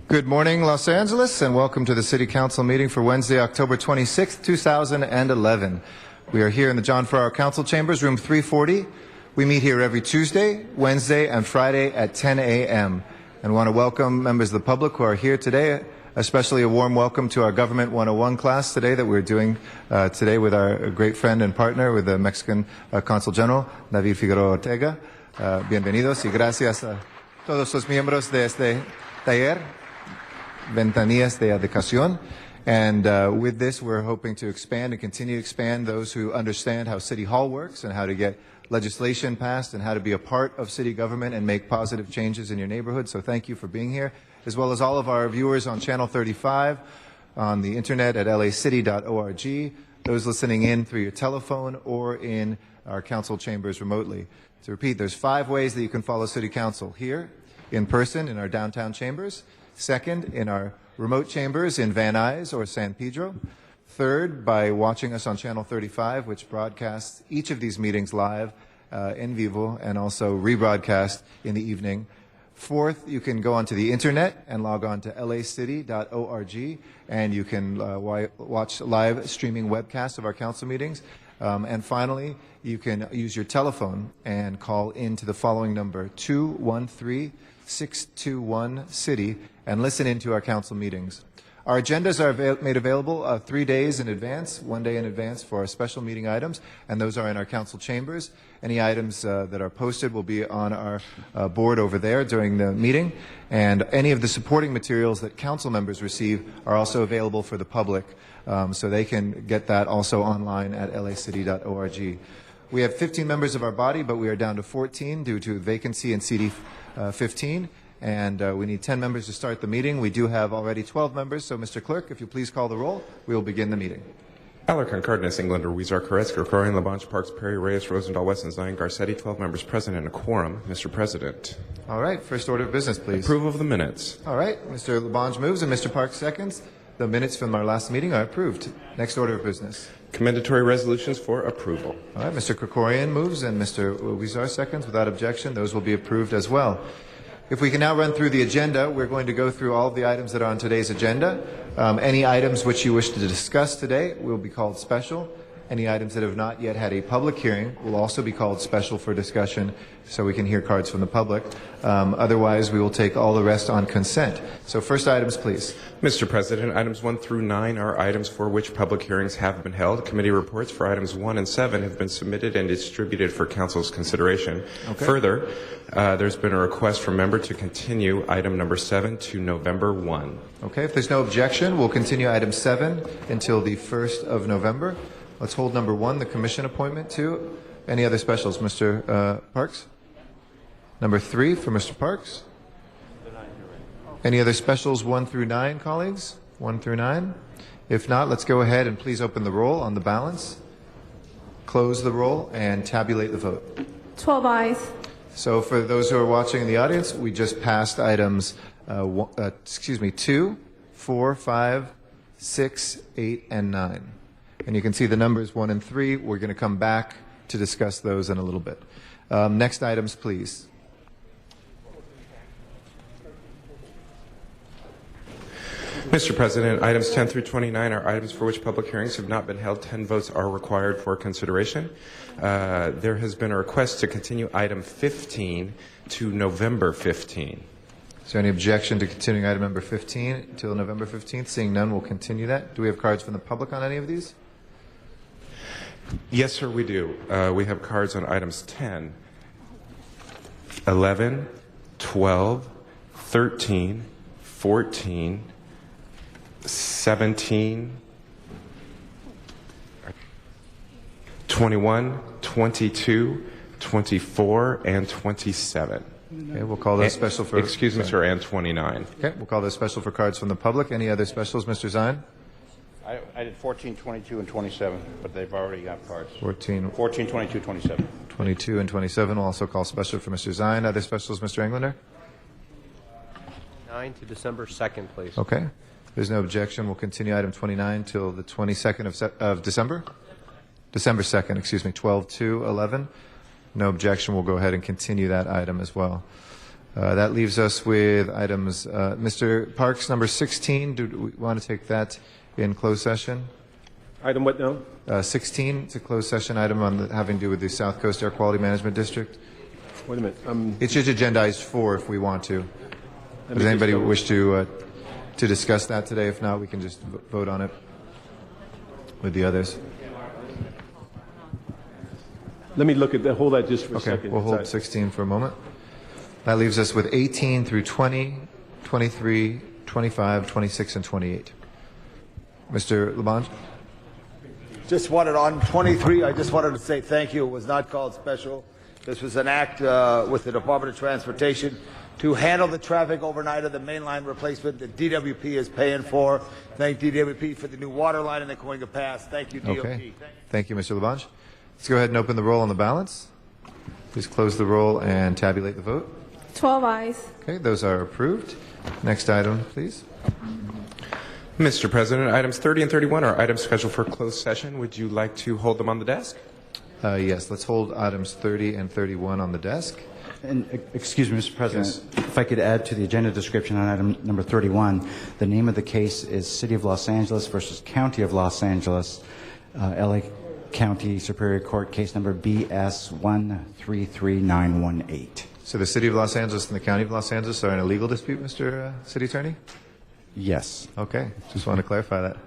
Good morning, Los Angeles, and welcome to the City Council meeting for Wednesday, October 26, 2011. We are here in the John Ferraro Council Chambers, room 340. We meet here every Tuesday, Wednesday, and Friday at 10 a.m. And want to welcome members of the public who are here today, especially a warm welcome to our Government 101 class today that we're doing today with our great friend and partner with the Mexican Consul General, David Figueroa Ortega. Bienvenidos y gracias a todos los miembros de este taller, Ventanillas de Educación. And with this, we're hoping to expand and continue to expand those who understand how City Hall works and how to get legislation passed and how to be a part of city government and make positive changes in your neighborhood. So thank you for being here, as well as all of our viewers on Channel 35, on the internet at lacity.org, those listening in through your telephone or in our council chambers remotely. To repeat, there's 5 ways that you can follow City Council: here, in person, in our downtown chambers; second, in our remote chambers in Van Nuys or San Pedro; third, by watching us on Channel 35, which broadcasts each of these meetings live in vivo and also rebroadcast in the evening; fourth, you can go onto the internet and log on to lacity.org, and you can watch live streaming webcasts of our council meetings. And finally, you can use your telephone and call into the following number, 213-621-CITY, and listen into our council meetings. Our agendas are made available 3 days in advance, 1 day in advance for our special meeting items, and those are in our council chambers. Any items that are posted will be on our board over there during the meeting, and any of the supporting materials that council members receive are also available for the public, so they can get that also online at lacity.org. We have 15 members of our body, but we are down to 14 due to vacancy in CD 15. And we need 10 members to start the meeting. We do have already 12 members, so Mr. Clerk, if you please call the roll, we will begin the meeting. Alarcon, Cardenas, Englander, Weezer, Koretz, Gregorian, Labange, Parks, Perry, Reyes, Rosendahl, Weston, Zion, Garcetti, 12 members present and a quorum. Mr. President. All right, first order of business, please. Approval of the minutes. All right, Mr. Labange moves and Mr. Parks seconds. The minutes from our last meeting are approved. Next order of business. Commendatory resolutions for approval. All right, Mr. Krikorian moves and Mr. Weezer seconds. Without objection, those will be approved as well. If we can now run through the agenda, we're going to go through all of the items that are on today's agenda. Any items which you wish to discuss today will be called special. Any items that have not yet had a public hearing will also be called special for discussion so we can hear cards from the public. Otherwise, we will take all the rest on consent. So first items, please. Mr. President, items 1 through 9 are items for which public hearings have been held. Committee reports for items 1 and 7 have been submitted and distributed for council's consideration. Okay. Further, there's been a request from member to continue item number 7 to November 1. Okay, if there's no objection, we'll continue item 7 until the 1st of November. Let's hold number 1, the commission appointment, 2. Any other specials, Mr. Parks? Number 3 for Mr. Parks. Any other specials 1 through 9, colleagues? 1 through 9? If not, let's go ahead and please open the roll on the balance, close the roll, and tabulate the vote. 12 ayes. So for those who are watching in the audience, we just passed items 2, 4, 5, 6, 8, and 9. And you can see the numbers 1 and 3. We're going to come back to discuss those in a little bit. Next items, please. Mr. President, items 10 through 29 are items for which public hearings have not been held. 10 votes are required for consideration. There has been a request to continue item 15 to November 15. Is there any objection to continuing item number 15 until November 15th? Seeing none, we'll continue that. Do we have cards from the public on any of these? Yes, sir, we do. We have cards on items 10, 11, 12, 13, 14, 17, 21, 22, 24, and 27. Okay, we'll call those special for... Excuse me, sir, and 29. Okay, we'll call those special for cards from the public. Any other specials, Mr. Zion? I did 14, 22, and 27, but they've already got cards. 14, 22, 27. 22, and 27. We'll also call special for Mr. Zion. Other specials, Mr. Englander? 9 to December 2nd, please. Okay. If there's no objection, we'll continue item 29 till the 22nd of December? December 2nd, excuse me, 12 to 11. No objection, we'll go ahead and continue that item as well. That leaves us with items, Mr. Parks, number 16. Do we want to take that in closed session? Item what now? 16, it's a closed session item having to do with the South Coast Air Quality Management District. Wait a minute. It's just agendized 4 if we want to. Let Does me anybody just- wish to discuss that today? If not, we can just vote on it with the others. Let me look at that. Hold that just for a Okay, second. we'll hold Sorry. 16 for a moment. That leaves us with 18 through 20, 23, 25, 26, and 28. Mr. Labange? Just wanted on 23, I just wanted to say thank you. It was not called special. This was an act with the Department of Transportation to handle the traffic overnight of the mainline replacement that DWP is paying for. Thank DWP for the new water line and the Coinga Pass. Thank you, DOT. Okay. Thank you, Mr. Labange. Let's go ahead and open the roll on the balance. Please close the roll and tabulate the vote. 12 ayes. Okay, those are approved. Next item, please. Mr. President, items 30 and 31 are items scheduled for closed session. Would you like to hold them on the desk? Yes, let's hold items 30 and 31 on the desk. And excuse me, Mr. President, if I could add to the agenda description on item number 31, the name of the case is City of Los Angeles versus County of Los Angeles, LA County Superior Court case number BS 133918. So the City of Los Angeles and the County of Los Angeles are in a legal dispute, Mr. City Attorney? Yes. Okay, just want to clarify that.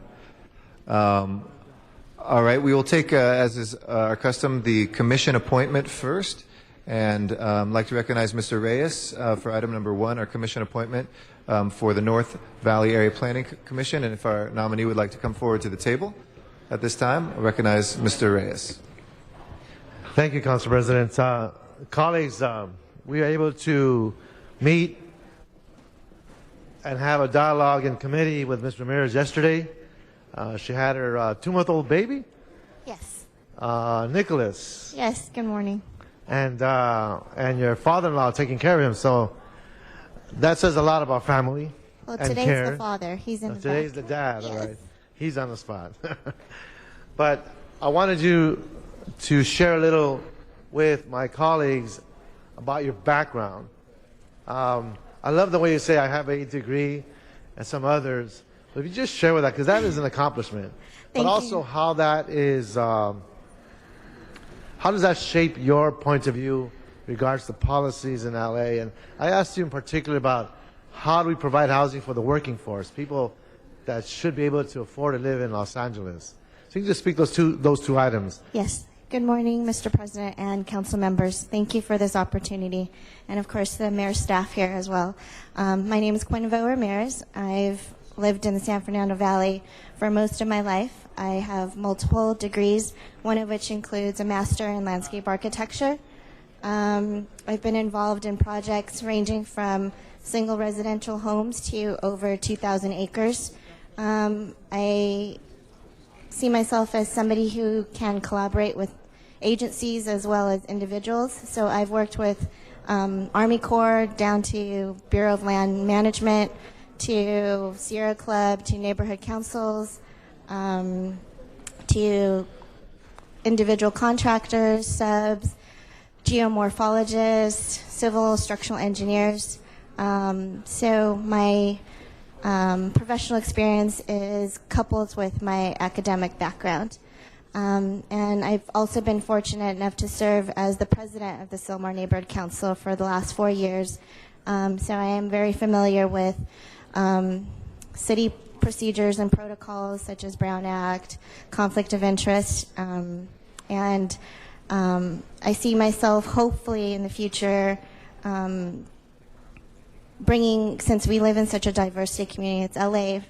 All right, we will take, as is our custom, the commission appointment first. And I'd like to recognize Mr. Reyes for item number 1, our commission appointment for the North Valley Area Planning Commission. And if our nominee would like to come forward to the table at this time, I recognize Mr. Reyes. Thank you, Council President. Colleagues, we are able to meet and have a dialogue in committee with Ms. Ramirez yesterday. She had her 2-month-old baby, Yes. Nicholas, Yes. Good morning. and your father-in-law taking care of him. So that says a lot about family Well, and today's care. the father. He's in the Today's back. the dad, all Yes. right. He's on the spot. But I wanted you to share a little with my colleagues about your background. I love the way you say I have a degree and some others. But if you just share with that, because that is an accomplishment. Thank but also you. how that is, how does that shape your point of view regards to policies in LA? And I asked you in particular about how do we provide housing for the working force, people that should be able to afford to live in Los Angeles. So you can just speak those two items. Yes. Good morning, Mr. President and council members. Thank you for this opportunity, and of course the mayor's staff here as well. My name is Quinvo Ramirez. I've lived in the San Fernando Valley for most of my life. I have multiple degrees, one of which includes a master in landscape architecture. I've been involved in projects ranging from single residential homes to over 2,000 acres. I see myself as somebody who can collaborate with agencies as well as individuals. So I've worked with Army Corps down to Bureau of Land Management, to Sierra Club, to neighborhood councils, to individual contractors, subs, geomorphologists, civil structural engineers. So my professional experience is coupled with my academic background. And I've also been fortunate enough to serve as the president of the Sylmar Neighborhood Council for the last 4 years. So I am very familiar with city procedures and protocols such as Brown Act, conflict of interest, and I see myself hopefully in the future bringing, since we live in such a diverse community, it's LA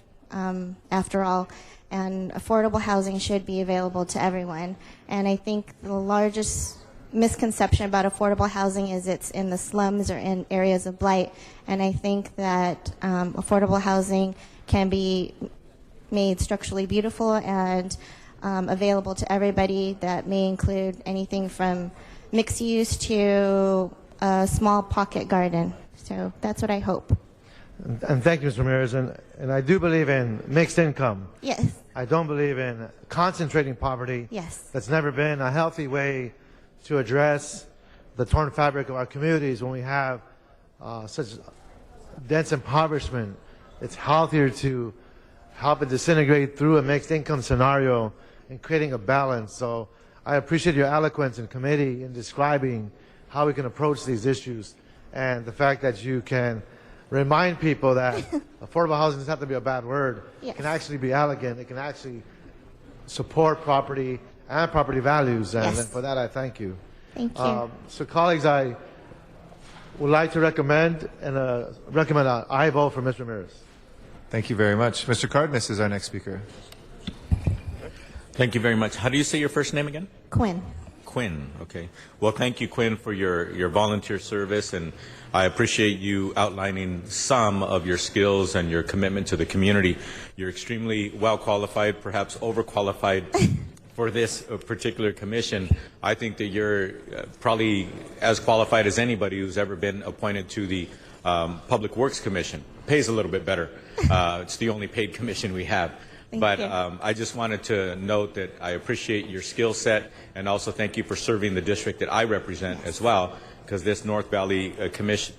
after all, and affordable housing should be available to everyone. And I think the largest misconception about affordable housing is it's in the slums or in areas of blight. And I think that affordable housing can be made structurally beautiful and available to everybody. That may include anything from mixed use to a small pocket garden. So that's what I hope. And thank you, Ms. Ramirez. And I do believe in mixed income. Yes. I don't believe in concentrating poverty. Yes. That's never been a healthy way to address the torn fabric of our communities when we have such dense impoverishment, it's healthier to help it disintegrate through a mixed income scenario and creating a balance. So I appreciate your eloquence in committee in describing how we can approach these issues, and the fact that you can remind people that affordable housing doesn't have to be a bad word. Yes. It can actually be elegant. It can actually support property and property values, and Yes. for that I thank you. Thank you. So colleagues, I would like to recommend an aye vote for Ms. Ramirez. Thank you very much. Mr. Cardenas is our next speaker. Thank you very much. How do you say your first name again? Quinn. Quinn. Okay. Well, thank you, Quinn, for your volunteer service, and I appreciate you outlining some of your skills and your commitment to the community. You're extremely well qualified, perhaps overqualified for this particular commission. I think that you're probably as qualified as anybody who's ever been appointed to the Public Works Commission. Pays a little bit better. It's the only paid commission we have. But I just wanted to note that I appreciate your skill set, and also thank you for serving the district that I represent as well, because this North Valley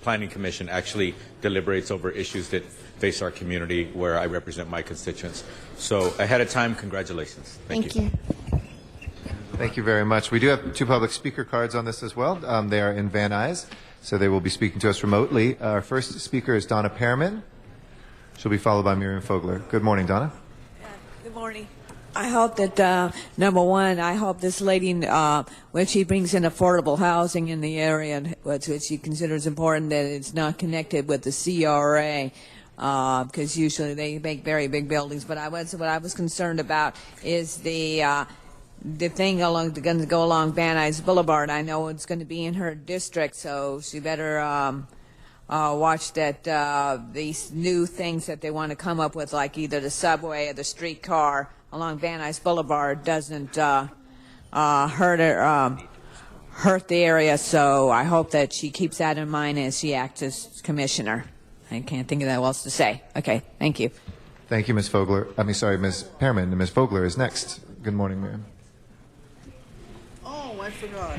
Planning Commission actually deliberates over issues that face our community where I represent my constituents. So ahead of time, congratulations. Thank you. Thank you very much. We do have two public speaker cards on this as well. They are in Van Nuys, so they will be speaking to us remotely. Our first speaker is Donna Pearman. She'll be followed by Miriam Fogler. Good morning, Donna. Good morning. I hope that, number one, I hope this lady, when she brings in affordable housing in the area, which she considers important, that it's not connected with the CRA, because usually they make very big buildings. But what I was concerned about is the thing going to go along Van Nuys Boulevard. I know it's going to be in her district, so she better watch that these new things that they want to come up with, like either the subway or the streetcar along Van Nuys Boulevard, doesn't hurt the area. So I hope that she keeps that in mind as she acts as commissioner. I can't think of what else to say. Okay, thank you. Thank you, Ms. Fogler. Ms. Pearman. And Ms. Fogler is next. Good morning, Miriam. Oh, I forgot.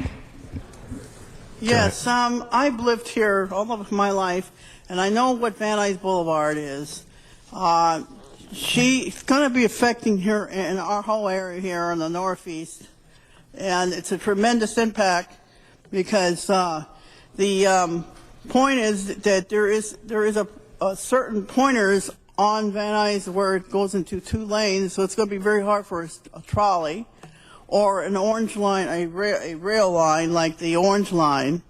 Yes, I've lived here all of my life, and I know what Van Nuys Boulevard is. She's going to be affecting here in our whole area here in the Northeast, and it's a tremendous impact because the point is that there is a certain pointers on Van Nuys where it goes into two lanes, so it's going to be very hard for a trolley or an orange line, a rail line like the orange line,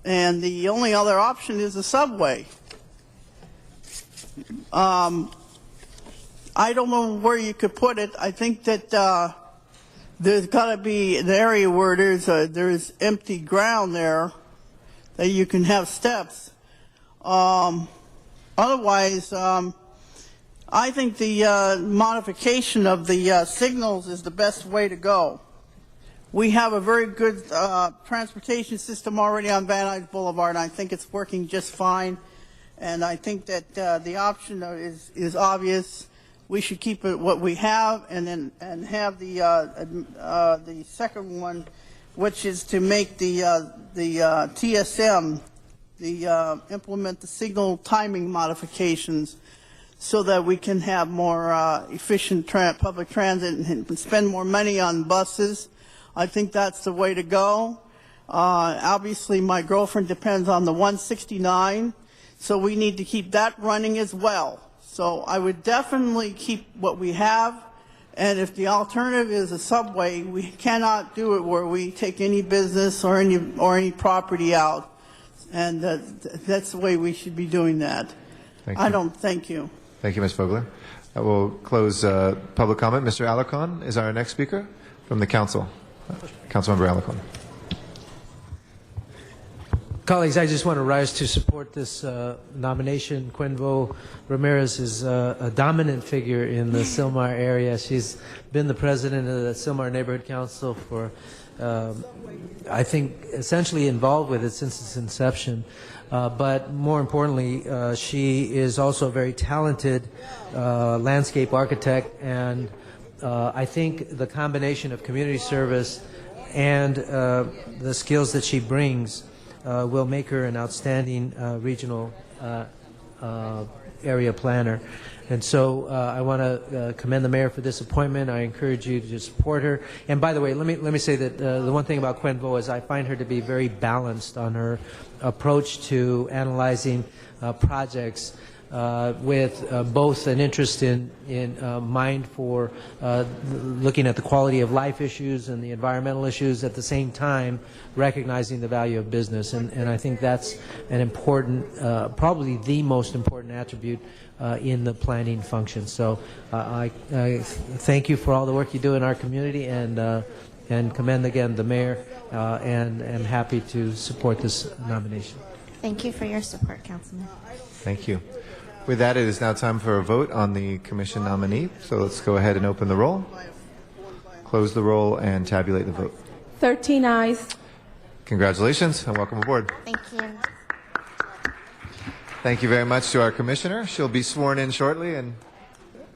and the only other option is the subway. I don't know where you could put it. I think that there's got to be an area where there's empty ground there that you can have steps. Otherwise, I think the modification of the signals is the best way to go. We have a very good transportation system already on Van Nuys Boulevard, and I think it's working just fine. And I think that the option is obvious. We should keep it what we have, and have the second one, which is to make the TSM, implement the signal timing modifications, so that we can have more efficient public transit and spend more money on buses. I think that's the way to go. Obviously, my girlfriend depends on the 169, so we need to keep that running as well. So I would definitely keep what we have, and if the alternative is a subway, we cannot do it where we take any business or any property out, and that's the way we should be doing that. Thank you. Thank you. Thank you, Ms. Fogler. I will close public comment. Mr. Alarcon is our next speaker from the council. Councilmember Alarcon. Colleagues, I just want to rise to support this nomination. Quinvo Ramirez is a dominant figure in the Sylmar area. She's been the president of the Sylmar Neighborhood Council for, I think, essentially involved with it since its inception. But more importantly, she is also a very talented landscape architect, and I think the combination of community service and the skills that she brings will make her an outstanding regional area planner. And so I want to commend the mayor for this appointment. I encourage you to support her. And by the way, let me say that the one thing about Quen Vo is I find her to be very balanced on her approach to analyzing projects with both an interest in mind for looking at the quality of life issues and the environmental issues, at the same time recognizing the value of business. And I think that's an important, probably the most important attribute in the planning function. So I thank you for all the work you do in our community, and commend again the mayor, and am happy to support this nomination. Thank you for your support, Councilman. Thank you. With that, it is now time for a vote on the commission nominee. So let's go ahead and open the roll, close the roll, and tabulate the vote. 13 ayes. Congratulations and welcome aboard. Thank you. Thank you very much to our commissioner. She'll be sworn in shortly, and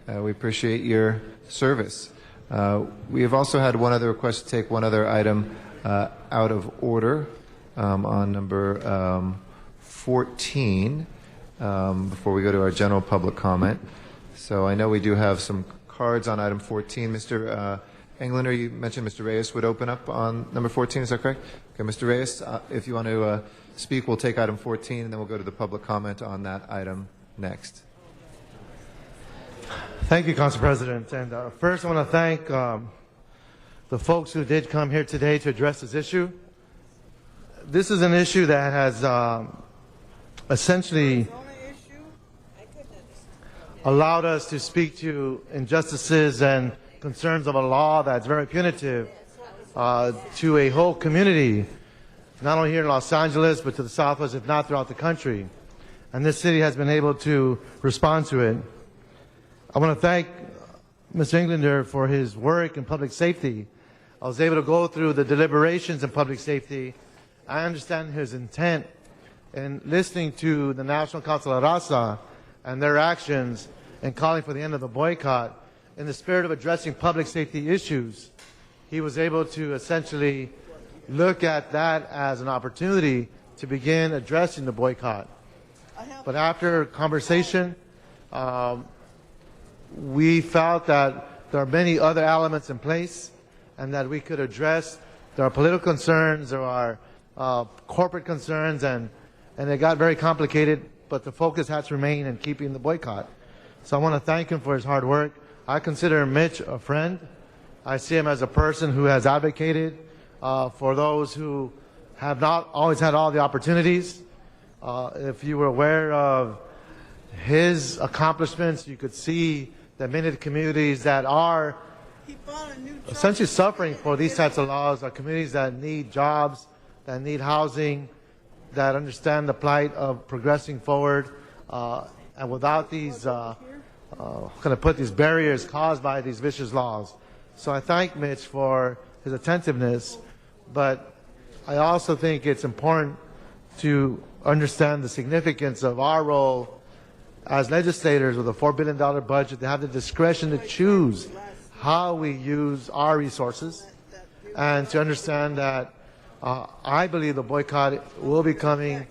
we appreciate your service. We have also had one other request to take one other item out of order on number 14 before we go to our general public comment. So I know we do have some cards on item 14. Mr. Englander, you mentioned Mr. Reyes would open up on number 14. Is that correct? Okay, Mr. Reyes, if you want to speak, we'll take item 14, and then we'll go to the public comment on that item next. Thank you, Council President. And first, I want to thank the folks who did come here today to address this issue. This is an issue that has essentially allowed us to speak to injustices and concerns of a law that's very punitive to a whole community, not only here in Los Angeles, but to the Southwest, if not throughout the country. And this city has been able to respond to it. I want to thank Mr. Englander for his work in public safety. I was able to go through the deliberations in public safety. I understand his intent in listening to the National Council of Raza and their actions in calling for the end of the boycott. In the spirit of addressing public safety issues, he was able to essentially look at that as an opportunity to begin addressing the boycott. But after conversation, we felt that there are many other elements in place and that we could address. There are political concerns, there are corporate concerns, and it got very complicated, but the focus has to remain in keeping the boycott. So I want to thank him for his hard work. I consider Mitch a friend. I see him as a person who has advocated for those who have not always had all the opportunities. If you were aware of his accomplishments, you could see that many of the communities that are essentially suffering for these types of laws are communities that need jobs, that need housing, that understand the plight of progressing forward, and without these these barriers caused by these vicious laws. So I thank Mitch for his attentiveness, but I also think it's important to understand the significance of our role as legislators with a $4 billion budget. They have the discretion to choose how we use our resources, and to understand that I believe the boycott will be coming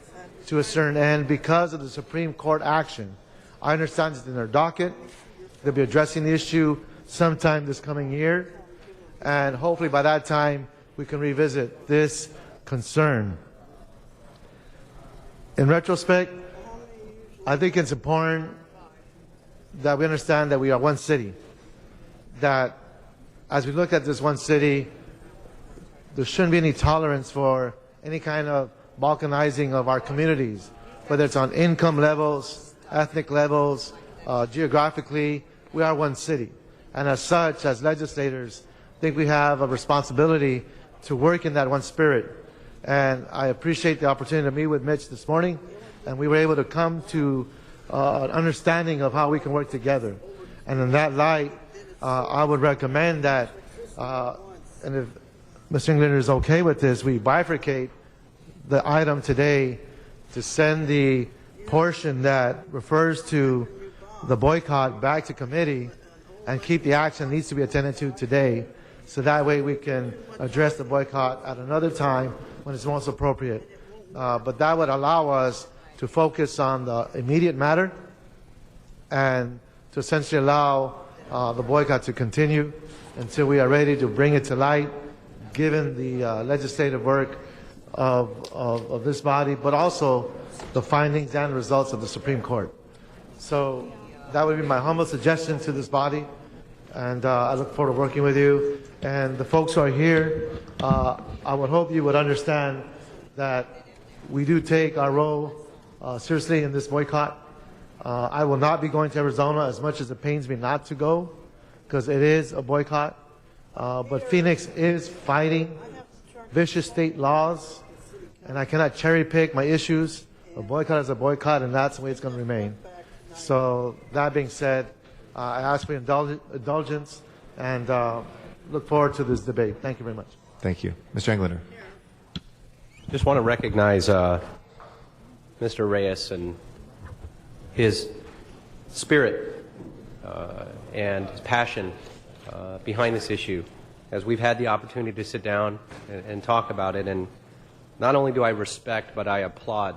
to a certain end because of the Supreme Court action. I understand it's in their docket. They'll be addressing the issue sometime this coming year, and hopefully by that time we can revisit this concern. In retrospect, I think it's important that we understand that we are one city, that as we look at this one city, there shouldn't be any tolerance for any kind of balkanizing of our communities, whether it's on income levels, ethnic levels, geographically. We are one city. And as such, as legislators, I think we have a responsibility to work in that one spirit. And I appreciate the opportunity to meet with Mitch this morning, and we were able to come to an understanding of how we can work together. And in that light, I would recommend that, and if Mr. Englander is okay with this, we bifurcate the item today to send the portion that refers to the boycott back to committee and keep the action that needs to be attended to today. So that way we can address the boycott at another time when it's most appropriate. but that would allow us to focus on the immediate matter and to essentially allow the boycott to continue until we are ready to bring it to light, given the legislative work of this body, but also the findings and results of the Supreme Court. So that would be my humble suggestion to this body, and I look forward to working with you. And the folks who are here, I would hope you would understand that we do take our role seriously in this boycott. I will not be going to Arizona, as much as it pains me not to go, because it is a boycott. But Phoenix is fighting vicious state laws, and I cannot cherry pick my issues. A boycott is a boycott, and that's the way it's going to remain. So that being said, I ask for your indulgence and look forward to this debate. Thank you very much. Thank you. Mr. Englander. Just want to recognize Mr. Reyes and his spirit and his passion behind this issue, as we've had the opportunity to sit down and talk about it. And not only do I respect, but I applaud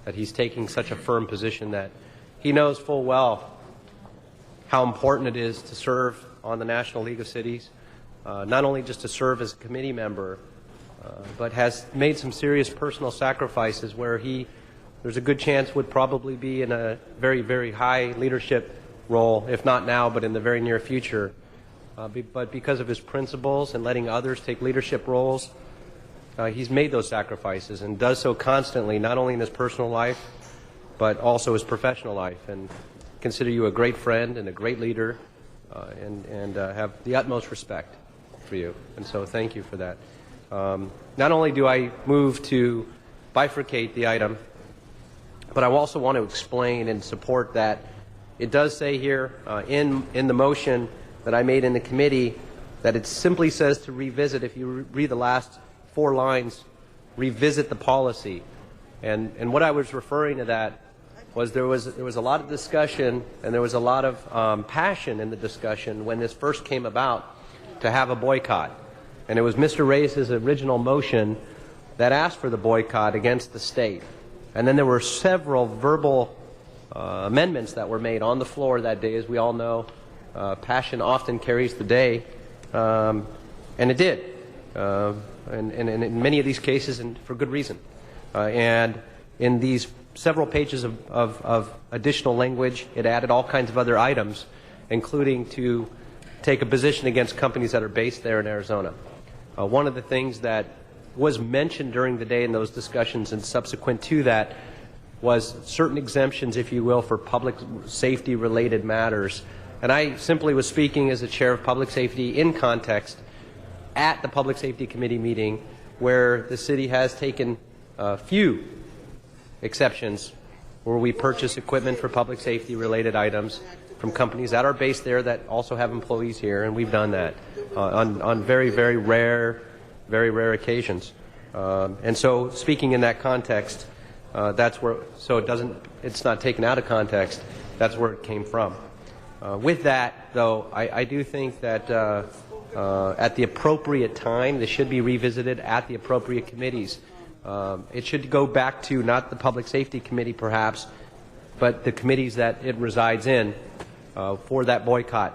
that he's taking such a firm position that he knows full well how important it is to serve on the National League of Cities, not only just to serve as a committee member, but has made some serious personal sacrifices where there's a good chance would probably be in a very, very high leadership role, if not now, but in the very near future. But because of his principles and letting others take leadership roles, he's made those sacrifices and does so constantly, not only in his personal life, but also his professional life. And consider you a great friend and a great leader, and have the utmost respect for you. And so thank you for that. Not only do I move to bifurcate the item, but I also want to explain and support that it does say here in the motion that I made in the committee that it simply says to revisit. If you read the last 4 lines, revisit the policy. And what I was referring to that was there was a lot of discussion and there was a lot of passion in the discussion when this first came about to have a boycott. And it was Mr. Reyes' original motion that asked for the boycott against the state. And then there were several verbal amendments that were made on the floor that day. As we all know, passion often carries the day, and it did. And in many of these cases, and for good reason. And in these several pages of additional language, it added all kinds of other items, including to take a position against companies that are based there in Arizona. One of the things that was mentioned during the day in those discussions and subsequent to that was certain exemptions, if you will, for public safety related matters. And I simply was speaking as the chair of public safety in context at the Public Safety Committee meeting, where the city has taken a few exceptions where we purchase equipment for public safety related items from companies that are based there that also have employees here, and we've done that on very, very rare occasions. And so speaking in that context, that's where, so it's not taken out of context, that's where it came from. With that, though, I do think that at the appropriate time, this should be revisited at the appropriate committees. It should go back to not the Public Safety Committee, perhaps, but the committees that it resides in for that boycott,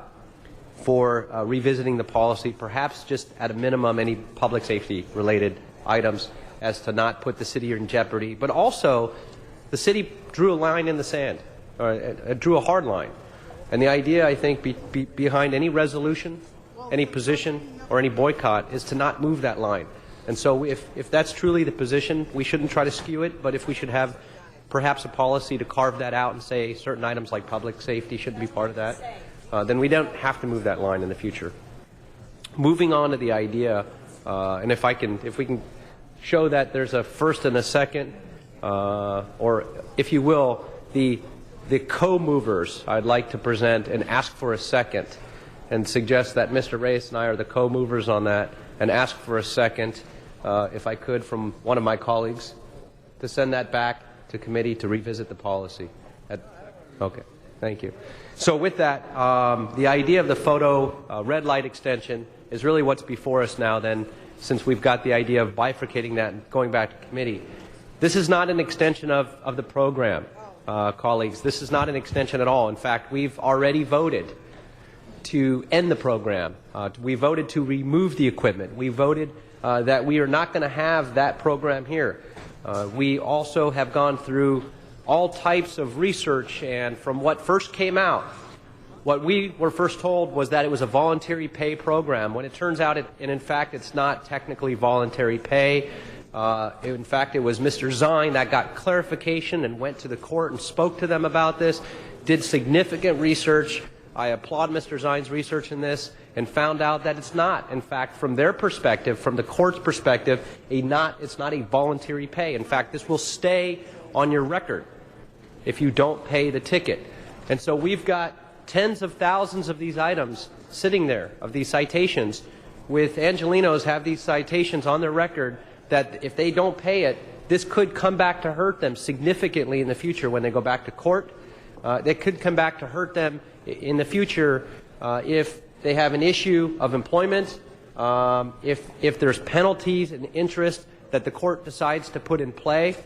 for revisiting the policy, perhaps just at a minimum any public safety related items as to not put the city in jeopardy. But also, the city drew a line in the sand, or drew a hard line. And the idea, I think, behind any resolution, any position, or any boycott is to not move that line. And so if that's truly the position, we shouldn't try to skew it, but if we should have perhaps a policy to carve that out and say certain items like public safety shouldn't be part of that, then we don't have to move that line in the future. Moving on to the idea, and if we can show that there's a first and a second, or if you will, the co-movers, I'd like to present and ask for a second, and suggest that Mr. Reyes and I are the co-movers on that, and ask for a second, if I could, from one of my colleagues, to send that back to committee to revisit the policy. Okay, thank you. So with that, the idea of the photo red light extension is really what's before us now then, since we've got the idea of bifurcating that and going back to committee. This is not an extension of the program, colleagues. This is not an extension at all. In fact, we've already voted to end the program. We voted to remove the equipment. We voted that we are not going to have that program here. We also have gone through all types of research, and from what first came out, what we were first told was that it was a voluntary pay program, when it turns out, and in fact, it's not technically voluntary pay. In fact, it was Mr. Zine that got clarification and went to the court and spoke to them about this, did significant research. I applaud Mr. Zine's research in this, and found out that it's not, in fact, from their perspective, from the court's perspective, it's not a voluntary pay. In fact, this will stay on your record if you don't pay the ticket. And so we've got tens of thousands of these items sitting there, of these citations, with Angelenos have these citations on their record that if they don't pay it, this could come back to hurt them significantly in the future when they go back to court. It could come back to hurt them in the future if they have an issue of employment, if there's penalties and interest that the court decides to put in play.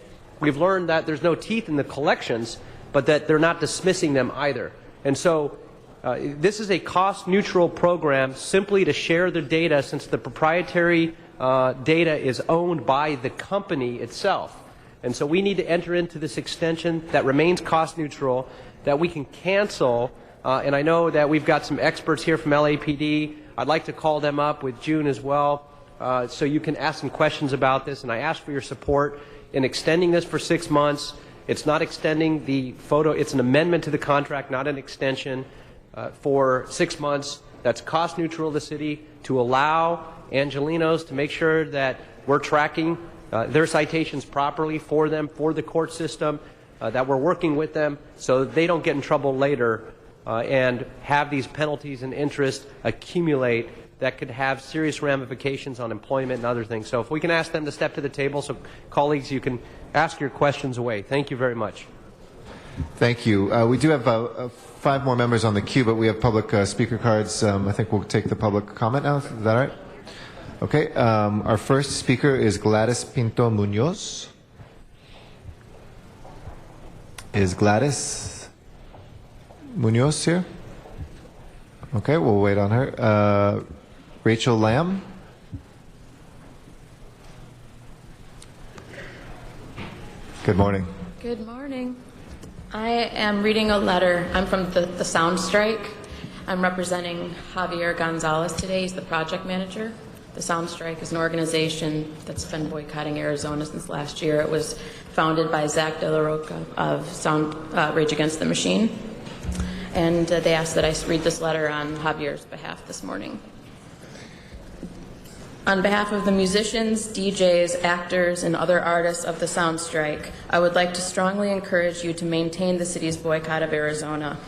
We've learned that there's no teeth in the collections, but that they're not dismissing them either. And so this is a cost-neutral program simply to share the data, since the proprietary data is owned by the company itself. And so we need to enter into this extension that remains cost-neutral, that we can cancel. And I know that we've got some experts here from LAPD. I'd like to call them up with June as well, so you can ask some questions about this. And I ask for your support in extending this for 6 months. It's not extending the photo. It's an amendment to the contract, not an extension, for 6 months. That's cost neutral to the city, to allow Angelenos to make sure that we're tracking their citations properly for them, for the court system, that we're working with them so that they don't get in trouble later and have these penalties and interest accumulate that could have serious ramifications on employment and other things. So if we can ask them to step to the table, so colleagues, you can ask your questions away. Thank you very much. Thank you. We do have 5 more members on the queue, but we have public speaker cards. I think we'll take the public comment now. Is that all right? Okay. Our first speaker is Gladys Pinto Munoz. Is Gladys Munoz here? Okay, we'll wait on her. Rachel Lamb. Good morning. Good morning. I am reading a letter. I'm from the Sound Strike. I'm representing Javier Gonzalez today. He's the project manager. The Sound Strike is an organization that's been boycotting Arizona since last year. It was founded by Zach De La Roca of Rage Against the Machine. And they asked that I read this letter on Javier's behalf this morning. On behalf of the musicians, DJs, actors, and other artists of the Sound Strike, I would like to strongly encourage you to maintain the city's boycott of Arizona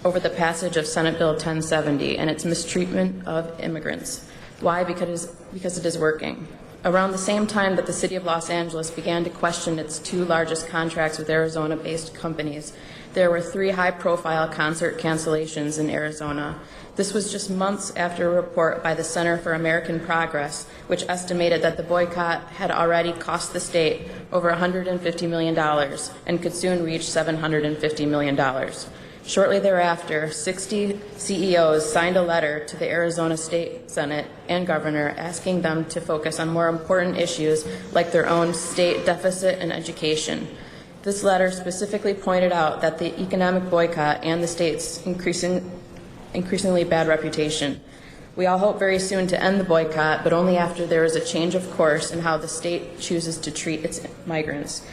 over the passage of Senate Bill 1070 and its mistreatment of immigrants. Why? Because it is working. Around the same time that the city of Los Angeles began to question its 2 largest contracts with Arizona-based companies, there were 3 high-profile concert cancellations in Arizona. This was just months after a report by the Center for American Progress, which estimated that the boycott had already cost the state over $150 million and could soon reach $750 million. Shortly thereafter, 60 CEOs signed a letter to the Arizona State Senate and governor asking them to focus on more important issues like their own state deficit and education. This letter specifically pointed out that the economic boycott and the state's increasingly bad reputation. We all hope very soon to end the boycott, but only after there is a change of course in how the state chooses to treat its migrants.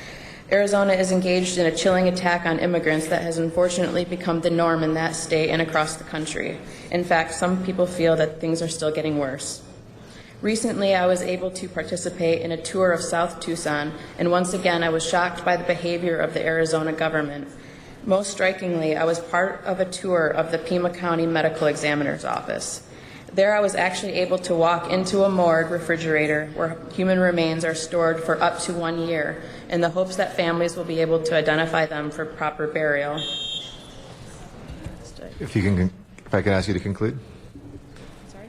Arizona is engaged in a chilling attack on immigrants that has unfortunately become the norm in that state and across the country. In fact, some people feel that things are still getting worse. Recently, I was able to participate in a tour of South Tucson, and once again, I was shocked by the behavior of the Arizona government. Most strikingly, I was part of a tour of the Pima County Medical Examiner's Office. There I was actually able to walk into a morgue refrigerator where human remains are stored for up to 1 year in the hopes that families will be able to identify them for proper burial. If I can ask you to conclude. Sorry?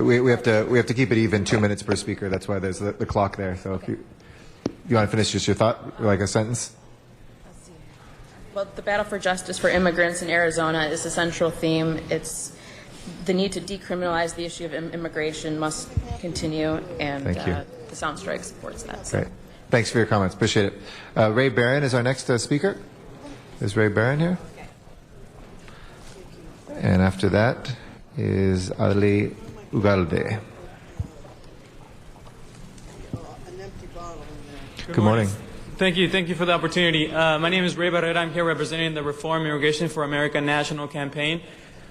We have to keep it even, 2 minutes per speaker. That's why there's the clock there. So if you. You want to finish just your thought, like a sentence? Well, the battle for justice for immigrants in Arizona is a central theme. It's the need to decriminalize the issue of immigration must continue, and Thank you. the Sound Strike supports that. So. Great. Thanks for your comments. Appreciate it. Ray Barron is our next speaker. Is Ray Barron here? And after that is Ali Ugalde. Good morning. Thank you for the opportunity. My name is Ray Barrera. I'm here representing the Reform Immigration for America National Campaign.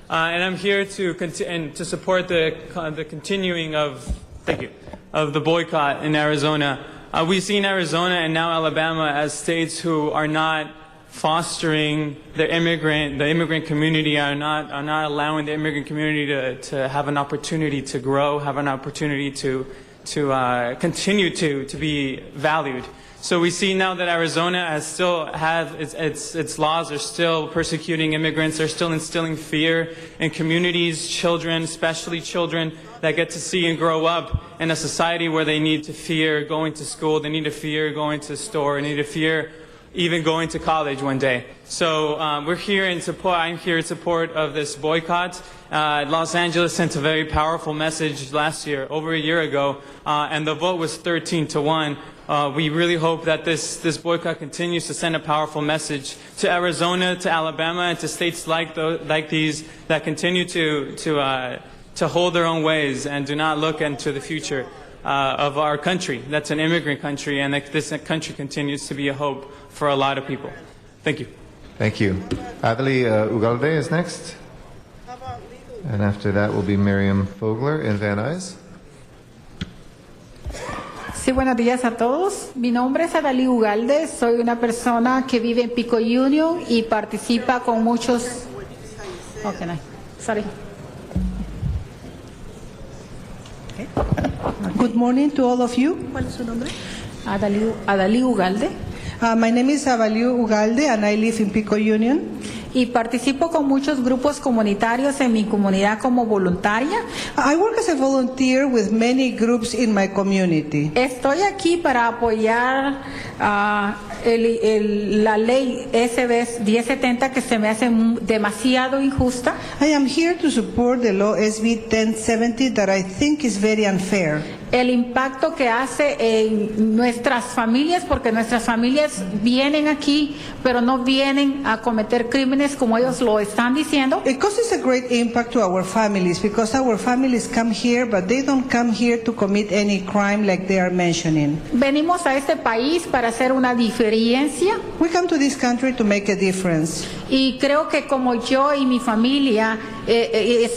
And I'm here to support the continuing of the boycott in Arizona. We've seen Arizona and now Alabama as states who are not fostering the immigrant community, are not allowing the immigrant community to have an opportunity to grow, have an opportunity to continue to be valued. So we see now that Arizona its laws are still persecuting immigrants, they're still instilling fear in communities, children, especially children that get to see and grow up in a society where they need to fear going to school, they need to fear going to the store, they need to fear even going to college one day. So I'm here in support of this boycott. Los Angeles sent a very powerful message last year, over a year ago, and the vote was 13-1. We really hope that this boycott continues to send a powerful message to Arizona, to Alabama, and to states like these that continue to hold their own ways and do not look into the future of our country. That's an immigrant country, and that this country continues to be a hope for a lot of people. Thank you. Thank you. Adeli Ugalde is next. And after that will be Miriam Fogler in Van Nuys. Sí, buenos días a todos. Mi nombre es Adalí Ugalde. Soy una persona que vive en Pico Union y participa con muchos... Okay, no. Sorry. Okay. Good morning to all of you. ¿Cuál es su nombre? Adalí Ugalde. My name is Avaliu Ugalde and I live in Pico Union. Y participo con muchos grupos comunitarios en mi comunidad como voluntaria. I work as a volunteer with many groups in my community. Estoy aquí para apoyar la ley SB 1070 que se me hace demasiado injusta. I am here to support the law SB 1070 that I think is very unfair. El impacto que hace en nuestras familias, porque nuestras familias vienen aquí, pero no vienen a cometer crímenes como ellos lo están diciendo. It causes a great impact to our families because our families come here, but they don't come here to commit any crime like they are mentioning. Venimos a este país para hacer una diferencia. We come to this country to make a difference. Y creo que como yo y mi familia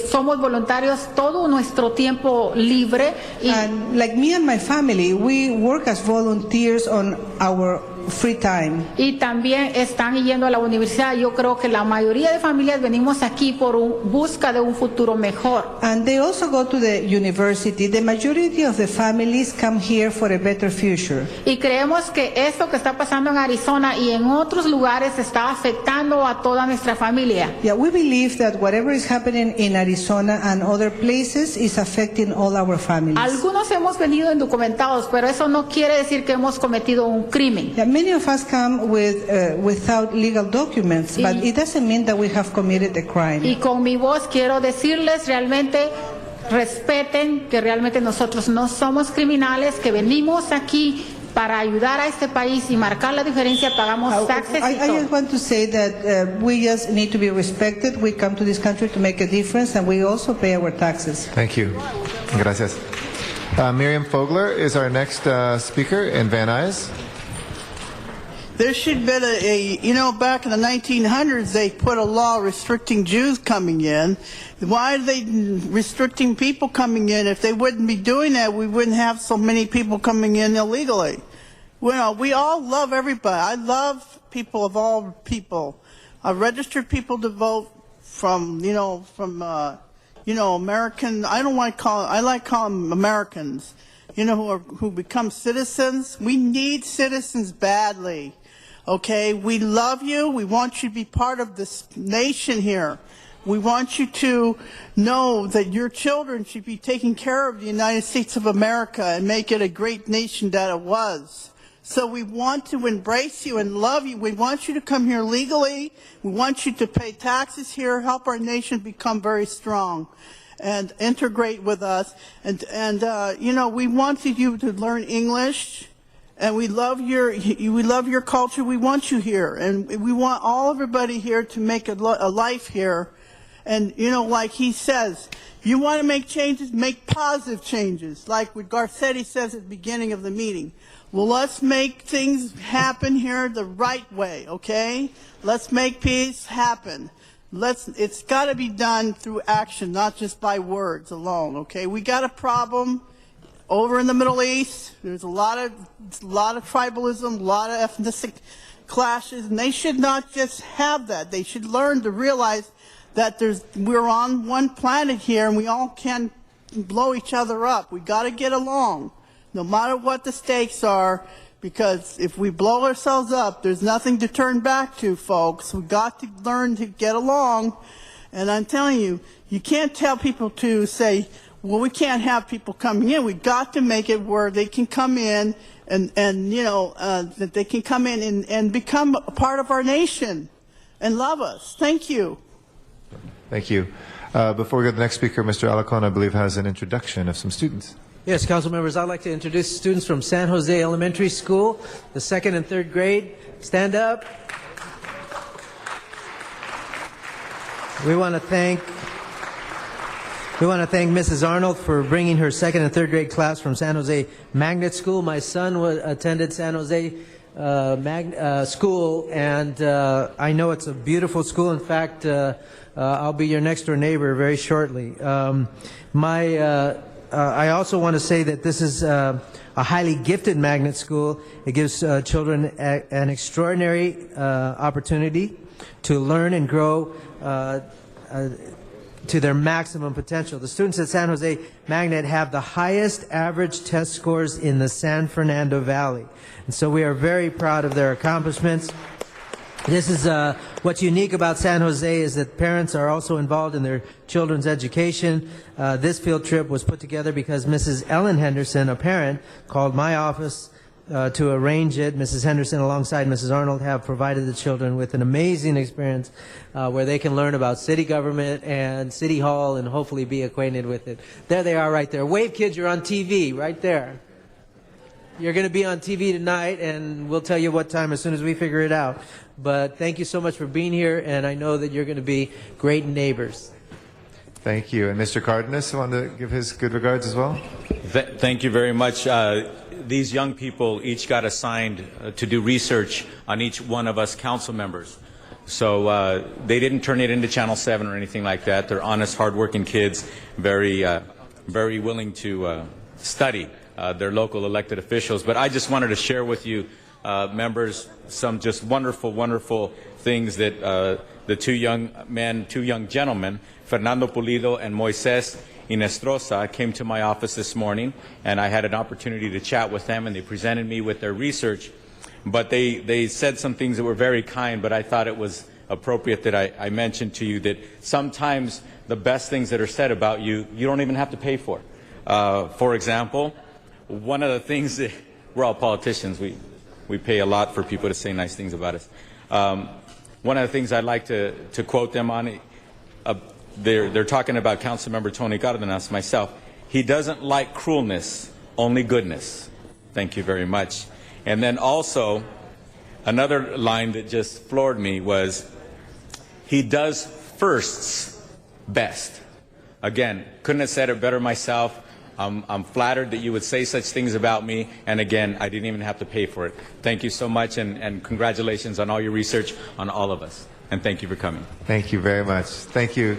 somos voluntarios todo nuestro tiempo libre. And like me and my family, we work as volunteers on our free time. Y también están yendo a la universidad. Yo creo que la mayoría de familias venimos aquí por busca de un futuro mejor. And they also go to the university. The majority of the families come here for a better future. Y creemos que esto que está pasando en Arizona y en otros lugares está afectando a toda nuestra familia. Yeah, we believe that whatever is happening in Arizona and other places is affecting all our families. Algunos hemos venido indocumentados, pero eso no quiere decir que hemos cometido un crimen. Yeah, many of us come without legal documents, but it doesn't mean that we have committed a crime. Y con mi voz quiero decirles realmente respeten que realmente nosotros no somos criminales, que venimos aquí para ayudar a este país y marcar la diferencia, pagamos taxes y todo. I just want to say that we just need to be respected. We come to this country to make a difference, and we also pay our taxes. Thank you. Gracias. Miriam Fogler is our next speaker in Van Nuys. There should have been back in the 1900s, they put a law restricting Jews coming in. Why are they restricting people coming in? If they wouldn't be doing that, we wouldn't have so many people coming in illegally. Well, we all love everybody. I love people of all people. Registered people to vote from American, I don't like I like calling them Americans, who become citizens. We need citizens badly. Okay, we love you. We want you to be part of this nation here. We want you to know that your children should be taking care of the United States of America and make it a great nation that it was. So we want to embrace you and love you. We want you to come here legally. We want you to pay taxes here, help our nation become very strong and integrate with us. And you know, we wanted you to learn English, and we love your culture. We want you here, and we want everybody here to make a life here. And you know, like he says, you want to make changes, make positive changes, like what Garcetti says at the beginning of the meeting. Well, let's make things happen here the right way, okay? Let's make peace happen. It's got to be done through action, not just by words alone, okay? We got a problem over in the Middle East. There's a lot of tribalism, a lot of ethnic clashes, and they should not just have that. They should learn to realize that we're on one planet here, and we all can blow each other up. We got to get along, no matter what the stakes are, because if we blow ourselves up, there's nothing to turn back to, folks. We got to learn to get along, and I'm telling you, you can't tell people to say, well, we can't have people coming in. We got to make it where they can come in, and you know, that they can come in and become a part of our nation and love us. Thank you. Thank you. Before we go to the next speaker, Mr. Alacon, I believe, has an introduction of some students. Yes, council members, I'd like to introduce students from San Jose Elementary School, the 2nd and 3rd grade. Stand up. We want to thank Mrs. Arnold for bringing her 2nd and 3rd grade class from San Jose Magnet School. My son attended San Jose school, and I know it's a beautiful school. In fact, I'll be your next door neighbor very shortly. I also want to say that this is a highly gifted magnet school. It gives children an extraordinary opportunity to learn and grow to their maximum potential. The students at San Jose Magnet have the highest average test scores in the San Fernando Valley. And so we are very proud of their accomplishments. This is what's unique about San Jose is that parents are also involved in their children's education. This field trip was put together because Mrs. Ellen Henderson, a parent, called my office to arrange it. Mrs. Henderson, alongside Mrs. Arnold, have provided the children with an amazing experience where they can learn about city government and City Hall and hopefully be acquainted with it. There they are right there. Wave, kids, you're on TV right there. You're going to be on TV tonight, and we'll tell you what time as soon as we figure it out. But thank you so much for being here, and I know that you're going to be great neighbors. Thank you. And Mr. Cardenas, want to give his good regards as well? Thank you very much. These young people each got assigned to do research on each one of us council members. So they didn't turn it into Channel 7 or anything like that. They're honest, hardworking kids, very willing to study their local elected officials. But I just wanted to share with you, members, some just wonderful, wonderful things that the two young gentlemen, Fernando Pulido and Moises Inestrosa, came to my office this morning, and I had an opportunity to chat with them, and they presented me with their research. But they said some things that were very kind, but I thought it was appropriate that I mentioned to you that sometimes the best things that are said about you, you don't even have to pay for. For example, one of the things that, we're all politicians, we pay a lot for people to say nice things about us. One of the things I'd like to quote them on, they're talking about Councilmember Tony Cardenas, myself. He doesn't like cruelness, only goodness. Thank you very much. And then also, another line that just floored me was, he does firsts best. Again, couldn't have said it better myself. I'm flattered that you would say such things about me, and again, I didn't even have to pay for it. Thank you so much, and congratulations on all your research on all of us. And thank you for coming. Thank you very much. Thank you.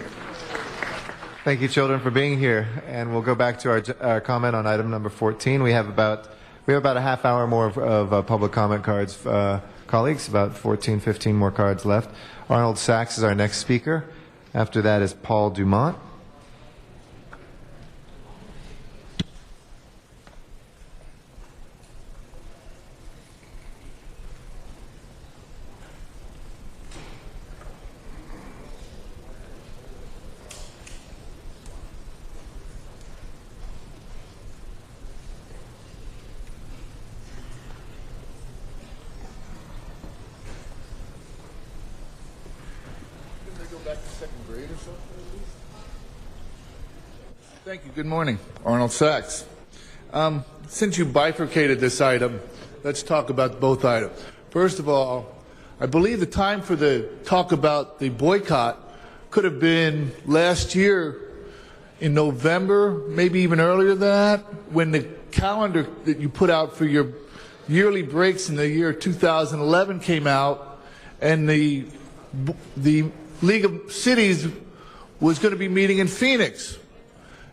Thank you, children, for being here. And we'll go back to our comment on item number 14. We have about a half hour more of public comment cards, colleagues, about 14, 15 more cards left. Arnold Sachs is our next speaker. After that is Paul Dumont. second grade or something? Thank you. Good morning. Arnold Sachs. Since you bifurcated this item, let's talk about both items. First of all, I believe the time for the talk about the boycott could have been last year in November, maybe even earlier than that, when the calendar that you put out for your yearly breaks in the year 2011 came out, and the League of Cities was going to be meeting in Phoenix.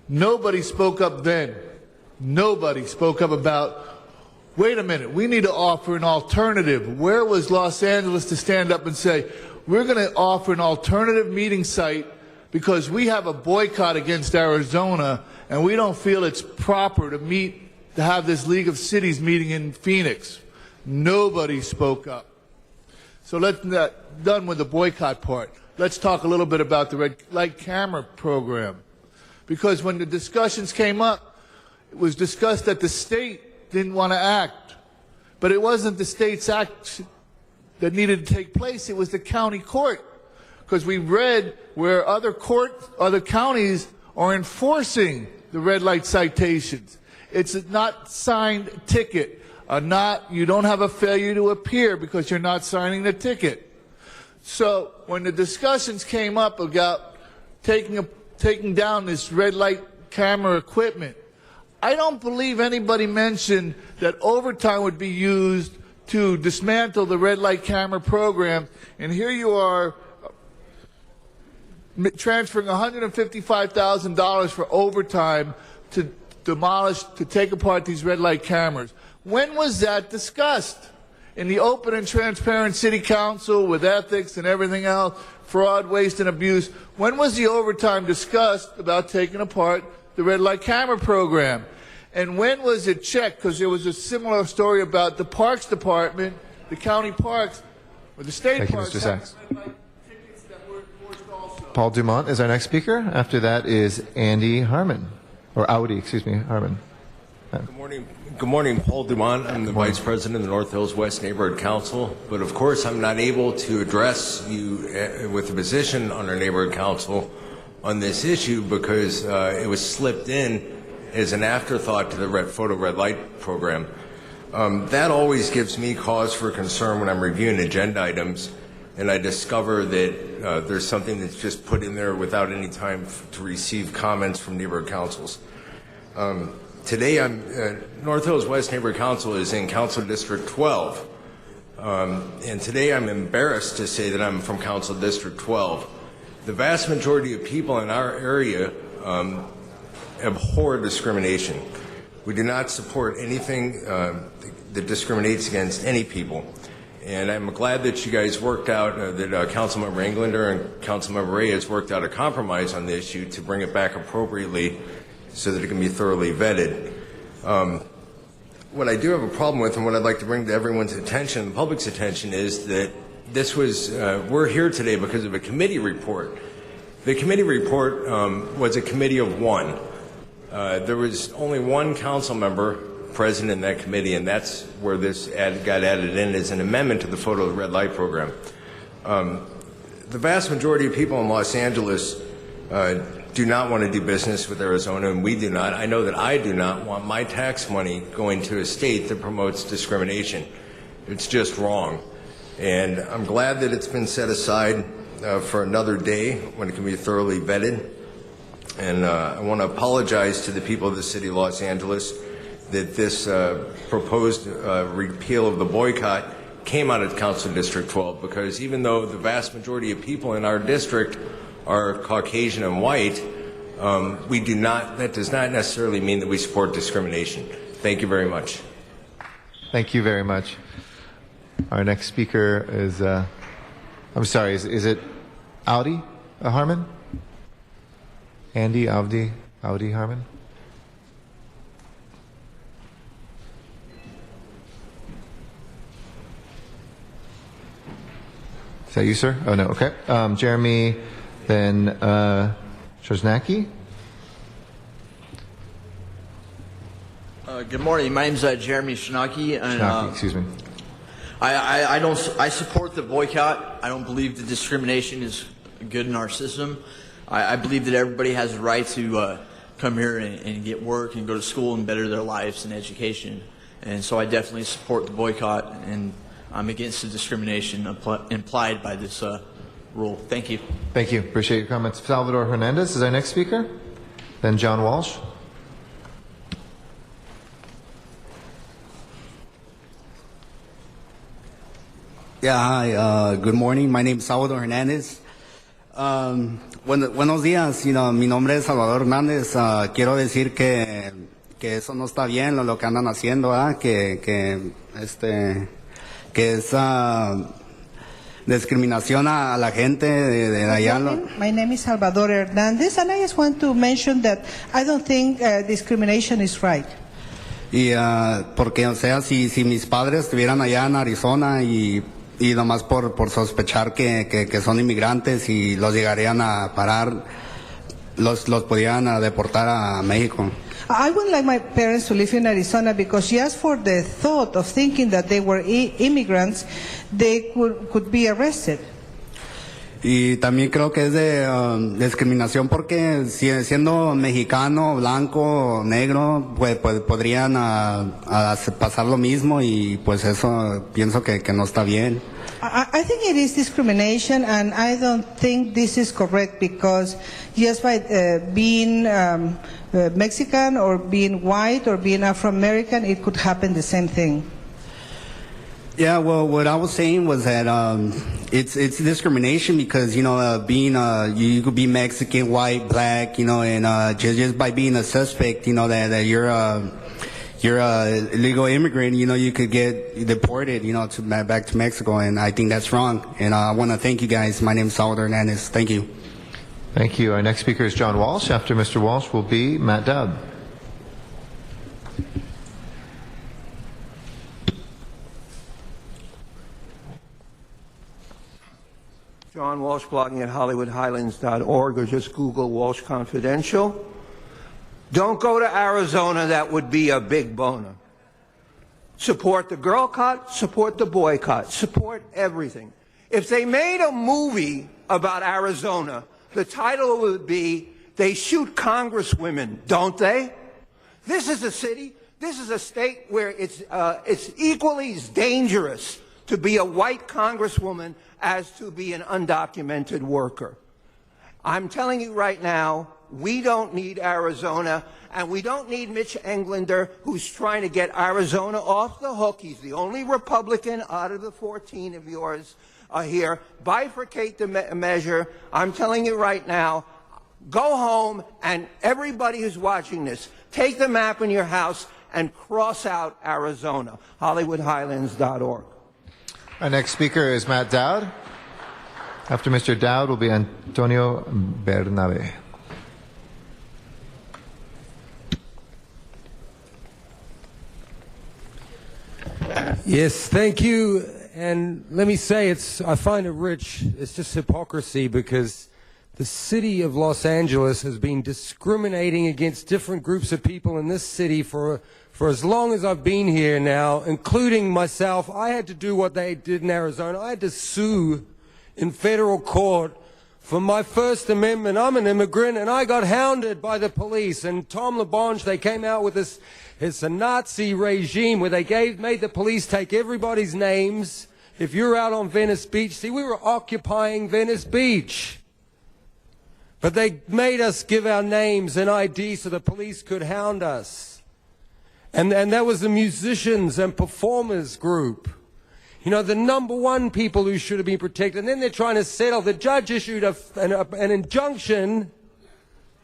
Nobody spoke up then. Nobody spoke up about, wait a minute, we need to offer an alternative. Where was Los Angeles to stand up and say, we're going to offer an alternative meeting site because we have a boycott against Arizona and we don't feel it's proper to have this League of Cities meeting in Phoenix. Nobody spoke up. So let's not done with the boycott part. Let's talk a little bit about the red light camera program. Because when the discussions came up, it was discussed that the state didn't want to act. But it wasn't the state's act that needed to take place, it was the county court. Because we read where other counties are enforcing the red light citations. It's a not signed ticket. You don't have a failure to appear because you're not signing the ticket. So when the discussions came up about taking down this red light camera equipment, I don't believe anybody mentioned that overtime would be used to dismantle the red light camera program. And here you are transferring $155,000 for overtime to take apart these red light cameras. When was that discussed? In the open and transparent city council with ethics and everything else, fraud, waste, and abuse. When was the overtime discussed about taking apart the red light camera program? And when was it checked? Because there was a similar story about the Parks Department, the county parks, or the state Thank you, parks. Mr. Sachs. Red light tickets that were enforced also. Paul Dumont is our next speaker. After that is Andy Harmon, or Audi, excuse me, Harmon. Good morning, Paul Dumont. I'm the Vice President of the North Hills West Neighborhood Council, but of course I'm not able to address you with a position on our Neighborhood Council on this issue because it was slipped in as an afterthought to the photo red light program. That always gives me cause for concern when I'm reviewing agenda items and I discover that there's something that's just put in there without any time to receive comments from neighborhood councils. Today, North Hills West Neighborhood Council is in Council District 12. And today I'm embarrassed to say that I'm from Council District 12. The vast majority of people in our area abhor discrimination. We do not support anything that discriminates against any people. And I'm glad that you guys worked out, that Councilmember Englander and Councilmember Reyes worked out a compromise on the issue to bring it back appropriately so that it can be thoroughly vetted. What I do have a problem with and what I'd like to bring to everyone's attention, the public's attention, is that this was, we're here today because of a committee report. The committee report was a committee of one. There was only one council member present in that committee, and that's where this got added in as an amendment to the photo red light program. The vast majority of people in Los Angeles do not want to do business with Arizona, and we do not. I know that I do not want my tax money going to a state that promotes discrimination. It's just wrong. And I'm glad that it's been set aside for another day when it can be thoroughly vetted. And I want to apologize to the people of the city of Los Angeles that this proposed repeal of the boycott came out of Council District 12, because even though the vast majority of people in our district are Caucasian and white, that does not necessarily mean that we support discrimination. Thank you very much. Thank you very much. Our next speaker is, I'm sorry, is it Audi Harmon? Audi Harmon? Is that you, sir? Oh, no, okay. Jeremy, then Trosnacki. Good morning. My name is Jeremy Shnaki. And, excuse me. I support the boycott. I don't believe the discrimination is good in our system. I believe that everybody has a right to come here and get work and go to school and better their lives and education. And so I definitely support the boycott, and I'm against the discrimination implied by this rule. Thank you. Thank you. Appreciate your comments. Salvador Hernandez is our next speaker. Then John Walsh. Yeah, hi. Good morning. My name is Salvador Hernandez. Buenos días. Mi nombre es Salvador Hernández. Quiero decir que eso no está bien lo que andan haciendo, que es discriminación a la gente de allá. My name is Salvador Hernandez, and I just want to mention that I don't think discrimination is right. Y porque, o sea, si mis padres estuvieran allá en Arizona y nomás por sospechar que son inmigrantes y los llegarían a parar, los podían deportar a México. I wouldn't like my parents to live in Arizona because just for the thought of thinking that they were immigrants, they could be arrested. Y también creo que es de discriminación porque siendo mexicano, blanco, negro, pues podrían pasar lo mismo y pues eso pienso que no está bien. I think it is discrimination, and I don't think this is correct because just by being Mexican or being white or being Afro-American, it could happen the same thing. Yeah, well, what I was saying was that it's discrimination because being you could be Mexican, white, black, and just by being a suspect, that you're a illegal immigrant, you could get deported, back to Mexico, and I think that's wrong. And I want to thank you guys. My name is Salvador Hernandez. Thank you. Thank you. Our next speaker is John Walsh. After Mr. Walsh will be Matt Dowd. John Walsh, blogging at HollywoodHighlands.org, or just Google Walsh Confidential. Don't go to Arizona. That would be a big boner. Support the girlcott, support the boycott, support everything. If they made a movie about Arizona, the title would be, They Shoot Congresswomen, Don't They? This is a city, this is a state where it's equally as dangerous to be a white congresswoman as to be an undocumented worker. I'm telling you right now, we don't need Arizona, and we don't need Mitch Englander, who's trying to get Arizona off the hook. He's the only Republican out of the 14 of yours here. Bifurcate the measure. I'm telling you right now, go home, and everybody who's watching this, take the map in your house and cross out Arizona. HollywoodHighlands.org. Our next speaker is Matt Dowd. After Mr. Dowd will be Antonio Bernabe. Yes, thank you. And let me say, I find it rich. It's just hypocrisy because the city of Los Angeles has been discriminating against different groups of people in this city for as long as I've been here now, including myself. I had to do what they did in Arizona. I had to sue in federal court for my First Amendment. I'm an immigrant, and I got hounded by the police. And Tom LaBonge, they came out with this. It's a Nazi regime where they made the police take everybody's names. If you're out on Venice Beach, see, we were occupying Venice Beach. But they made us give our names and ID so the police could hound us. And that was the musicians and performers group. The number one people who should have been protected. And then they're trying to settle. The judge issued an injunction,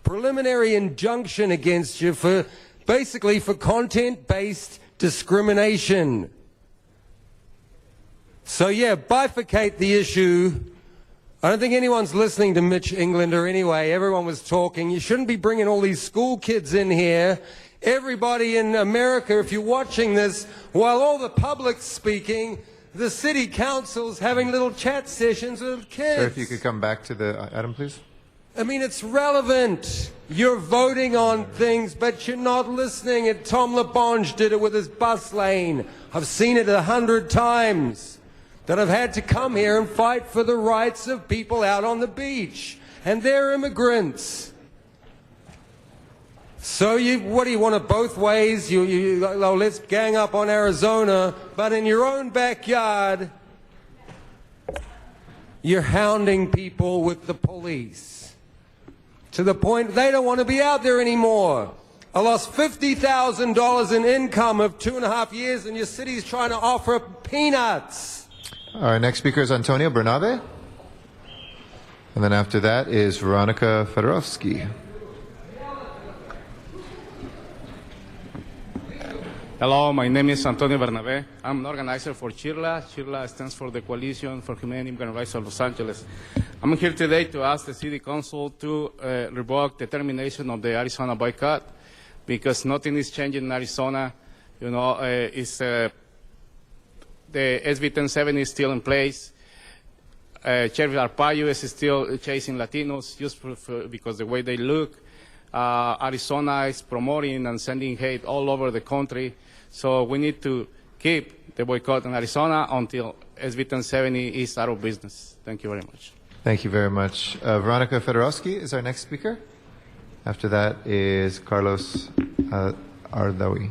preliminary injunction against you for content-based discrimination. So yeah, bifurcate the issue. I don't think anyone's listening to Mitch Englander anyway. Everyone was talking. You shouldn't be bringing all these school kids in here. Everybody in America, if you're watching this, while all the public's speaking, the city council's having little chat sessions with kids. Sir, if you could come back to the item, please. I mean, it's relevant. You're voting on things, but you're not listening. And Tom LaBonge did it with his bus lane. I've seen it 100 times. that have had to come here and fight for the rights of people out on the beach. And they're immigrants. So what do you want it both ways? Let's gang up on Arizona, but in your own backyard, you're hounding people with the police to the point they don't want to be out there anymore. I lost $50,000 in income of 2.5 years, and your city's trying to offer peanuts. Our next speaker is Antonio Bernabe. And then after that is Veronica Fedorovsky. Hello, my name is Antonio Bernabe. I'm an organizer for CHIRLA. CHIRLA stands for the Coalition for Humane Immigrant Rights of Los Angeles. I'm here today to ask the City Council to revoke the termination of the Arizona boycott, because nothing is changing in Arizona. You know, the SB 1070 is still in place. Sheriff Arpaio is still chasing Latinos just because the way they look. Arizona is promoting and sending hate all over the country. So we need to keep the boycott in Arizona until SB 1070 is out of business. Thank you very much. Thank you very much. Veronica Fedorovsky is our next speaker. After that is Carlos Ardon.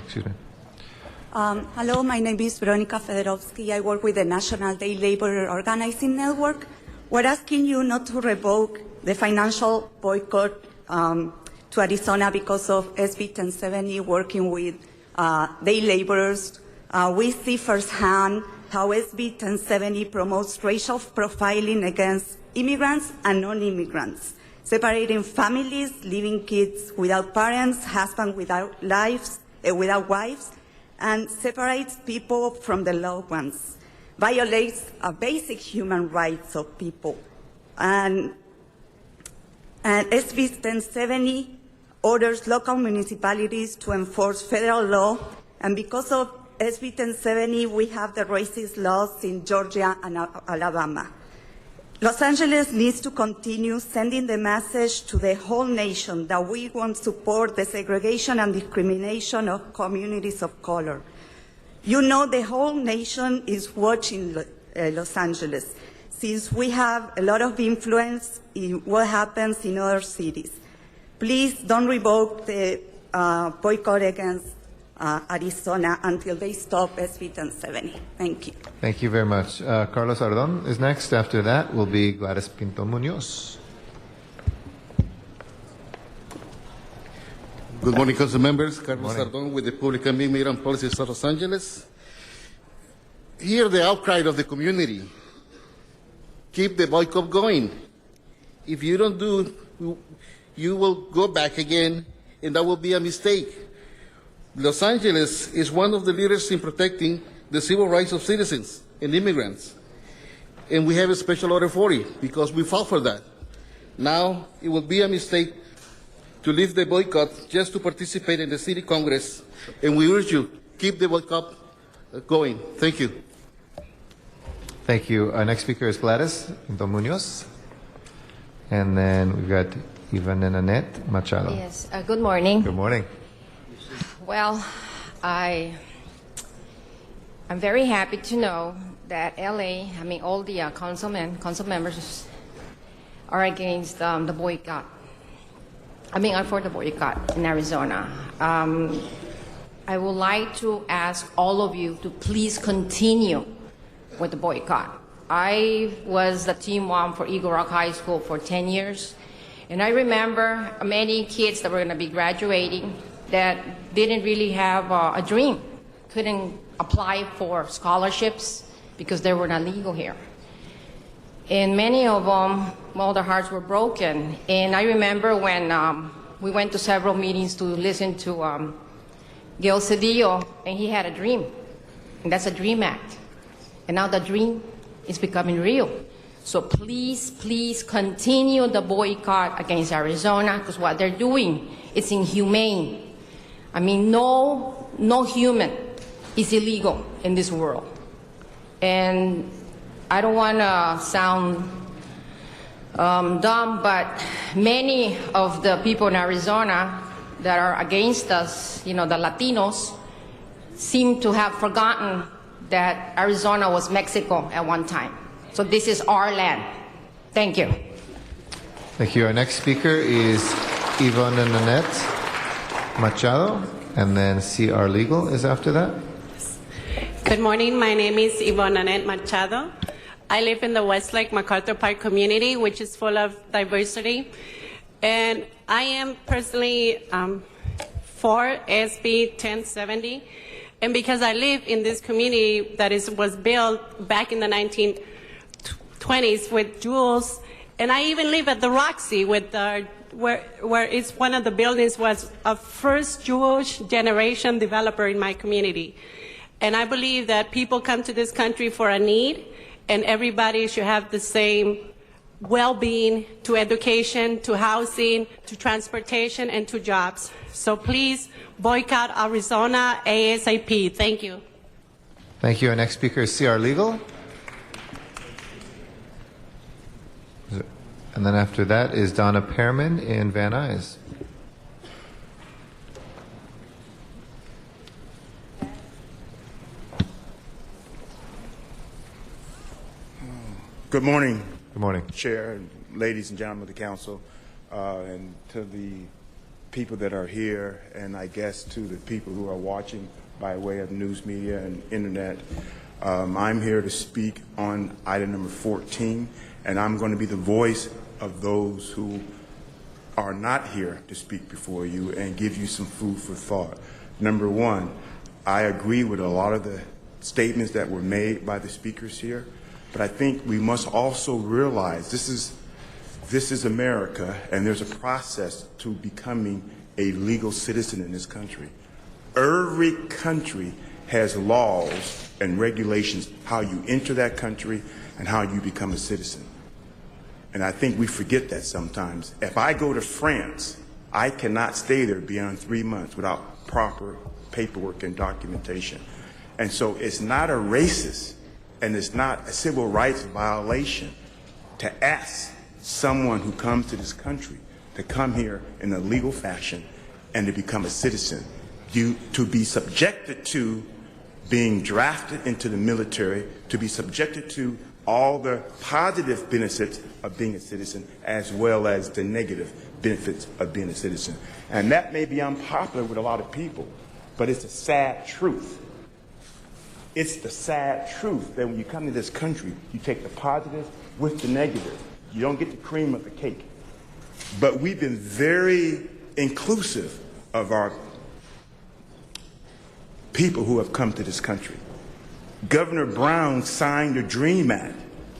Excuse me. Hello, my name is Veronica Fedorovsky. I work with the National Day Labor Organizing Network. We're asking you not to revoke the financial boycott to Arizona because of SB 1070 working with day laborers. We see firsthand how SB 1070 promotes racial profiling against immigrants and non-immigrants, separating families, leaving kids without parents, husbands without wives, and separates people from their loved ones, violates basic human rights of people. And SB 1070 orders local municipalities to enforce federal law, and because of SB 1070, we have the racist laws in Georgia and Alabama. Los Angeles needs to continue sending the message to the whole nation that we won't support the segregation and discrimination of communities of color. You know, the whole nation is watching Los Angeles, since we have a lot of influence in what happens in other cities. Please don't revoke the boycott against Arizona until they stop SB 1070. Thank you. Thank you very much. Carlos Ardon is next. After that will be Gladys Pinto Munoz. Good morning, council members. Carlos Ardon with the Public and Immigrant Policies of Los Angeles. Hear the outcry of the community. Keep the boycott going. If you don't do, you will go back again, and that will be a mistake. Los Angeles is one of the leaders in protecting the civil rights of citizens and immigrants. And we have a special order 40 because we fought for that. Now, it will be a mistake to leave the boycott just to participate in the city congress. And we urge you, keep the boycott going. Thank you. Thank you. Our next speaker is Gladys Pinto Munoz. And then we've got Ivan and Annette Machado. Yes. Good morning. Good morning. Well, I'm very happy to know that LA, all the council members are against the boycott. Are for the boycott in Arizona. I would like to ask all of you to please continue with the boycott. I was the team mom for Eagle Rock High School for 10 years, and I remember many kids that were going to be graduating that didn't really have a dream, couldn't apply for scholarships because they were not legal here. And many of them, their hearts were broken. And I remember when we went to several meetings to listen to Gil Cedillo, and he had a dream, and that's a DREAM Act. And now the dream is becoming real. So please, please continue the boycott against Arizona, because what they're doing is inhumane. No human is illegal in this world. And I don't want to sound dumb, but many of the people in Arizona that are against us, the Latinos, seem to have forgotten that Arizona was Mexico at one time. So this is our land. Thank you. Thank you. Our next speaker is Yvonne Nanette Machado, and then CR Legal is after that. Good morning. My name is Yvonne Nanette Machado. I live in the Westlake MacArthur Park community, which is full of diversity. And I am personally for SB 1070. And because I live in this community that was built back in the 1920s with jewels, and I even live at the Roxy with where it's one of the buildings was a first Jewish generation developer in my community. And I believe that people come to this country for a need, and everybody should have the same well-being, to education, to housing, to transportation, and to jobs. So please boycott Arizona ASAP. Thank you. Thank you. Our next speaker is CR Legal. And then after that is Donna Pearman in Van Nuys. Good morning. Good morning. Chair, ladies and gentlemen of the council, and to the people that are here, and I guess to the people who are watching by way of news media and internet. I'm here to speak on item number 14, and I'm going to be the voice of those who are not here to speak before you and give you some food for thought. Number one, I agree with a lot of the statements that were made by the speakers here. But I think we must also realize this is America, and there's a process to becoming a legal citizen in this country. Every country has laws and regulations how you enter that country and how you become a citizen. And I think we forget that sometimes. If I go to France, I cannot stay there beyond 3 months without proper paperwork and documentation. And so it's not a racist and it's not a civil rights violation to ask someone who comes to this country to come here in a legal fashion and to become a citizen, to be subjected to being drafted into the military, to be subjected to all the positive benefits of being a citizen as well as the negative benefits of being a citizen. And that may be unpopular with a lot of people, but it's a sad truth. It's the sad truth that when you come to this country, you take the positive with the negative. You don't get the cream of the cake. But we've been very inclusive of our people who have come to this country. Governor Brown signed the DREAM Act.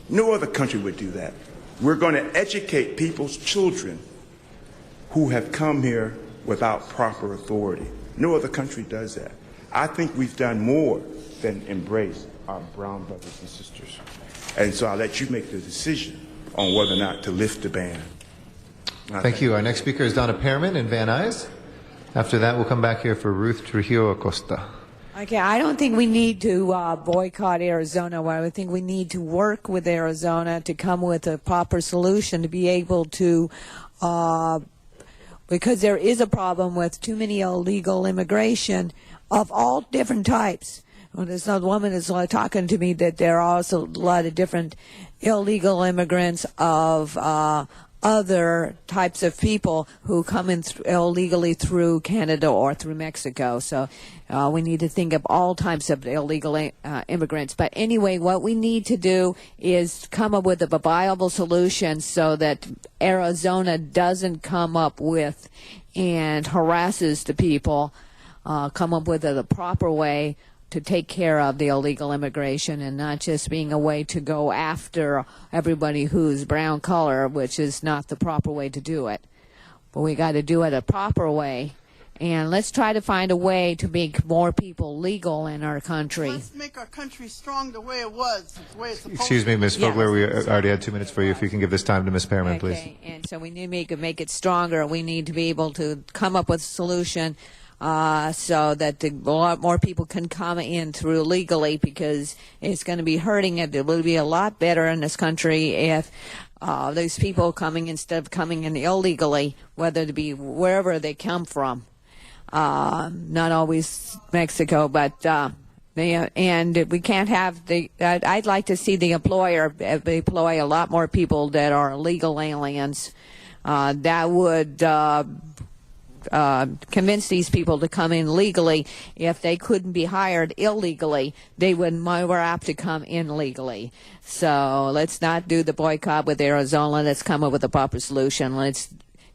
No other country would do that. We're going to educate people's children who have come here without proper authority. No other country does that. I think we've done more than embrace our brown brothers and sisters. And so I'll let you make the decision on whether or not to lift the ban. Thank you. Our next speaker is Donna Pearman in Van Nuys. After that, we'll come back here for Ruth Trujillo Acosta. Okay, I don't think we need to boycott Arizona. I think we need to work with Arizona to come with a proper solution to be able to, because there is a problem with too many illegal immigration of all different types. Well, there's another woman that's talking to me that there are also a lot of different illegal immigrants of other types of people who come in illegally through Canada or through Mexico. So we need to think of all types of illegal immigrants. But anyway, what we need to do is come up with a viable solution so that Arizona doesn't come up with and harasses the people, come up with a proper way to take care of the illegal immigration and not just being a way to go after everybody who's brown color, which is not the proper way to do it. But we got to do it a proper way. And let's try to find a way to make more people legal in our country. Let's make our country strong the way it was, the way it's supposed Excuse me, Ms. to be. Fogler, we already had 2 minutes for you. If you can give this time to Ms. Pearman, please. Okay, and so we need to make it stronger. We need to be able to come up with a solution so that a lot more people can come in through legally, because it's going to be hurting it. It will be a lot better in this country if those people coming, instead of coming in illegally, whether it be wherever they come from, not always Mexico, but And we can't have I'd like to see the employer employ a lot more people that are illegal aliens. That would convince these people to come in legally. If they couldn't be hired illegally, they would more apt to come in legally. So let's not do the boycott with Arizona. Let's come up with a proper solution. Let's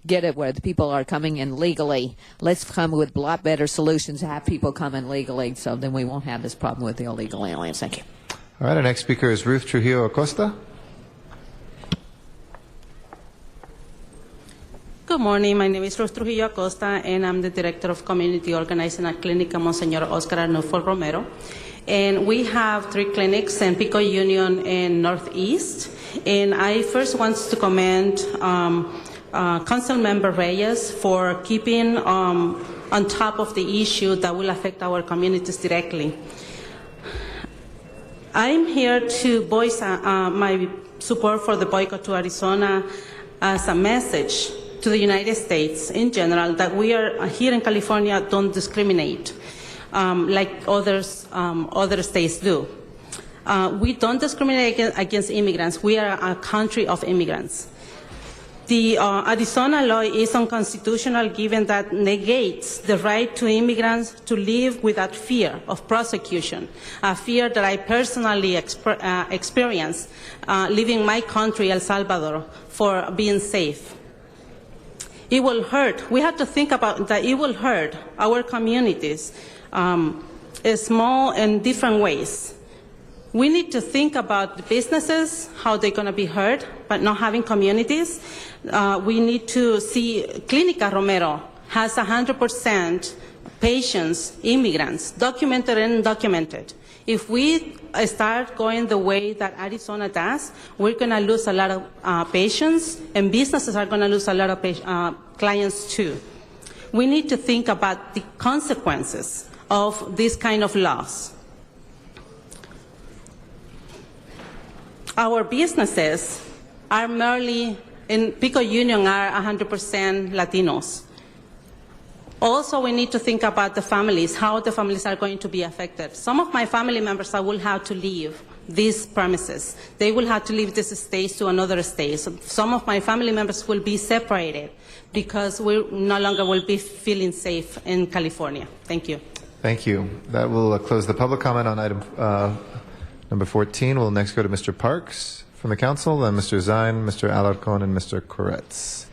get it where the people are coming in legally. Let's come with a lot better solutions to have people come in legally, so then we won't have this problem with the illegal aliens. Thank you. All right, our next speaker is Ruth Trujillo Acosta. Good morning. My name is Ruth Trujillo Acosta, and I'm the Director of Community Organizing at Clínica Monseñor Oscar Arnulfo Romero. And we have 3 clinics in Pico Union and Northeast. And I first want to commend Councilmember Reyes for keeping on top of the issue that will affect our communities directly. I'm here to voice my support for the boycott to Arizona as a message to the United States in general that we are here in California don't discriminate like other states do. We don't discriminate against immigrants. We are a country of immigrants. The Arizona law is unconstitutional given that negates the right to immigrants to live without fear of prosecution, a fear that I personally experienced leaving my country, El Salvador, for being safe. It will hurt. We have to think about that. It will hurt our communities in small and different ways. We need to think about the businesses, how they're going to be hurt, but not having communities. We need to see Clínica Romero has 100% patients, immigrants, documented and undocumented. If we start going the way that Arizona does, we're going to lose a lot of patients, and businesses are going to lose a lot of clients too. We need to think about the consequences of this kind of laws. Our businesses are merely, in Pico Union, are 100% Latinos. Also, we need to think about the families, how the families are going to be affected. Some of my family members will have to leave these premises. They will have to leave this state to another state. So some of my family members will be separated because we no longer will be feeling safe in California. Thank you. Thank you. That will close the public comment on item number 14. We'll next go to Mr. Parks from the council, then Mr. Zine, Mr. Alarcon, and Mr. Koretz.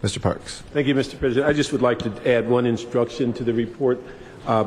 Mr. Parks. Thank you, Mr. President. I just would like to add one instruction to the report.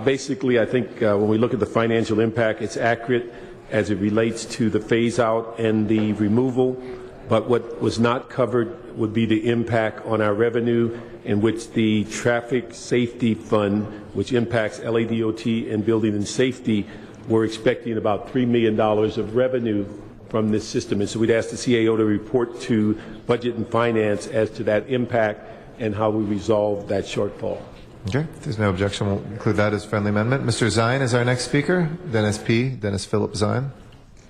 Basically, I think when we look at the financial impact, it's accurate as it relates to the phase-out and the removal, but what was not covered would be the impact on our revenue, in which the Traffic Safety Fund, which impacts LADOT and Building and Safety, we're expecting about $3 million of revenue from this system. And so we'd ask the CAO to report to Budget and Finance as to that impact and how we resolve that shortfall. Okay, if there's no objection, we'll include that as friendly amendment. Mr. Zine is our next speaker. Dennis Philip Zine.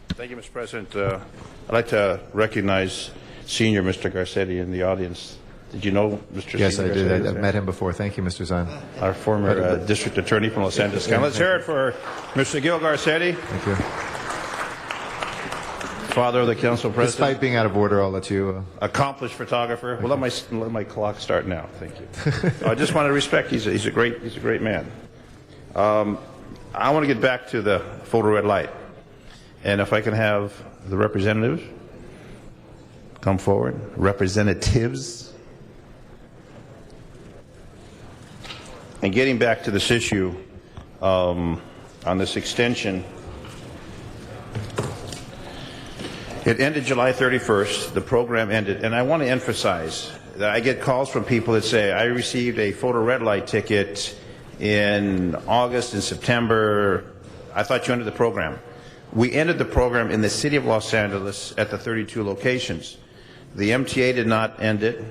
Thank you, Mr. President. I'd like to recognize Senior Mr. Garcetti in the audience. Did you know Mr. Yes, Senior I did. Garcetti? I've met him before. Thank you, Mr. Zine. Our former district attorney from Los Angeles County. Let's hear it for Mr. Gil Garcetti. Thank you. Father of the council president. Despite being out of order, I'll let you. Accomplished photographer. Well, let my clock start now. Thank you. I just want to respect. He's a great man. I want to get back to the photo red light, and if I can have the representatives come forward. Representatives. And getting back to this issue on this extension. It ended July 31st. The program ended. And I want to emphasize that I get calls from people that say, I received a photo red light ticket in August and September. I thought you ended the program. We ended the program in the city of Los Angeles at the 32 locations. The MTA did not end it.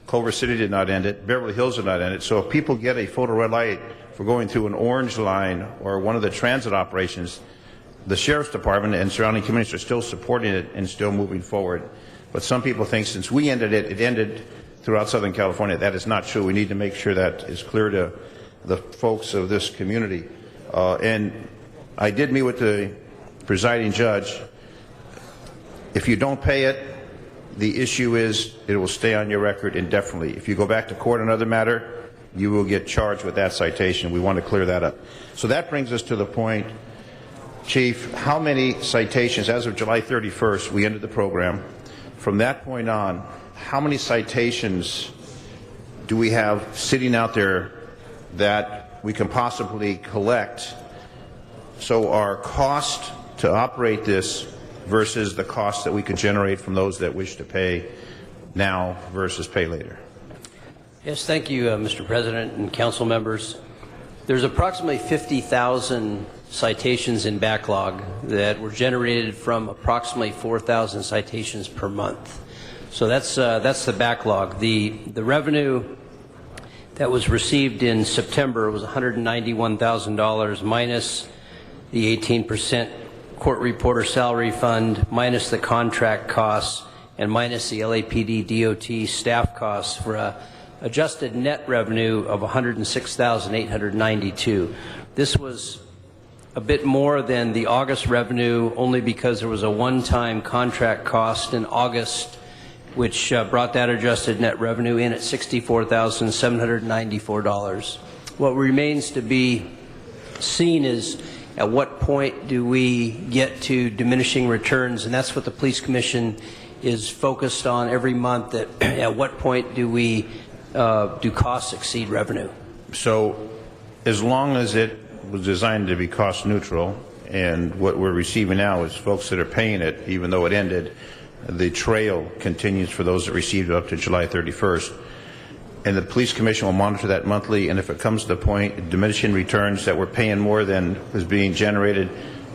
Culver City did not end it. Beverly Hills did not end it. So if people get a photo red light for going through an orange line or one of the transit operations, the Sheriff's Department and surrounding communities are still supporting it and still moving forward. But some people think since we ended it, it ended throughout Southern California. That is not true. We need to make sure that is clear to the folks of this community. And I did meet with the presiding judge. If you don't pay it, the issue is it will stay on your record indefinitely. If you go back to court on another matter, you will get charged with that citation. We want to clear that up. So that brings us to the point, Chief, how many citations, as of July 31st, we ended the program. From that point on, how many citations do we have sitting out there that we can possibly collect? So our cost to operate this versus the cost that we could generate from those that wish to pay now versus pay later. Yes, thank you, Mr. President and council members. There's approximately 50,000 citations in backlog that were generated from approximately 4,000 citations per month. So that's the backlog. The revenue that was received in September was $191,000 minus the 18% court reporter salary fund, minus the contract costs, and minus the LAPD DOT staff costs for a adjusted net revenue of $106,892. This was a bit more than the August revenue only because there was a one-time contract cost in August which brought that adjusted net revenue in at $64,794. What remains to be seen is at what point do we get to diminishing returns, and that's what the Police Commission is focused on every month. At what point do we do costs exceed revenue? So as long as it was designed to be cost neutral, and what we're receiving now is folks that are paying it, even though it ended, the trail continues for those that received it up to July 31st. And the Police Commission will monitor that monthly, and if it comes to the point diminishing returns that we're paying more than is being generated,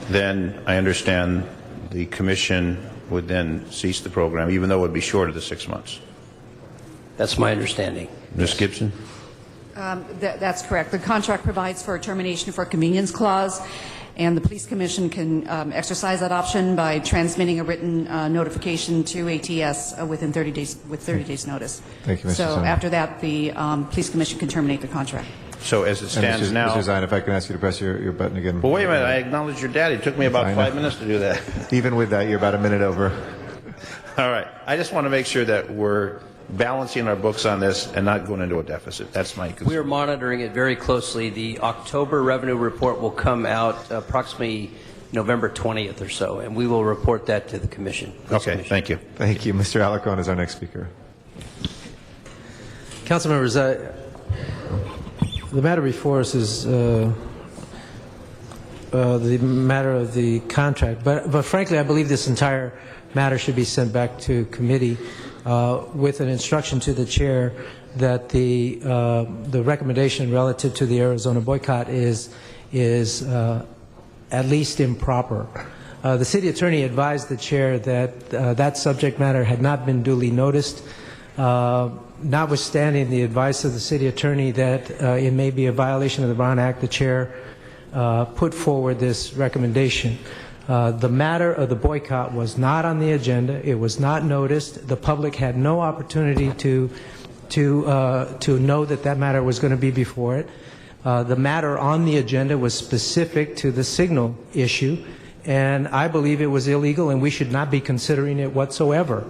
then I understand the Commission would then cease the program, even though it would be short of the 6 months. That's my understanding. Ms. Gibson? That's correct. The contract provides for a termination for convenience clause, and the Police Commission can exercise that option by transmitting a written notification to ATS within 30 days, with 30 days notice. Thank you, Mr. So Zine. after that, the Police Commission can terminate the contract. So as it stands Mr. now... Mr. Zine, if I can ask you to press your button again. Well, wait a minute. I acknowledge your dad. It took me about 5 minutes to do that. Even with that, you're about a minute over. All right. I just want to make sure that we're balancing our books on this and not going into a deficit. That's my concern. We are monitoring it very closely. The October revenue report will come out approximately November 20th or so, and we will report that to the Commission. Okay, thank you. Thank you. Mr. Alarcon is our next speaker. Council members, the matter before us is the matter of the contract, but frankly, I believe this entire matter should be sent back to committee with an instruction to the chair that the recommendation relative to the Arizona boycott is at least improper. The city attorney advised the chair that that subject matter had not been duly noticed. Notwithstanding the advice of the city attorney that it may be a violation of the Brown Act, the chair put forward this recommendation. The matter of the boycott was not on the agenda. It was not noticed. The public had no opportunity to know that that matter was going to be before it. The matter on the agenda was specific to the signal issue, and I believe it was illegal, and we should not be considering it whatsoever.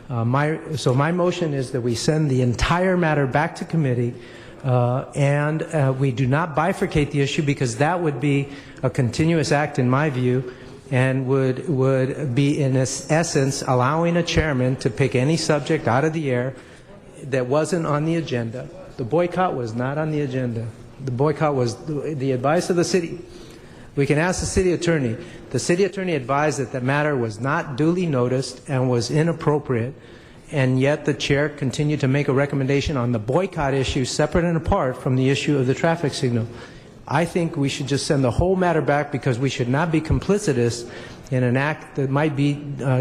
So my motion is that we send the entire matter back to committee, and we do not bifurcate the issue, because that would be a continuous act in my view, and would be in essence allowing a chairman to pick any subject out of the air that wasn't on the agenda. The boycott was not on the agenda. The boycott was the advice of the city. We can ask the city attorney. The city attorney advised that the matter was not duly noticed and was inappropriate, and yet the chair continued to make a recommendation on the boycott issue separate and apart from the issue of the traffic signal. I think we should just send the whole matter back, because we should not be complicitous in an act that might be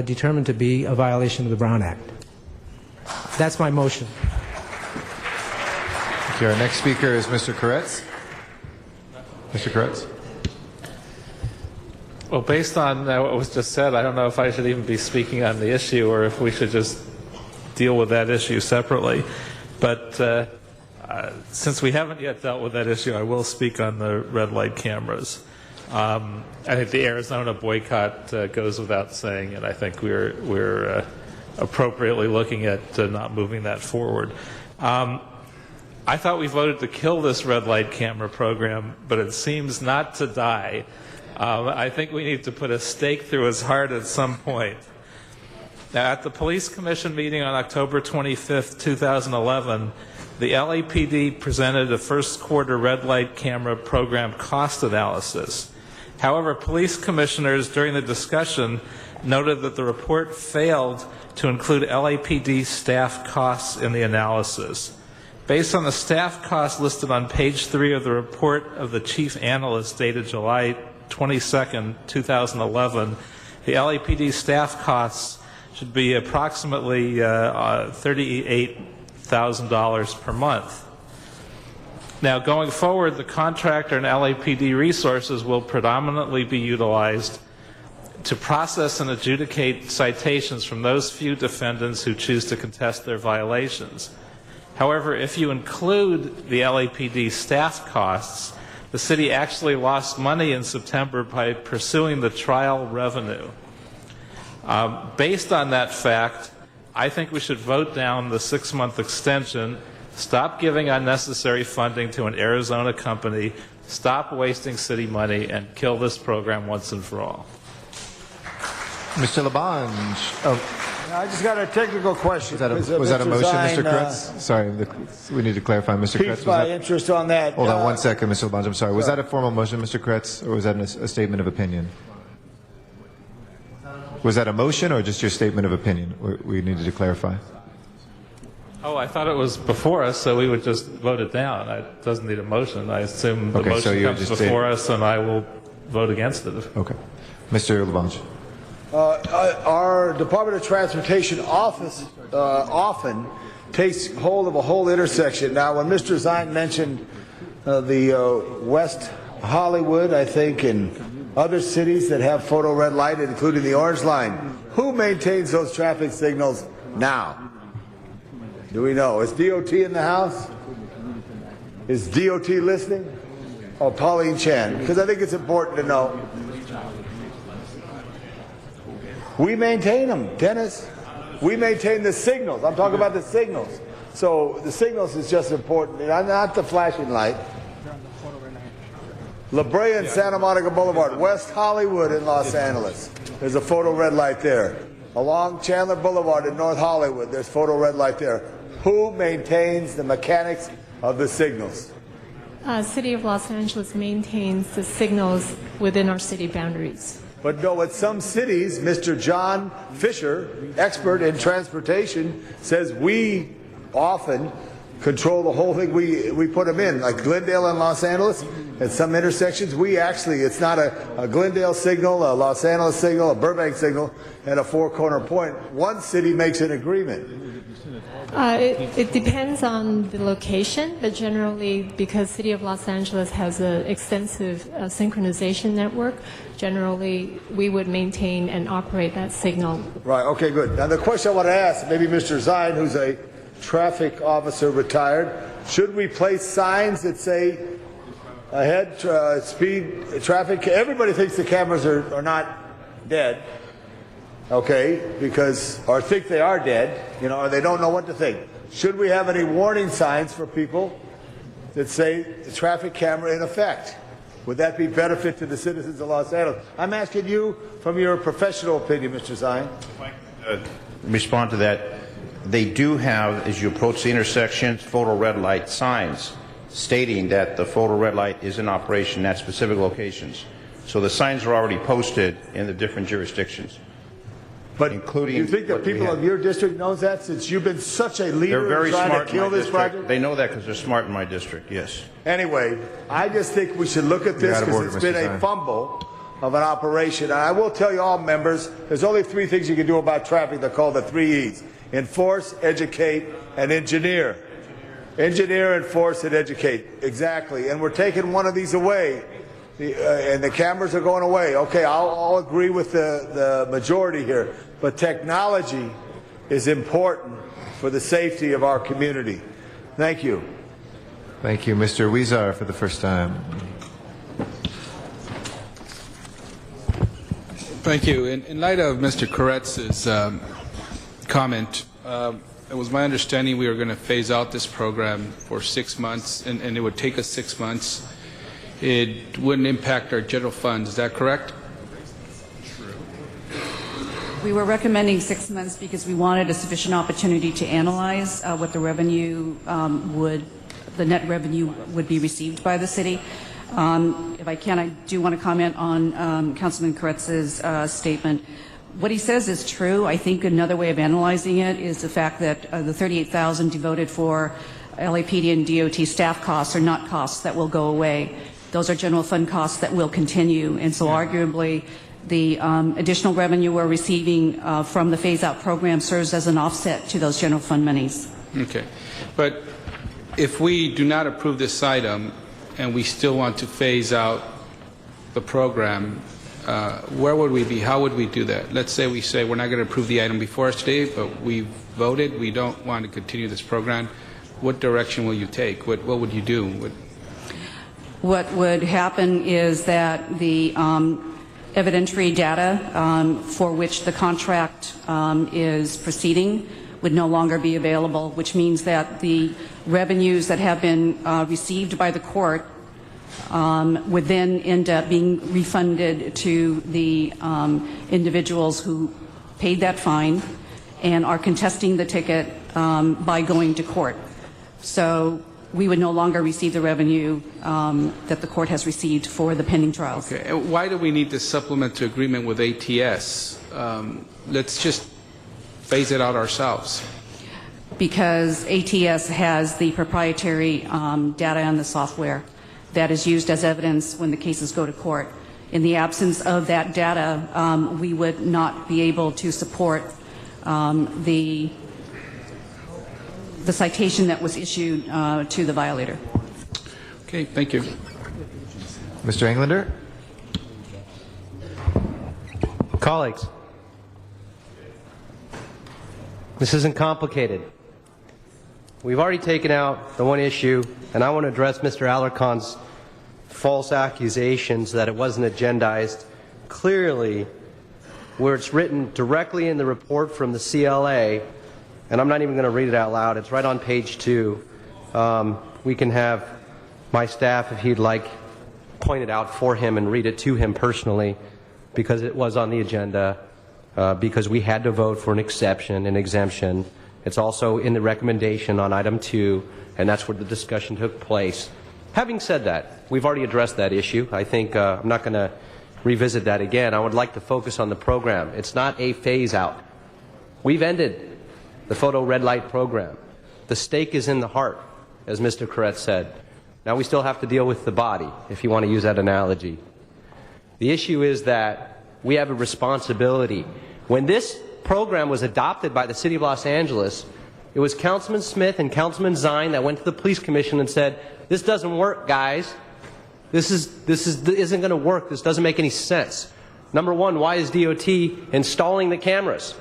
determined to be a violation of the Brown Act. That's my motion. Okay, our next speaker is Mr. Koretz. Mr. Koretz. Well, based on what was just said, I don't know if I should even be speaking on the issue or if we should just deal with that issue separately. But since we haven't yet dealt with that issue, I will speak on the red light cameras. I think the Arizona boycott goes without saying, and I think we're appropriately looking at not moving that forward. I thought we voted to kill this red light camera program, but it seems not to die. I think we need to put a stake through his heart at some point. Now, at the Police Commission meeting on October 25th, 2011, the LAPD presented a first quarter red light camera program cost analysis. However, police commissioners during the discussion noted that the report failed to include LAPD staff costs in the analysis. Based on the staff costs listed on page 3 of the report of the chief analyst dated July 22nd, 2011, the LAPD staff costs should be approximately $38,000 per month. Now, going forward, the contractor and LAPD resources will predominantly be utilized to process and adjudicate citations from those few defendants who choose to contest their violations. However, if you include the LAPD staff costs, the city actually lost money in September by pursuing the trial revenue. Based on that fact, I think we should vote down the 6-month extension, stop giving unnecessary funding to an Arizona company, stop wasting city money, and kill this program once and for all. Mr. Labange. Oh. I just got a technical question. Was that a motion, Mr. Kretz? Sorry, we need to clarify, Mr. Kretz. Piqued my interest on that. Hold on 1 second, Mr. Labange. I'm sorry. Was that a formal motion, Mr. Kretz, or was that a statement of opinion? Was that a motion or just your statement of opinion? We needed to clarify. Oh, I thought it was before us, so we would just vote it down. It doesn't need a motion. I assume the motion comes before us, and I will vote against it. Okay. Mr. Labange. Our Department of Transportation office often takes hold of a whole intersection. Now, when Mr. Zine mentioned the West Hollywood, I think, and other cities that have photo red light, including the Orange Line, who maintains those traffic signals now? Do we know? Is DOT in the house? Is DOT listening? Oh, Pauline Chan, because I think it's important to know. We maintain them, Dennis. We maintain the signals. I'm talking about the signals. So the signals is just important, not the flashing light. La Brea and Santa Monica Boulevard, West Hollywood in Los Angeles. There's a photo red light there. Along Chandler Boulevard in North Hollywood, there's photo red light there. Who maintains the mechanics of the signals? City of Los Angeles maintains the signals within our city boundaries. But no, at some cities, Mr. John Fisher, expert in transportation, says we often control the whole thing. We put them in, like Glendale and Los Angeles. At some intersections, we actually, it's not a Glendale signal, a Los Angeles signal, a Burbank signal, and a four-corner point. One city makes an agreement. It depends on the location, but generally, because City of Los Angeles has an extensive synchronization network, generally we would maintain and operate that signal. Right, okay, good. Now the question I want to ask, maybe Mr. Zine, who's a traffic officer retired, should we place signs that say ahead, speed, traffic? Everybody thinks the cameras are not dead. Okay, because, or think they are dead, or they don't know what to think. Should we have any warning signs for people that say the traffic camera in effect? Would that be benefit to the citizens of Los Angeles? I'm asking you from your professional opinion, Mr. Zine. Respond to that. They do have, as you approach the intersections, photo red light signs stating that the photo red light is in operation at specific locations. So the signs are already posted in the different jurisdictions. But including, you think that people of your district knows that, since you've been such a leader in trying to kill this project? They know that because they're smart in my district, yes. Anyway, I just think we should look at this because it's been a fumble of an operation. And I will tell you all members, there's only 3 things you can do about traffic. They're called the 3 E's. Enforce, educate, and engineer. Engineer, enforce, and educate. Exactly. And we're taking one of these away. And the cameras are going away. Okay, I'll agree with the majority here. But technology is important for the safety of our community. Thank you. Thank you, Mr. Huizar, for the first time. Thank you. In light of Mr. Koretz's comment, it was my understanding we were going to phase out this program for 6 months, and it would take us 6 months. It wouldn't impact our general fund. Is that correct? We were recommending 6 months because we wanted a sufficient opportunity to analyze what the revenue the net revenue would be received by the city. If I can, I do want to comment on Councilman Koretz's statement. What he says is true. I think another way of analyzing it is the fact that the $38,000 devoted for LAPD and DOT staff costs are not costs that will go away. Those are general fund costs that will continue, and so arguably the additional revenue we're receiving from the phase-out program serves as an offset to those general fund monies. Okay. But if we do not approve this item and we still want to phase out the program, where would we be? How would we do that? Let's say we say we're not going to approve the item before us today, but we voted, we don't want to continue this program. What direction will you take? What would you do? What would happen is that the evidentiary data for which the contract is proceeding would no longer be available, which means that the revenues that have been received by the court would then end up being refunded to the individuals who paid that fine and are contesting the ticket by going to court. So we would no longer receive the revenue that the court has received for the pending trials. Okay. And why do we need this supplemental agreement with ATS? Let's just phase it out ourselves. Because ATS has the proprietary data and the software that is used as evidence when the cases go to court. In the absence of that data, we would not be able to support the citation that was issued to the violator. Okay, thank you. Mr. Englander? Colleagues, this isn't complicated. We've already taken out the one issue, and I want to address Mr. Alarcon's false accusations that it wasn't agendized. Clearly, where it's written directly in the report from the CLA, and I'm not even going to read it out loud, it's right on page 2. We can have my staff, if he'd like, point it out for him and read it to him personally, because it was on the agenda, because we had to vote for an exception, an exemption. It's also in the recommendation on item 2, and that's where the discussion took place. Having said that, we've already addressed that issue. I think I'm not going to revisit that again. I would like to focus on the program. It's not a phase out. We've ended the photo red light program. The stake is in the heart, as Mr. Koretz said. Now we still have to deal with the body, if you want to use that analogy. The issue is that we have a responsibility. When this program was adopted by the City of Los Angeles, it was Councilman Smith and Councilman Zine that went to the Police Commission and said, this doesn't work, guys. This isn't going to work. This doesn't make any sense. Number one, why is DOT installing the cameras?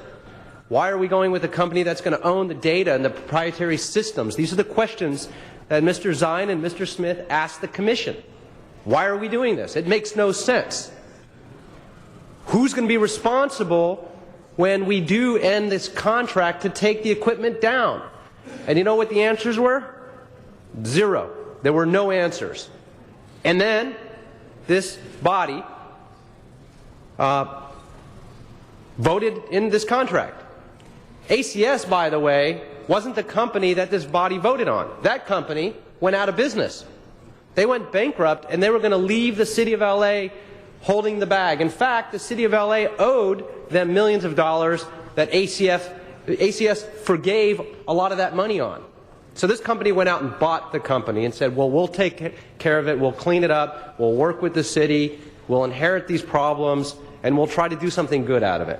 Why are we going with a company that's going to own the data and the proprietary systems? These are the questions that Mr. Zine and Mr. Smith asked the Commission. Why are we doing this? It makes no sense. Who's going to be responsible when we do end this contract to take the equipment down? And you know what the answers were? Zero. There were no answers. And then this body voted in this contract. ACS, by the way, wasn't the company that this body voted on. That company went out of business. They went bankrupt, and they were going to leave the City of LA holding the bag. In fact, the City of LA owed them millions of dollars that ACS forgave a lot of that money on. So this company went out and bought the company and said, well, we'll take care of it, we'll clean it up, we'll work with the city, we'll inherit these problems, and we'll try to do something good out of it.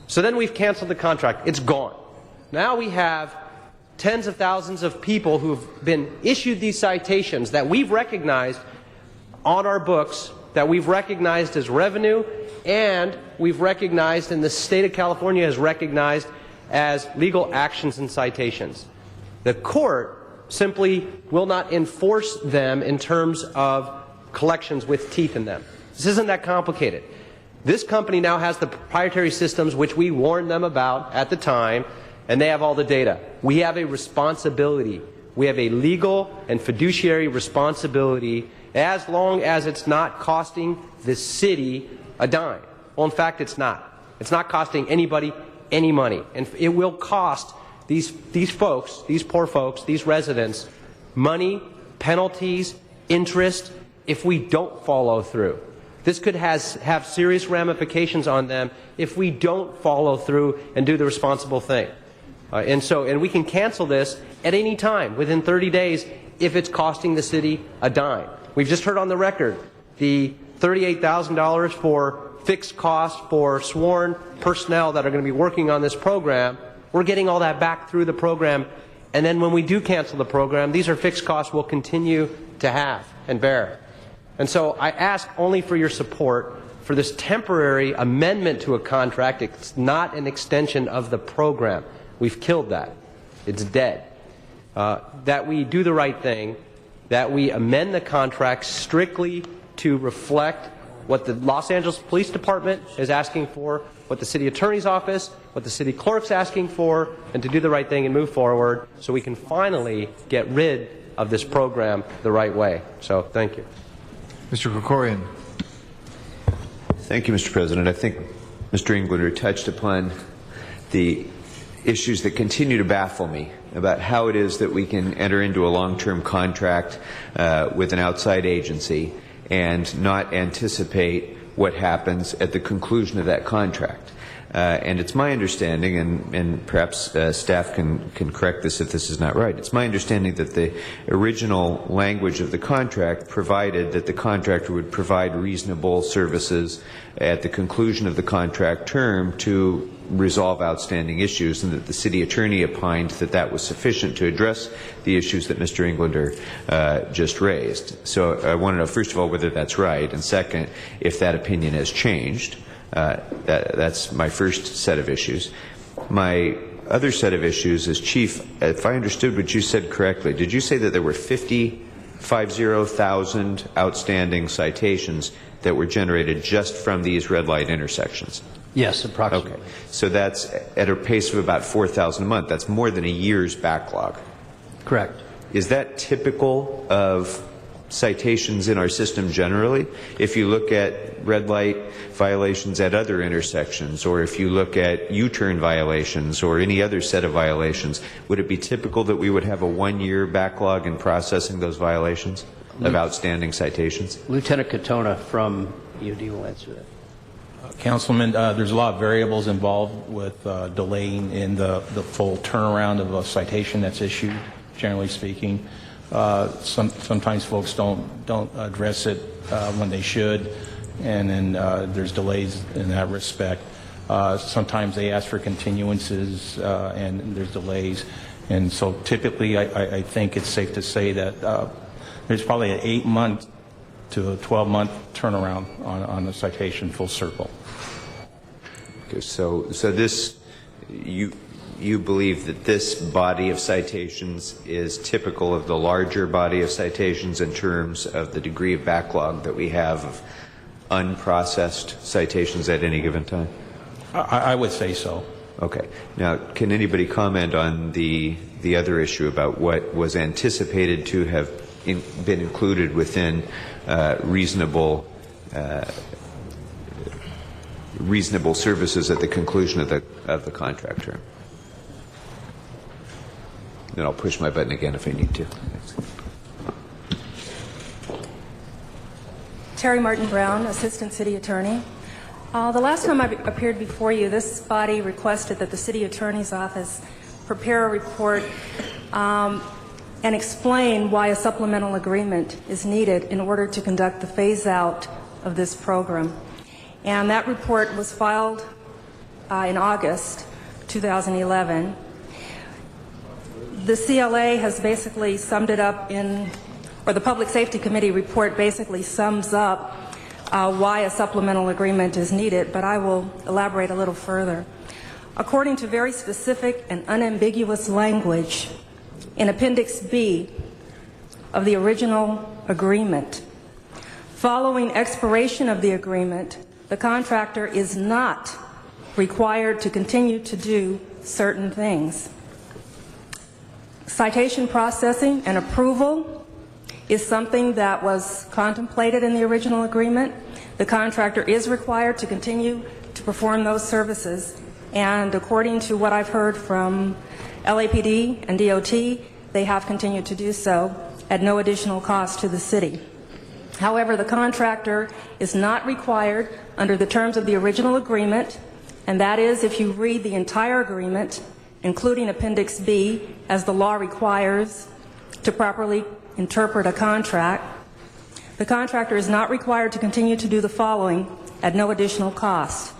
So then we've canceled the contract. It's gone. Now we have tens of thousands of people who've been issued these citations that we've recognized on our books, that we've recognized as revenue, and we've recognized, and the state of California has recognized as legal actions and citations. The court simply will not enforce them in terms of collections with teeth in them. This isn't that complicated. This company now has the proprietary systems which we warned them about at the time, and they have all the data. We have a responsibility. We have a legal and fiduciary responsibility as long as it's not costing the city a dime. Well, in fact, it's not. It's not costing anybody any money. And it will cost these folks, these poor folks, these residents, money, penalties, interest, if we don't follow through. This could have serious ramifications on them if we don't follow through and do the responsible thing. And we can cancel this at any time, within 30 days, if it's costing the city a dime. We've just heard on the record the $38,000 for fixed costs for sworn personnel that are going to be working on this program. We're getting all that back through the program. And then when we do cancel the program, these are fixed costs we'll continue to have and bear. And so I ask only for your support for this temporary amendment to a contract. It's not an extension of the program. We've killed that. It's dead. That we do the right thing, that we amend the contract strictly to reflect what the Los Angeles Police Department is asking for, what the City Attorney's Office, what the City Clerk's asking for, and to do the right thing and move forward so we can finally get rid of this program the right way. So, thank you. Mr. Krikorian. Thank you, Mr. President. I think Mr. Englander touched upon the issues that continue to baffle me about how it is that we can enter into a long-term contract with an outside agency and not anticipate what happens at the conclusion of that contract. And it's my understanding, and perhaps staff can correct this if this is not right, it's my understanding that the original language of the contract provided that the contractor would provide reasonable services at the conclusion of the contract term to resolve outstanding issues, and that the city attorney opined that that was sufficient to address the issues that Mr. Englander just raised. So I want to know, first of all, whether that's right, and second, if that opinion has changed. That's my first set of issues. My other set of issues is, Chief, if I understood what you said correctly, did you say that there were 50,000 outstanding citations that were generated just from these red light intersections? Yes, approximately. Okay. So that's at a pace of about 4,000 a month. That's more than a year's backlog. Correct. Is that typical of citations in our system generally? If you look at red light violations at other intersections, or if you look at U-turn violations or any other set of violations, would it be typical that we would have a one-year backlog in processing those violations of outstanding citations? Lieutenant Katona from EOD will answer that. Councilman, there's a lot of variables involved with delaying in the full turnaround of a citation that's issued, generally speaking. Sometimes folks don't address it when they should, and then there's delays in that respect. Sometimes they ask for continuances, and there's delays. And so typically I think it's safe to say that there's probably an 8-month to a 12-month turnaround on the citation full circle. Okay, so this, you believe that this body of citations is typical of the larger body of citations in terms of the degree of backlog that we have of unprocessed citations at any given time? I would say so. Okay. Now, can anybody comment on the other issue about what was anticipated to have been included within reasonable services at the conclusion of the contract term? Then I'll push my button again if I need to. Terry Martin Brown, Assistant City Attorney. The last time I appeared before you, this body requested that the City Attorney's Office prepare a report and explain why a supplemental agreement is needed in order to conduct the phase-out of this program. And that report was filed in August 2011. The CLA has basically summed it up or the Public Safety Committee report basically sums up why a supplemental agreement is needed, but I will elaborate a little further. According to very specific and unambiguous language in Appendix B of the original agreement, following expiration of the agreement, the contractor is not required to continue to do certain things. Citation processing and approval is something that was contemplated in the original agreement. The contractor is required to continue to perform those services, and according to what I've heard from LAPD and DOT, they have continued to do so at no additional cost to the city. However, the contractor is not required under the terms of the original agreement, and that is if you read the entire agreement, including Appendix B, as the law requires to properly interpret a contract, the contractor is not required to continue to do the following at no additional cost.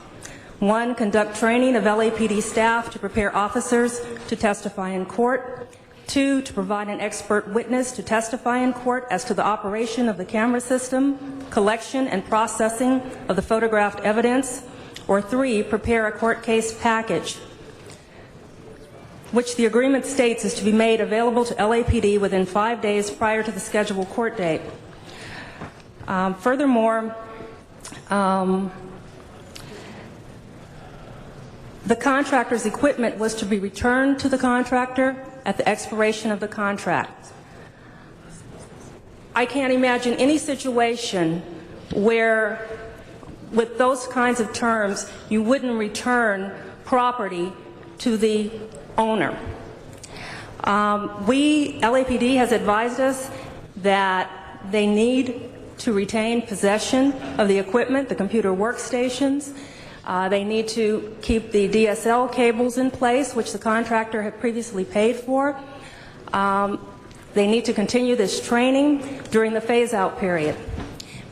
1, conduct training of LAPD staff to prepare officers to testify in court. 2, to provide an expert witness to testify in court as to the operation of the camera system, collection and processing of the photographed evidence. Or 3, prepare a court case package, which the agreement states is to be made available to LAPD within 5 days prior to the scheduled court date. Furthermore, the contractor's equipment was to be returned to the contractor at the expiration of the contract. I can't imagine any situation where, with those kinds of terms, you wouldn't return property to the owner. LAPD has advised us that they need to retain possession of the equipment, the computer workstations. They need to keep the DSL cables in place, which the contractor had previously paid for. They need to continue this training during the phase-out period.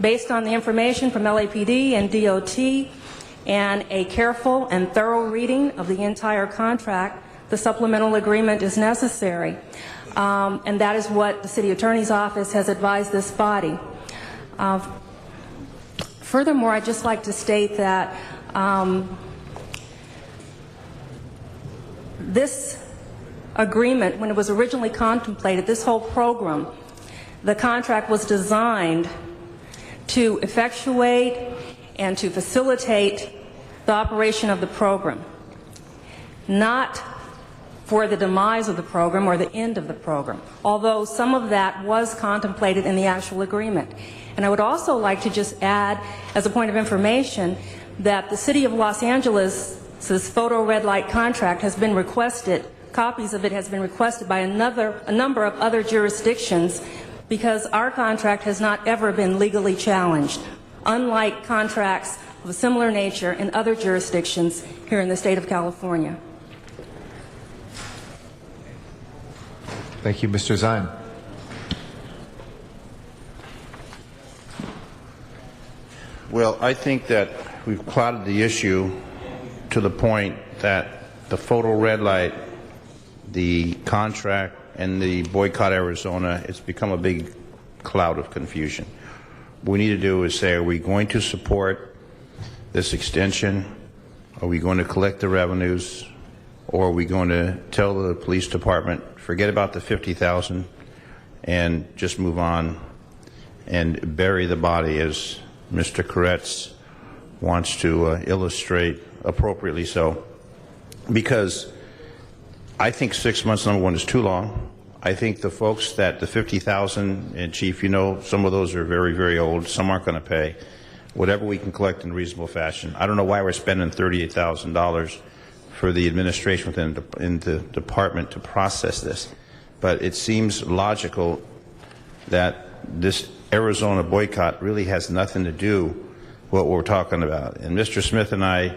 Based on the information from LAPD and DOT and a careful and thorough reading of the entire contract, the supplemental agreement is necessary. And that is what the City Attorney's Office has advised this body. Furthermore, I'd just like to state that this agreement, when it was originally contemplated, this whole program, the contract was designed to effectuate and to facilitate the operation of the program, not for the demise of the program or the end of the program, although some of that was contemplated in the actual agreement. And I would also like to just add, as a point of information, that the City of Los Angeles' photo red light contract has been requested, copies of it has been requested by a number of other jurisdictions, because our contract has not ever been legally challenged, unlike contracts of a similar nature in other jurisdictions here in the state of California. Thank you, Mr. Zine. Well, I think that we've clouded the issue to the point that the photo red light, the contract, and the boycott Arizona, it's become a big cloud of confusion. What we need to do is say, are we going to support this extension? Are we going to collect the revenues? Or are we going to tell the police department, forget about the $50,000 and just move on and bury the body, as Mr. Koretz wants to illustrate, appropriately so? Because I think 6 months, number one, is too long. I think the folks that the $50,000, and Chief, you know, some of those are very, very old. Some aren't going to pay. Whatever we can collect in reasonable fashion. I don't know why we're spending $38,000 for the administration within the department to process this, but it seems logical that this Arizona boycott really has nothing to do with what we're talking about. And Mr. Smith and I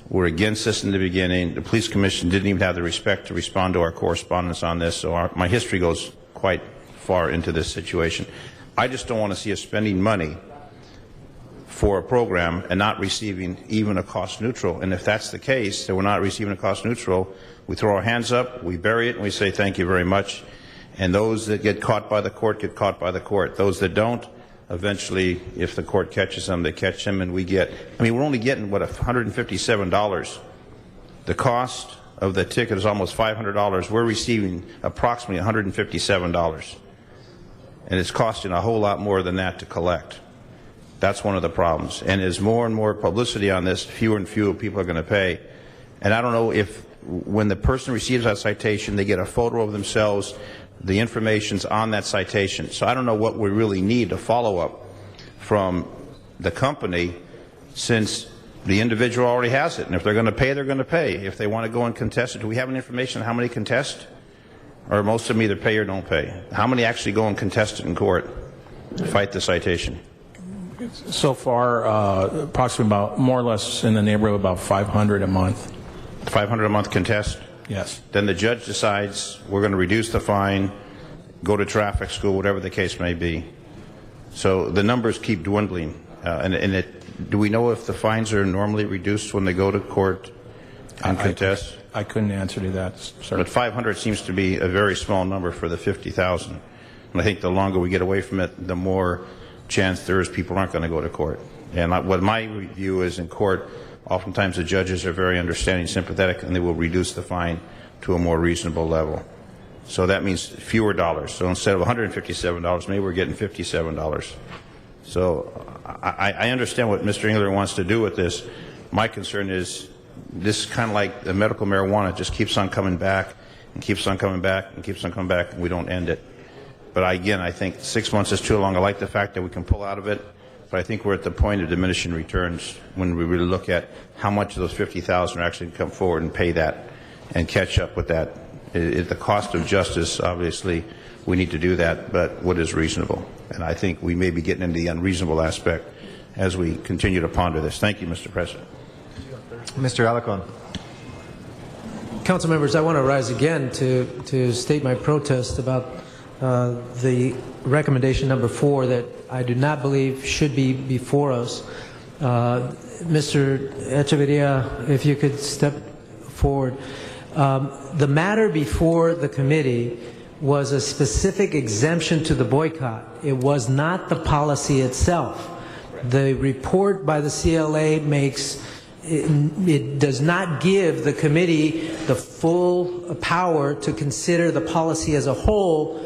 were against this in the beginning. The police commission didn't even have the respect to respond to our correspondence on this, so my history goes quite far into this situation. I just don't want to see us spending money for a program and not receiving even a cost neutral. And if that's the case, that we're not receiving a cost neutral, we throw our hands up, we bury it, and we say thank you very much. And those that get caught by the court get caught by the court. Those that don't, eventually, if the court catches them, they catch them, and we get, I mean, we're only getting, what, $157. The cost of the ticket is almost $500. We're receiving approximately $157. And it's costing a whole lot more than that to collect. That's one of the problems. And as more and more publicity on this, fewer and fewer people are going to pay. And I don't know if when the person receives that citation, they get a photo of themselves, the information's on that citation. So I don't know what we really need to follow up from the company, since the individual already has it. And if they're going to pay, they're going to pay. If they want to go and contest it, do we have any information on how many contest? Or most of them either pay or don't pay? How many actually go and contest it in court, fight the citation? So far, approximately about more or less in the neighborhood of about 500 a month. 500 a month contest? Yes. Then the judge decides we're going to reduce the fine, go to traffic school, whatever the case may be. So the numbers keep dwindling. Do we know if the fines are normally reduced when they go to court and contest? I couldn't answer to that, sir. But 500 seems to be a very small number for the 50,000. And I think the longer we get away from it, the more chance there is people aren't going to go to court. And what my view is, in court, oftentimes the judges are very understanding, sympathetic, and they will reduce the fine to a more reasonable level. So that means fewer dollars. So instead of $157, maybe we're getting $57. So I understand what Mr. Engler wants to do with this. My concern is this is kind of like the medical marijuana. It just keeps on coming back and keeps on coming back and keeps on coming back, and we don't end it. But again, I think 6 months is too long. I like the fact that we can pull out of it, but I think we're at the point of diminishing returns when we really look at how much of those 50,000 are actually come forward and pay that and catch up with that. At the cost of justice, obviously, we need to do that, but what is reasonable? And I think we may be getting into the unreasonable aspect as we continue to ponder this. Thank you, Mr. President. Mr. Alarcon. Council members, I want to rise again to state my protest about the recommendation number 4 that I do not believe should be before us. Mr. Echeverria, if you could step forward. The matter before the committee was a specific exemption to the boycott. It was not the policy itself. The report by the CLA it does not give the committee the full power to consider the policy as a whole.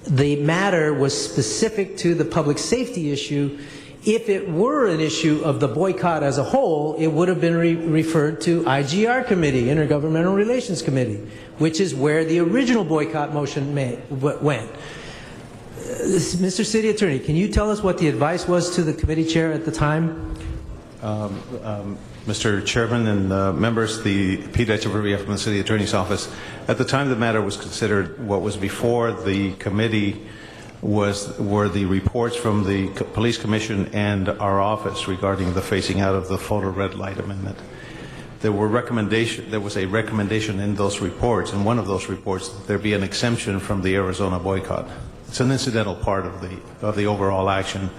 The matter was specific to the public safety issue. If it were an issue of the boycott as a whole, it would have been referred to IGR Committee, Intergovernmental Relations Committee, which is where the original boycott motion went. Mr. City Attorney, can you tell us what the advice was to the committee chair at the time? Mr. Chairman and members, Peter Echeverria from the City Attorney's Office. At the time the matter was considered, what was before the committee were the reports from the Police Commission and our office regarding the phasing out of the photo red light amendment. There was a recommendation in those reports, in one of those reports, that there be an exemption from the Arizona boycott. It's an incidental part of the overall action.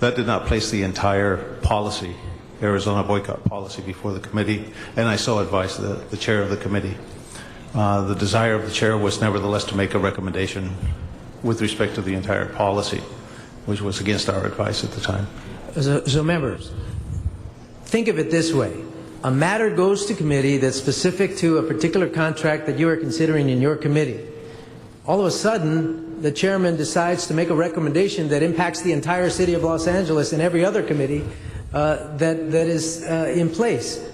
That did not place the entire policy, Arizona boycott policy, before the committee, and I so advised the chair of the committee. The desire of the chair was nevertheless to make a recommendation with respect to the entire policy, which was against our advice at the time. So members, think of it this way. A matter goes to committee that's specific to a particular contract that you are considering in your committee. All of a sudden, the chairman decides to make a recommendation that impacts the entire city of Los Angeles and every other committee that is in place.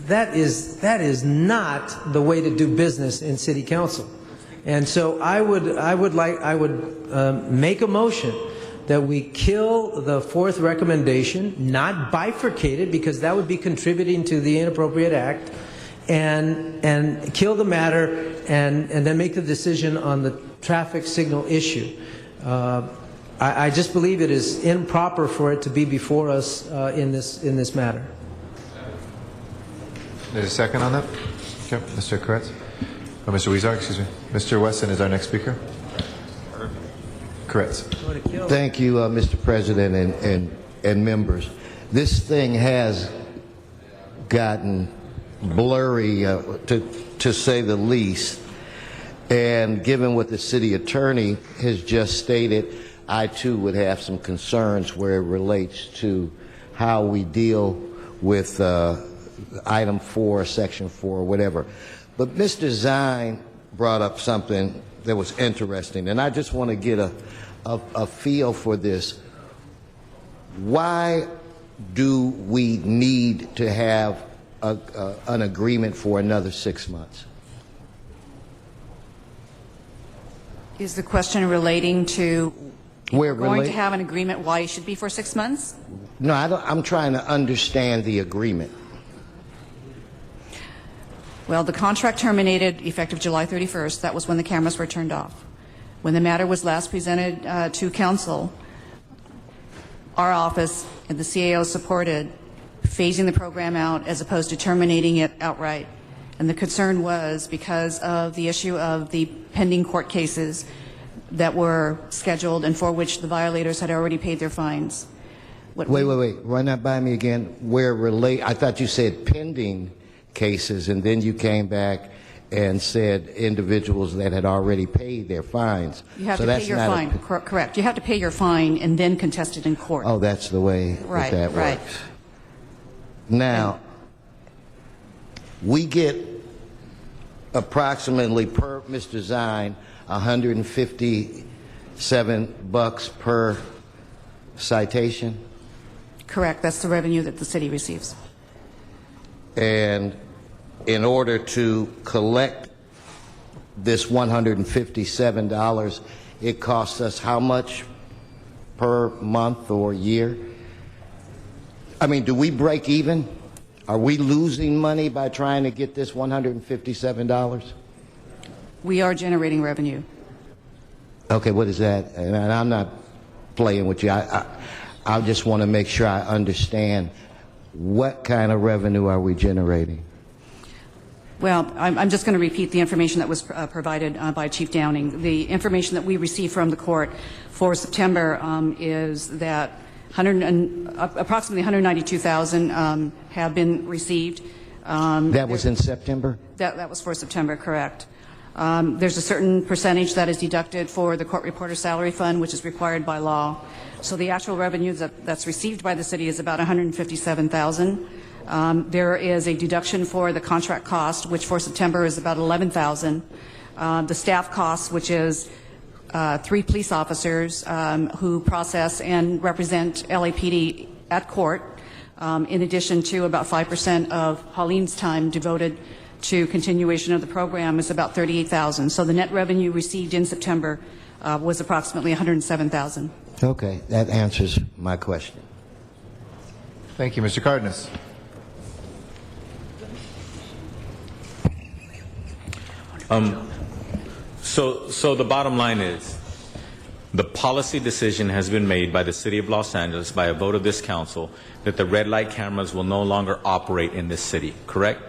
That is not the way to do business in city council. And so I would make a motion that we kill the 4th recommendation, not bifurcate it, because that would be contributing to the inappropriate act, and kill the matter and then make the decision on the traffic signal issue. I just believe it is improper for it to be before us in this matter. There's a second on that? Okay, Mr. Koretz. Oh, Mr. Weezar, excuse me. Mr. Wesson is our next speaker. Koretz. Thank you, Mr. President and members. This thing has gotten blurry, to say the least. And given what the city attorney has just stated, I too would have some concerns where it relates to how we deal with item 4, section 4, whatever. But Mr. Zine brought up something that was interesting, and I just want to get a feel for this. why do we need to have an agreement for another 6 months? Is the question relating to We're going to have an agreement why it should be for 6 months? No, I'm trying to understand the agreement. Well, the contract terminated effective July 31st. That was when the cameras were turned off. When the matter was last presented to council, our office and the CAO supported phasing the program out as opposed to terminating it outright. And the concern was because of the issue of the pending court cases that were scheduled and for which the violators had already paid their fines. Wait. Run that by me again. I thought you said pending cases, and then you came back and said individuals that had already paid their fines. You have to pay your fine. Correct. You have to pay your fine and then contest it in court. Oh, that's the way that works. Now, we get approximately, per Mr. Zine, $157 per citation. Correct. That's the revenue that the city receives. And in order to collect this $157, it costs us how much per month or year? I mean, do we break even? Are we losing money by trying to get this $157? We are generating revenue. Okay, what is that? And I'm not playing with you. I just want to make sure I understand what kind of revenue are we generating? Well, I'm just going to repeat the information that was provided by Chief Downing. The information that we received from the court for September is that approximately 192,000 have been received. That was in September? That was for September, correct. There's a certain percentage that is deducted for the court reporter salary fund, which is required by law. So the actual revenue that's received by the city is about $157,000. There is a deduction for the contract cost, which for September is about $11,000. The staff costs, which is 3 police officers who process and represent LAPD at court, in addition to about 5% of Pauline's time devoted to continuation of the program, is about $38,000. So the net revenue received in September was approximately $107,000. Okay, that answers my question. Thank you, Mr. Cardenas. So the bottom line is, the policy decision has been made by the City of Los Angeles by a vote of this council that the red light cameras will no longer operate in this city, correct?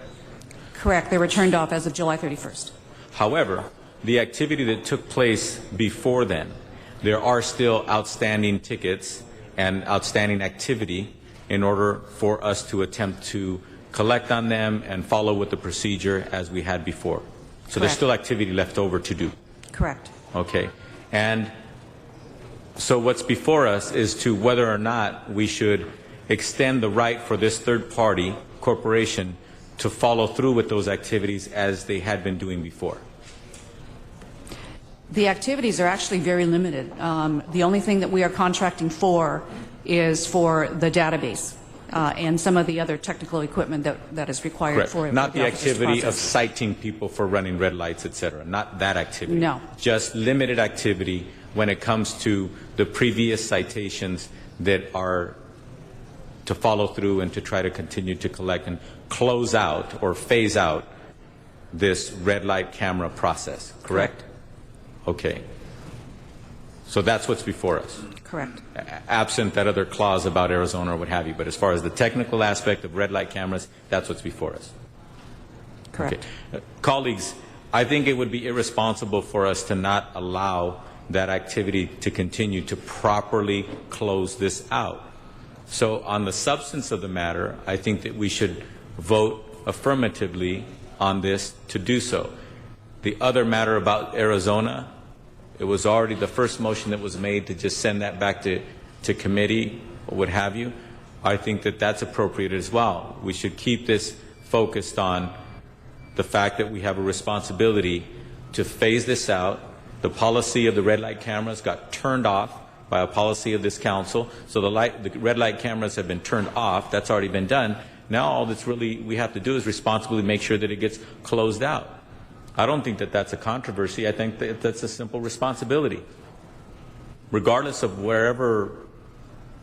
Correct. They were turned off as of July 31st. However, the activity that took place before then, there are still outstanding tickets and outstanding activity in order for us to attempt to collect on them and follow with the procedure as we had before. So there's still activity left over to do. Correct. Okay. And so what's before us is to whether or not we should extend the right for this third-party corporation to follow through with those activities as they had been doing before. The activities are actually very limited. The only thing that we are contracting for is for the database and some of the other technical equipment that is required Correct. for it. Not the activity of citing people for running red lights, etc. Not that activity. No. Just limited activity when it comes to the previous citations that are to follow through and to try to continue to collect and close out or phase out this red light camera process, correct? Okay. So that's what's before us. Correct. Absent that other clause about Arizona or what have you. But as far as the technical aspect of red light cameras, that's what's before us. Correct. Okay. Colleagues, I think it would be irresponsible for us to not allow that activity to continue to properly close this out. So on the substance of the matter, I think that we should vote affirmatively on this to do so. The other matter about Arizona, it was already the first motion that was made to just send that back to committee or what have you. I think that that's appropriate as well. We should keep this focused on the fact that we have a responsibility to phase this out. The policy of the red light cameras got turned off by a policy of this council. So the red light cameras have been turned off. That's already been done. Now all that's really we have to do is responsibly make sure that it gets closed out. I don't think that that's a controversy. I think that that's a simple responsibility. Regardless of wherever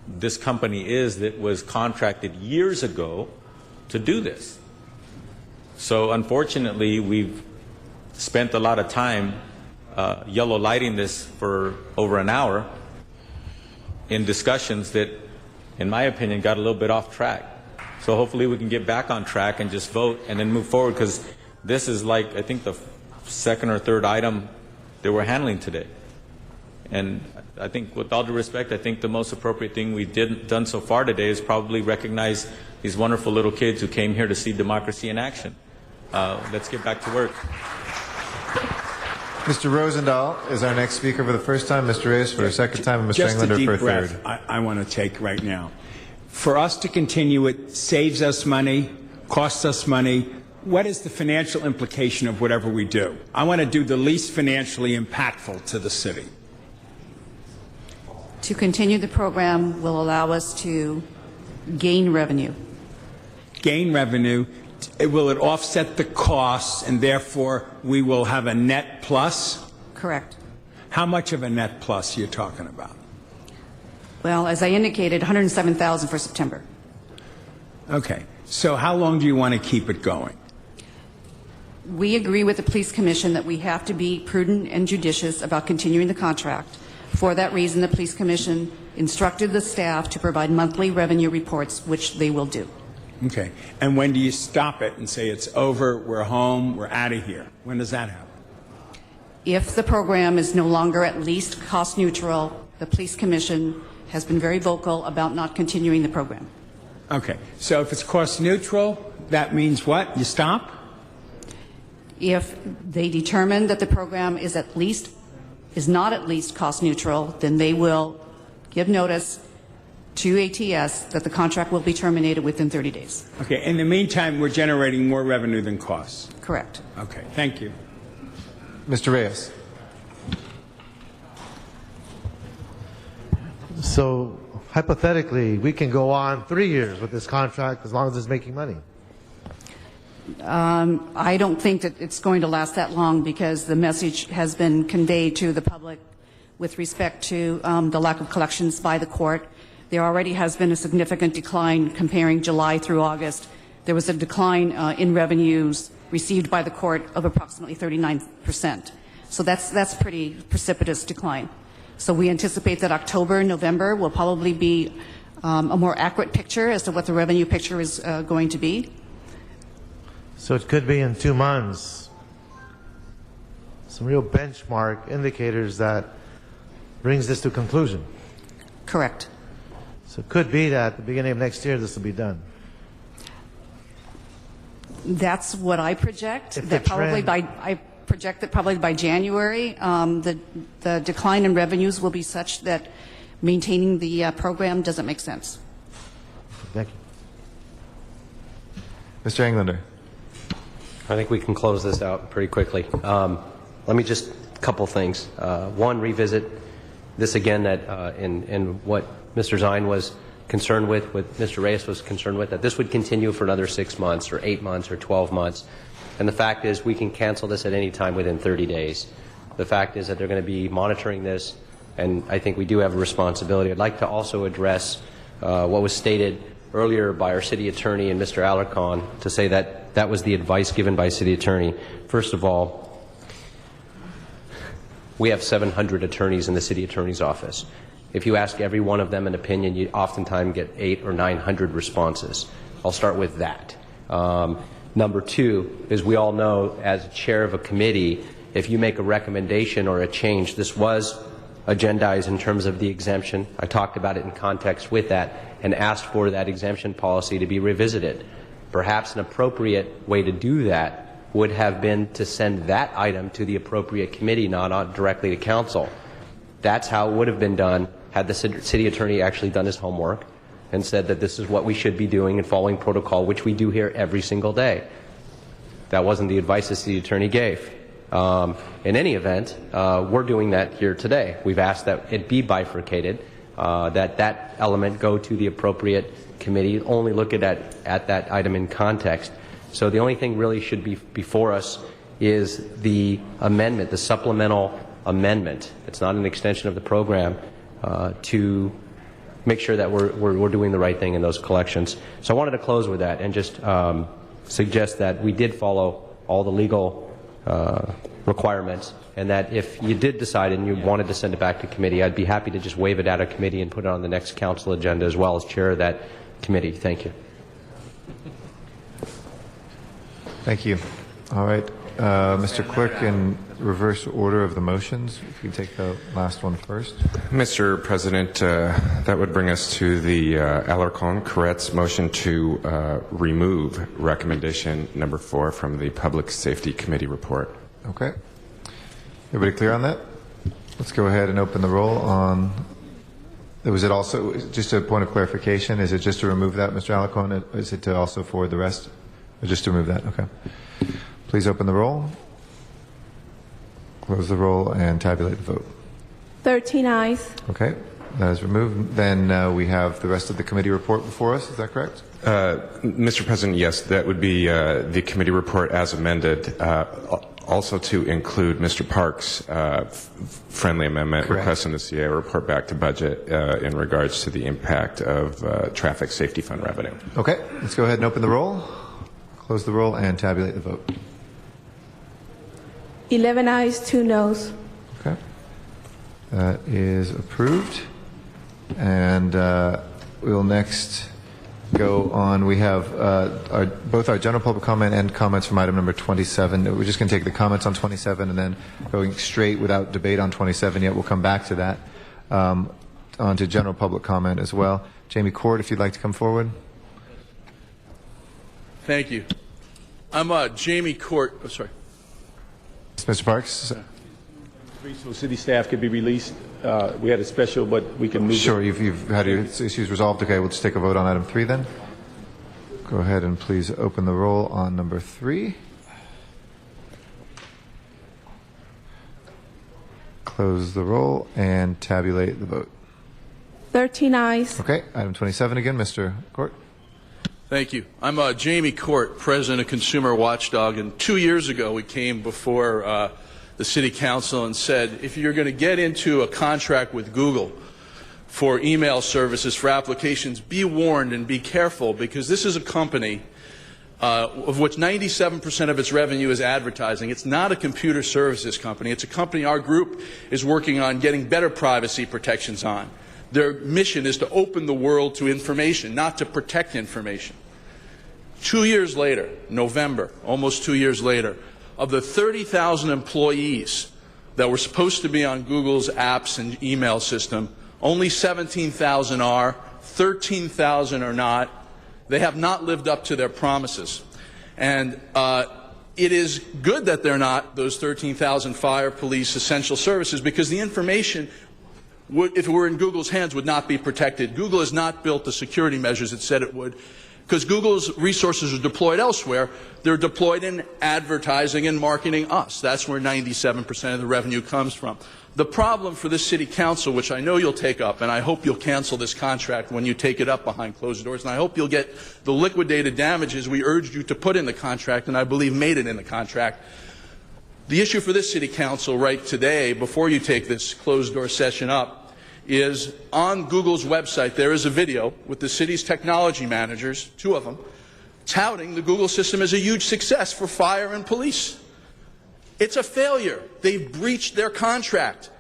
this company is that was contracted years ago to do this. So unfortunately, we've spent a lot of time yellow lighting this for over an hour in discussions that, in my opinion, got a little bit off track. So hopefully we can get back on track and just vote and then move forward, because this is like, I think, the second or third item that we're handling today. And I think, with all due respect, I think the most appropriate thing we've done so far today is probably recognize these wonderful little kids who came here to see democracy in action. Let's get back to work. Mr. Rosendahl is our next speaker for the first time, Mr. Reyes for a second time, and Mr. Just Englander a deep for a breath third. I want to take right now. For us to continue it saves us money, costs us money. What is the financial implication of whatever we do? I want to do the least financially impactful to the city. To continue the program will allow us to gain revenue. Gain revenue. Will it offset the costs, and therefore we will have a net plus? Correct. How much of a net plus are you talking about? Well, as I indicated, $107,000 for September. Okay. So how long do you want to keep it going? We agree with the Police Commission that we have to be prudent and judicious about continuing the contract. For that reason, the Police Commission instructed the staff to provide monthly revenue reports, which they will do. Okay. And when do you stop it and say it's over, we're home, we're out of here? When does that happen? If the program is no longer at least cost neutral, the Police Commission has been very vocal about not continuing the program. Okay. So if it's cost neutral, that means what? You stop? If they determine that the program is not at least cost neutral, then they will give notice to ATS that the contract will be terminated within 30 days. Okay. In the meantime, we're generating more revenue than costs. Correct. Okay. Thank you. Mr. Reyes. So hypothetically, we can go on 3 years with this contract as long as it's making money. I don't think that it's going to last that long, because the message has been conveyed to the public with respect to the lack of collections by the court. There already has been a significant decline comparing July through August. There was a decline in revenues received by the court of approximately 39%. So that's pretty precipitous decline. So we anticipate that October and November will probably be a more accurate picture as to what the revenue picture is going to be. So it could be in 2 months. Some real benchmark indicators that brings this to conclusion. Correct. So it could be that at the beginning of next year this will be done. That's what I project. If the That probably trend- I project that probably by January, the decline in revenues will be such that maintaining the program doesn't make sense. Thank you. Mr. Englander. I think we can close this out pretty quickly. Let me just a couple things. One, revisit this again, that in what Mr. Zine was concerned with, what Mr. Reyes was concerned with, that this would continue for another 6 months or 8 months or 12 months. And the fact is we can cancel this at any time within 30 days. The fact is that they're going to be monitoring this, and I think we do have a responsibility. I'd like to also address what was stated earlier by our city attorney and Mr. Alarcon, to say that that was the advice given by city attorney. First of all, we have 700 attorneys in the city attorney's office. If you ask every one of them an opinion, you oftentimes get 800 or 900 responses. I'll start with that. Number two is, we all know, as chair of a committee, if you make a recommendation or a change, this was agendized in terms of the exemption. I talked about it in context with that and asked for that exemption policy to be revisited. Perhaps an appropriate way to do that would have been to send that item to the appropriate committee, not directly to council. That's how it would have been done had the city attorney actually done his homework and said that this is what we should be doing and following protocol, which we do here every single day. That wasn't the advice the city attorney gave. In any event, we're doing that here today. We've asked that it be bifurcated, that element go to the appropriate committee, only look at that item in context. So the only thing really should be before us is the amendment, the supplemental amendment. It's not an extension of the program, to make sure that we're doing the right thing in those collections. So I wanted to close with that and just suggest that we did follow all the legal requirements, and that if you did decide and you wanted to send it back to committee, I'd be happy to just waive it out of committee and put it on the next council agenda as well as chair of that committee. Thank you. Thank you. All right. Mr. Clerk, in reverse order of the motions, if you take the last one first. Mr. President, that would bring us to the Alarcon-Koretz motion to remove recommendation number 4 from the Public Safety Committee report. Okay. Everybody clear on that? Let's go ahead and open the roll on. Was it also, just a point of clarification, is it just to remove that, Mr. Alarcon? Is it to also forward the rest? Or just to remove that? Okay. Please open the roll, close the roll, and tabulate the vote. 13 ayes. Okay, that is removed. Then we have the rest of the committee report before us. Is that correct? Mr. President, yes, that would be the committee report as amended. Also to include Mr. Park's friendly amendment requesting the CA report back to budget in regards to the impact of traffic safety fund revenue. Okay, let's go ahead and open the roll, close the roll, and tabulate the vote. 11 ayes, 2 noes. Okay. That is approved. And we'll next go on. We have both our general public comment and comments from item number 27. We're just going to take the comments on 27 and then going straight without debate on 27 yet. We'll come back to that. On to general public comment as well. Jamie Court, if you'd like to come forward. Thank you. I'm Jamie Court. Oh, sorry. Mr. Parks? Regional city staff could be released. We had a special, but we can move. Sure, you've had your issues resolved. Okay, we'll just take a vote on item 3 then. Go ahead and please open the roll on number 3. Close the roll and tabulate the vote. 13 ayes. Okay, item 27 again, Mr. Court. Thank you. I'm Jamie Court, president of Consumer Watchdog, and 2 years ago we came before the City Council and said, if you're going to get into a contract with Google for email services for applications, be warned and be careful, because this is a company of which 97% of its revenue is advertising. It's not a computer services company. It's a company our group is working on getting better privacy protections on. Their mission is to open the world to information, not to protect information. 2 years later, November, almost 2 years later, of the 30,000 employees that were supposed to be on Google's apps and email system, only 17,000 are, 13,000 are not. They have not lived up to their promises. And it is good that they're not, those 13,000 fire, police, essential services, because the information, if it were in Google's hands, would not be protected. Google has not built the security measures it said it would, because Google's resources are deployed elsewhere. They're deployed in advertising and marketing us. That's where 97% of the revenue comes from. The problem for this City Council, which I know you'll take up, and I hope you'll cancel this contract when you take it up behind closed doors, and I hope you'll get the liquidated damages we urged you to put in the contract, and I believe made it in the contract. The issue for this City Council right today, before you take this closed door session up, is on Google's website there is a video with the city's technology managers, 2 of them, touting the Google system as a huge success for fire and police. It's a failure. They've breached their contract.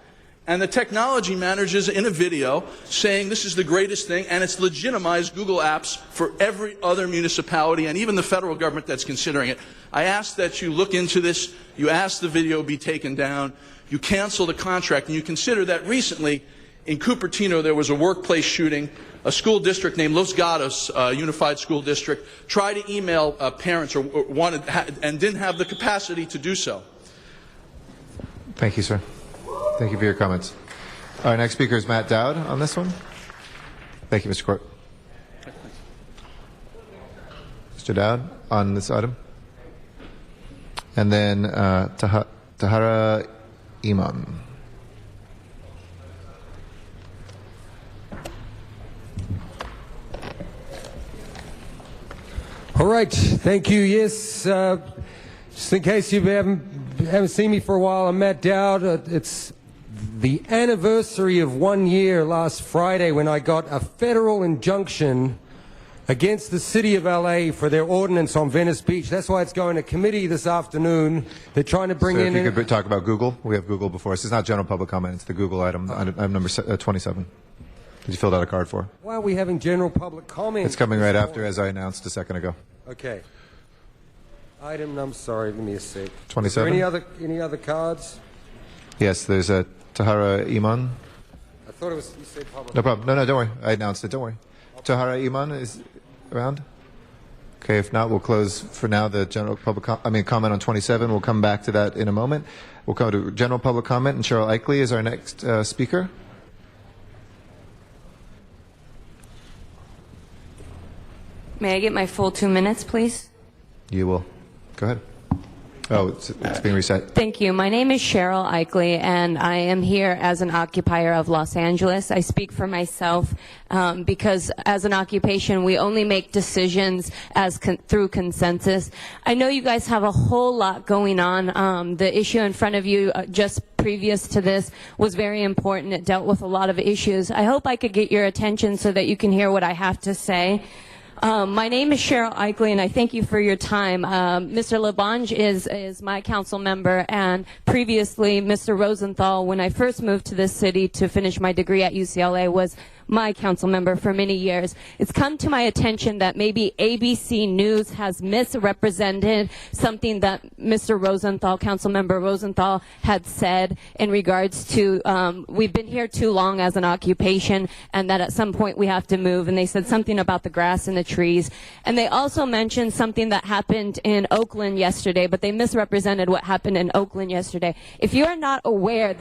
And the technology managers in a video saying this is the greatest thing, and it's legitimized Google Apps for every other municipality and even the federal government that's considering it. I ask that you look into this, you ask the video be taken down, you cancel the contract, and you consider that recently in Cupertino, there was a workplace shooting. A school district named Los Gatos Unified School District tried to email parents or wanted and didn't have the capacity to do so. Thank you, sir. Thank you for your comments. Our next speaker is Matt Dowd on this one. Thank you, Mr. Court. Mr. Dowd on this item. And then Tahara Iman. All right, thank you. Yes, just in case you haven't seen me for a while, I'm Matt Dowd. It's the anniversary of 1 year last Friday when I got a federal injunction against the City of LA for their ordinance on Venice Beach. That's why it's going to committee this afternoon. They're trying to bring So in... if you could talk about Google. We have Google before us. It's not general public comment. It's the Google item number 27. Did you fill out a card for? Why are we having general public comment? It's coming right after, as I announced a second ago. Okay. Item, I'm sorry, give me a sec. 27? Is there any other cards? Yes, there's a Tahara Iman. I thought it was, you said public. No problem. No, don't worry. I announced it. Don't worry. Tahara Iman is around? Okay, if not, we'll close for now the general public comment on 27. We'll come back to that in a moment. We'll come to general public comment, and Cheryl Eichley is our next speaker. May I get my full 2 minutes, please? You will. Go ahead. Oh, it's being reset. Thank you. My name is Cheryl Eichley, and I am here as an occupier of Los Angeles. I speak for myself because as an occupation, we only make decisions through consensus. I know you guys have a whole lot going on. The issue in front of you just previous to this was very important. It dealt with a lot of issues. I hope I could get your attention so that you can hear what I have to say. My name is Cheryl Eichley, and I thank you for your time. Mr. LaBonge is my council member, and previously Mr. Rosenthal, when I first moved to this city to finish my degree at UCLA, was my council member for many years. It's come to my attention that maybe ABC News has misrepresented something that Mr. Rosenthal, council member Rosenthal, had said in regards to we've been here too long as an occupation and that at some point we have to move, and they said something about the grass and the trees. And they also mentioned something that happened in Oakland yesterday, but they misrepresented what happened in Oakland yesterday. If you are not aware,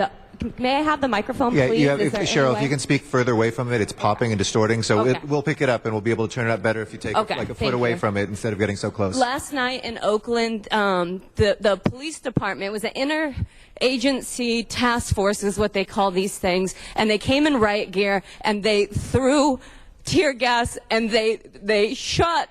may I have the microphone, Yeah, please? Cheryl, if you can speak further away from it, it's popping and distorting, so Okay. we'll pick it up and we'll be able to turn it up better if you take like a foot away from it instead of getting so close. Last night in Oakland, the police department was an interagency task force is what they call these things, and they came in riot gear and they threw tear gas and they shot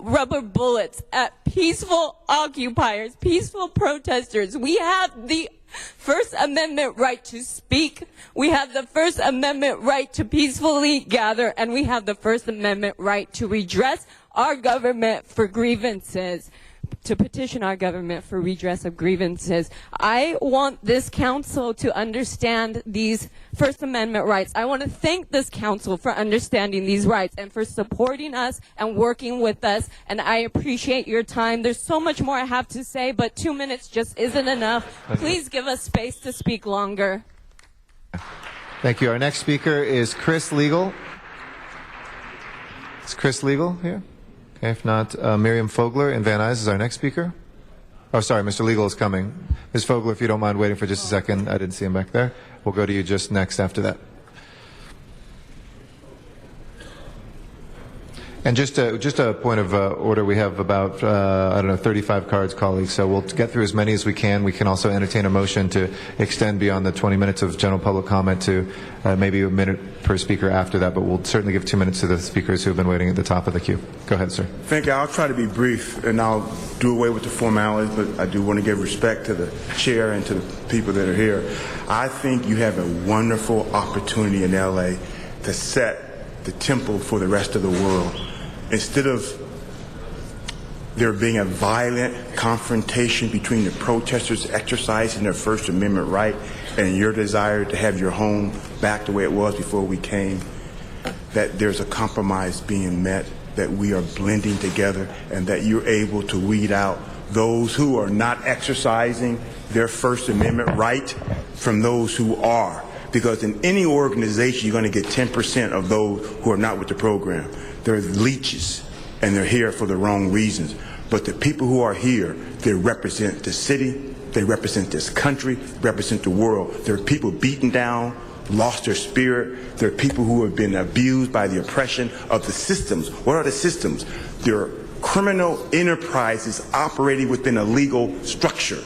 rubber bullets at peaceful occupiers, peaceful protesters. We have the First Amendment right to speak. We have the First Amendment right to peacefully gather, and we have the First Amendment right to redress our government for grievances, to petition our government for redress of grievances. I want this council to understand these First Amendment rights. I want to thank this council for understanding these rights and for supporting us and working with us, and I appreciate your time. There's so much more I have to say, but 2 minutes just isn't enough. Please give us space to speak longer. Thank you. Our next speaker is Chris Legal. Is Chris Legal here? Okay, if not, Miriam Fogler in Van Nuys is our next speaker. Oh, sorry, Mr. Legal is coming. Ms. Fogler, if you don't mind waiting for just a second. I didn't see him back there. We'll go to you just next after that. And just a point of order, we have about, 35 cards, colleagues, so we'll get through as many as we can. We can also entertain a motion to extend beyond the 20 minutes of general public comment to maybe a minute per speaker after that, but we'll certainly give 2 minutes to the speakers who have been waiting at the top of the queue. Go ahead, sir. Thank you. I'll try to be brief, and I'll do away with the formalities, but I do want to give respect to the chair and to the people that are here. I think you have a wonderful opportunity in L.A. to set the tempo for the rest of the world. Instead of there being a violent confrontation between the protesters exercising their First Amendment right and your desire to have your home back the way it was before we came, that there's a compromise being met, that we are blending together, and that you're able to weed out those who are not exercising their First Amendment right from those who are. Because in any organization, you're going to get 10% of those who are not with the program. They're leeches, and they're here for the wrong reasons. But the people who are here, they represent the city, they represent this country, represent the world. There are people beaten down, lost their spirit. There are people who have been abused by the oppression of the systems. What are the systems? They're criminal enterprises operating within a legal structure.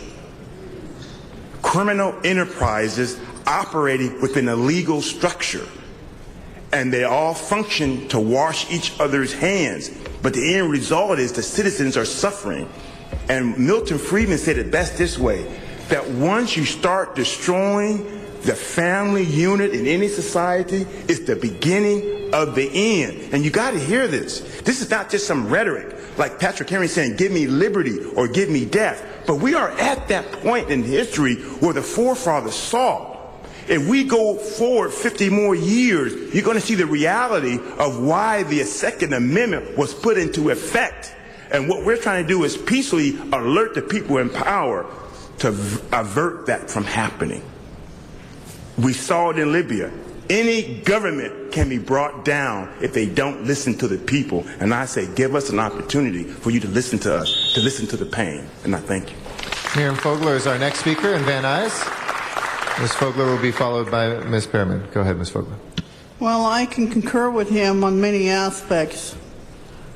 criminal enterprises operating within a legal structure. And they all function to wash each other's hands. But the end result is the citizens are suffering. And Milton Friedman said it best this way, that once you start destroying the family unit in any society, it's the beginning of the end. And you got to hear this. This is not just some rhetoric, like Patrick Henry saying, give me liberty or give me death. But we are at that point in history where the forefathers saw. If we go forward 50 more years, you're going to see the reality of why the Second Amendment was put into effect. And what we're trying to do is peacefully alert the people in power to avert that from happening. We saw it in Libya. Any government can be brought down if they don't listen to the people. And I say, give us an opportunity for you to listen to us, to listen to the pain. And I thank you. Miriam Fogler is our next speaker in Van Nuys. Ms. Fogler will be followed by Ms. Pearman. Go ahead, Ms. Fogler. Well, I can concur with him on many aspects.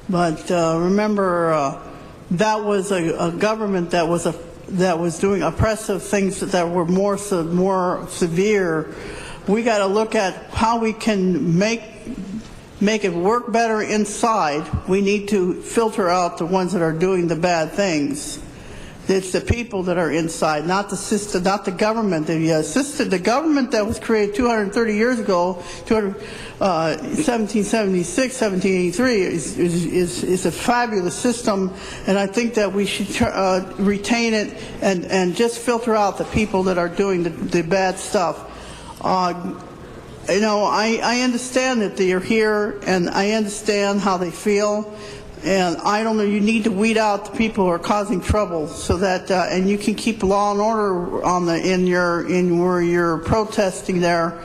But remember, that was a government that was doing oppressive things that were more severe. We got to look at how we can make it work better inside. We need to filter out the ones that are doing the bad things. It's the people that are inside, not the system, not the government. The government that was created 230 years ago, 1776, 1783, is a fabulous system, and I think that we should retain it and just filter out the people that are doing the bad stuff. You know, I understand that they are here, and I understand how they feel. And I don't know, you need to weed out the people who are causing trouble so that, and you can keep law and order on where you're protesting there.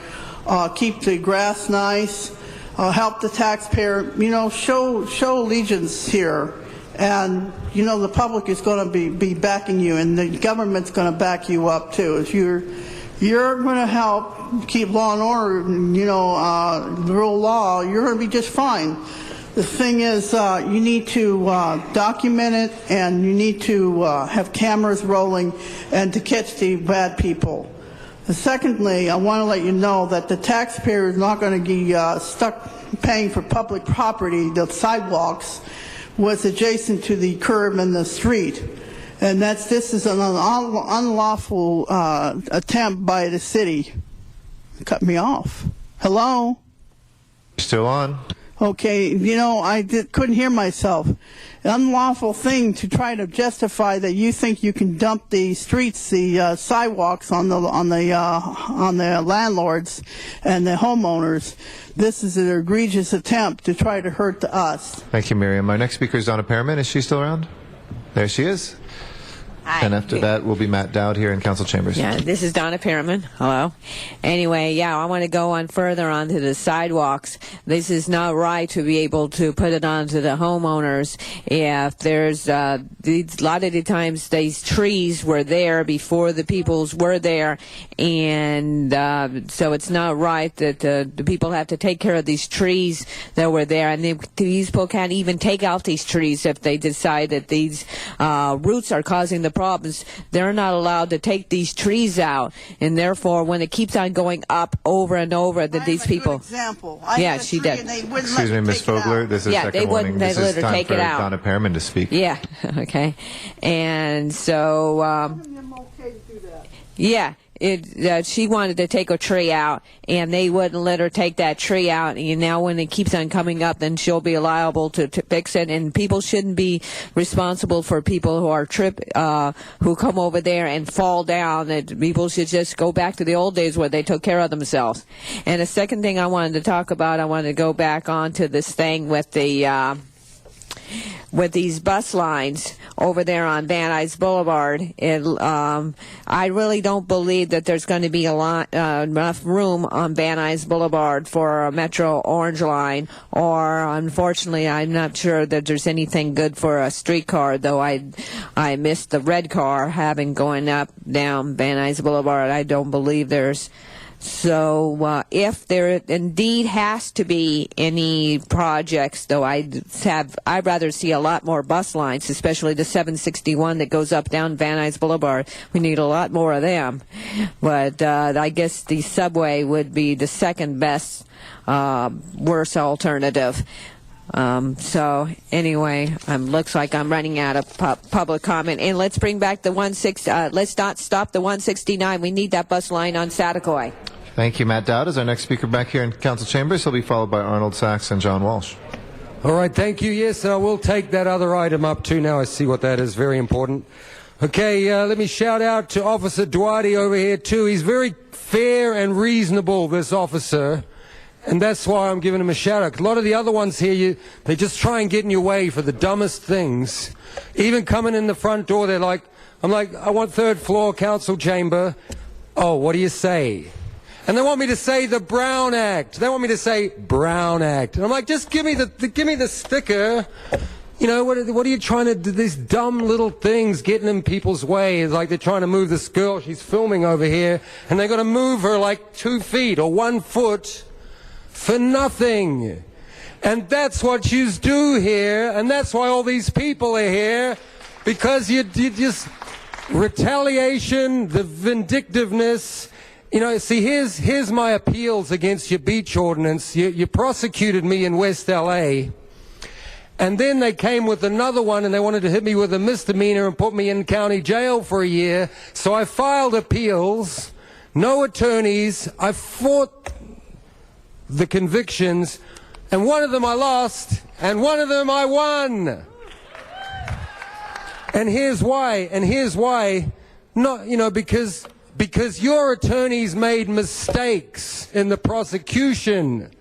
Keep the grass nice, help the taxpayer, you know, show allegiance here. And, you know, the public is going to be backing you, and the government's going to back you up too. If you're going to help keep law and order, you know, the rule of law, you're going to be just fine. The thing is, you need to document it, and you need to have cameras rolling and to catch the bad people. And secondly, I want to let you know that the taxpayer is not going to be stuck paying for public property. The sidewalks was adjacent to the curb and the street. And this is an unlawful attempt by the city. Cut me off. Hello? Still on. Okay, you know, couldn't hear myself. Unlawful thing to try to justify that you think you can dump the streets, the sidewalks on the landlords and the homeowners. This is an egregious attempt to try to hurt us. Thank you, Miriam. Our next speaker is Donna Pearman. Is she still around? There she is. Hi. And after that will be Matt Dowd here in Council Chambers. Yeah, this is Donna Pearman. Hello. Anyway, yeah, I want to go on further onto the sidewalks. This is not right to be able to put it onto the homeowners. If there's a lot of the times these trees were there before the peoples were there, and so it's not right that the people have to take care of these trees that were there, and these people can't even take out these trees if they decide that these roots are causing the problems. They're not allowed to take these trees out, and therefore when it keeps on going up over and over, that these people example. Yeah, she did. Excuse me, Ms. Fogler, this is Yeah, second they warning. wouldn't This let is her time take for it out. Donna Pearman to speak. Yeah, okay. And so yeah, she wanted to take a tree out, and they wouldn't let her take that tree out. And now when it keeps on coming up, then she'll be liable to fix it. And people shouldn't be responsible for people who are who come over there and fall down. That people should just go back to the old days where they took care of themselves. And the second thing I wanted to talk about, I wanted to go back onto this thing with the with these bus lines over there on Van Nuys Boulevard. I really don't believe that there's going to be enough room on Van Nuys Boulevard for a Metro Orange line, or unfortunately I'm not sure that there's anything good for a streetcar, though I missed the red car having going up down Van Nuys Boulevard. I don't believe there's So if there indeed has to be any projects, though I'd rather see a lot more bus lines, especially the 761 that goes up down Van Nuys Boulevard. We need a lot more of them. But I guess the subway would be the second best, worst alternative. So anyway, looks like I'm running out of public comment. And let's bring back the 160. Let's not stop the 169. We need that bus line on Saticoy. Thank you, Matt Dowd. Is our next speaker back here in council chambers. He'll be followed by Arnold Sachs and John Walsh. All right, thank you. Yes, we'll take that other item up too. Now I see what that is. Very important. Okay, let me shout out to Officer Duarte over here too. He's very fair and reasonable, this officer. And that's why I'm giving him a shout out. A lot of the other ones here, they just try and get in your way for the dumbest things. Even coming in the front door, I'm like, I want third floor council chamber. Oh, what do you say? And they want me to say the Brown Act. They want me to say Brown Act. And I'm like, just give me the sticker. You know, what are you trying to do? These dumb little things getting in people's way. It's like they're trying to move this girl. She's filming over here. And they're going to move her like 2 feet or 1 foot for nothing. And that's what you do here. And that's why all these people are here. Because you just retaliation, the vindictiveness. You know, see, here's my appeals against your beach ordinance. You prosecuted me in West LA, and then they came with another one, and they wanted to hit me with a misdemeanor and put me in county jail for a year. So I filed appeals, no attorneys. I fought the convictions, and one of them I lost, and one of them I won. And here's why. Not, you know, because your attorneys made mistakes in the prosecution,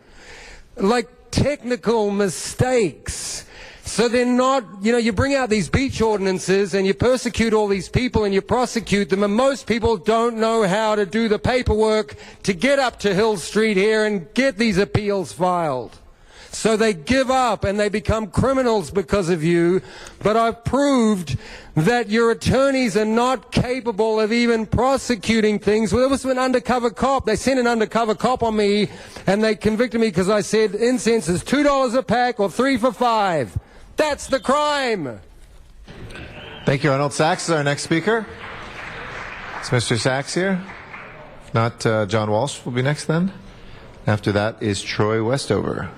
like technical mistakes. So they're not, you know, you bring out these beach ordinances and you persecute all these people and you prosecute them, and most people don't know how to do the paperwork to get up to Hill Street here and get these appeals filed. So they give up and they become criminals because of you. But I've proved that your attorneys are not capable of even prosecuting things. Well, there was an undercover cop. They sent an undercover cop on me and they convicted me because I said incense is $2 a pack or 3 for $5. That's the crime. Thank you. Arnold Sachs is our next speaker. Is Mr. Sachs here? If not, John Walsh will be next then. After that is Troy Westover.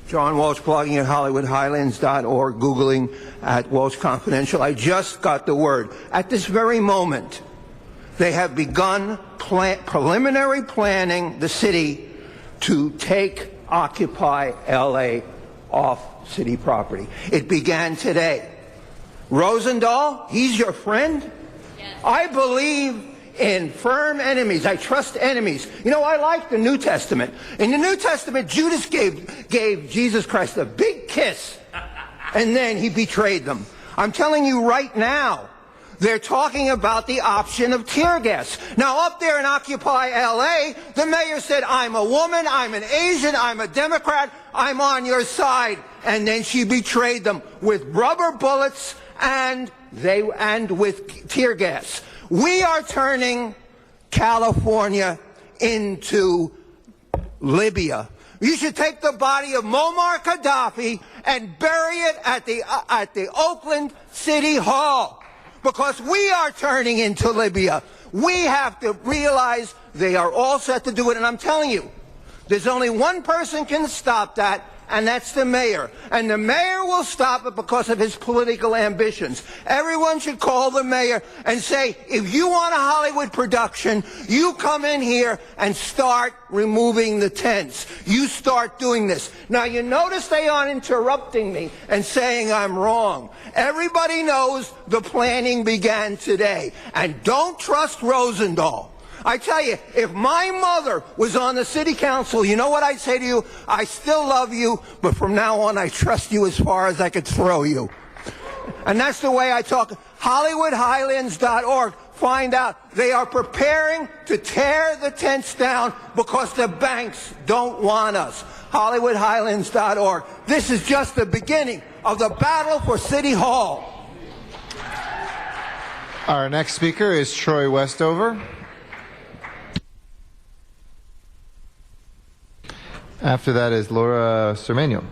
John Walsh, blogging at HollywoodHighlands.org, Googling at Walsh Confidential. I just got the word. At this very moment, they have begun preliminary planning, the city, to take Occupy LA off city property. It began today. Rosendahl, he's your friend? Yes. I believe in firm enemies. I trust enemies. You know, I like the New Testament. In the New Testament, Judas gave Jesus Christ a big kiss, and then he betrayed them. I'm telling you right now, they're talking about the option of tear gas. Now, up there in Occupy LA, the mayor said, I'm a woman, I'm an Asian, I'm a Democrat, I'm on your side. And then she betrayed them with rubber bullets and with tear gas. We are turning California into Libya. You should take the body of Muammar Gaddafi and bury it at the Oakland City Hall, because we are turning into Libya. We have to realize they are all set to do it, and I'm telling you, there's only one person can stop that, and that's the mayor. And the mayor will stop it because of his political ambitions. Everyone should call the mayor and say, if you want a Hollywood production, you come in here and start removing the tents. You start doing this. Now, you notice they aren't interrupting me and saying I'm wrong. Everybody knows the planning began today. And don't trust Rosendahl. I tell you, if my mother was on the city council, you know what I'd say to you? I still love you, but from now on, I trust you as far as I could throw you. And that's the way I talk. HollywoodHighlands.org. Find out. They are preparing to tear the tents down because the banks don't want us. HollywoodHighlands.org. This is just the beginning of the battle for City Hall. Our next speaker is Troy Westover. After that is Laura Cermeño.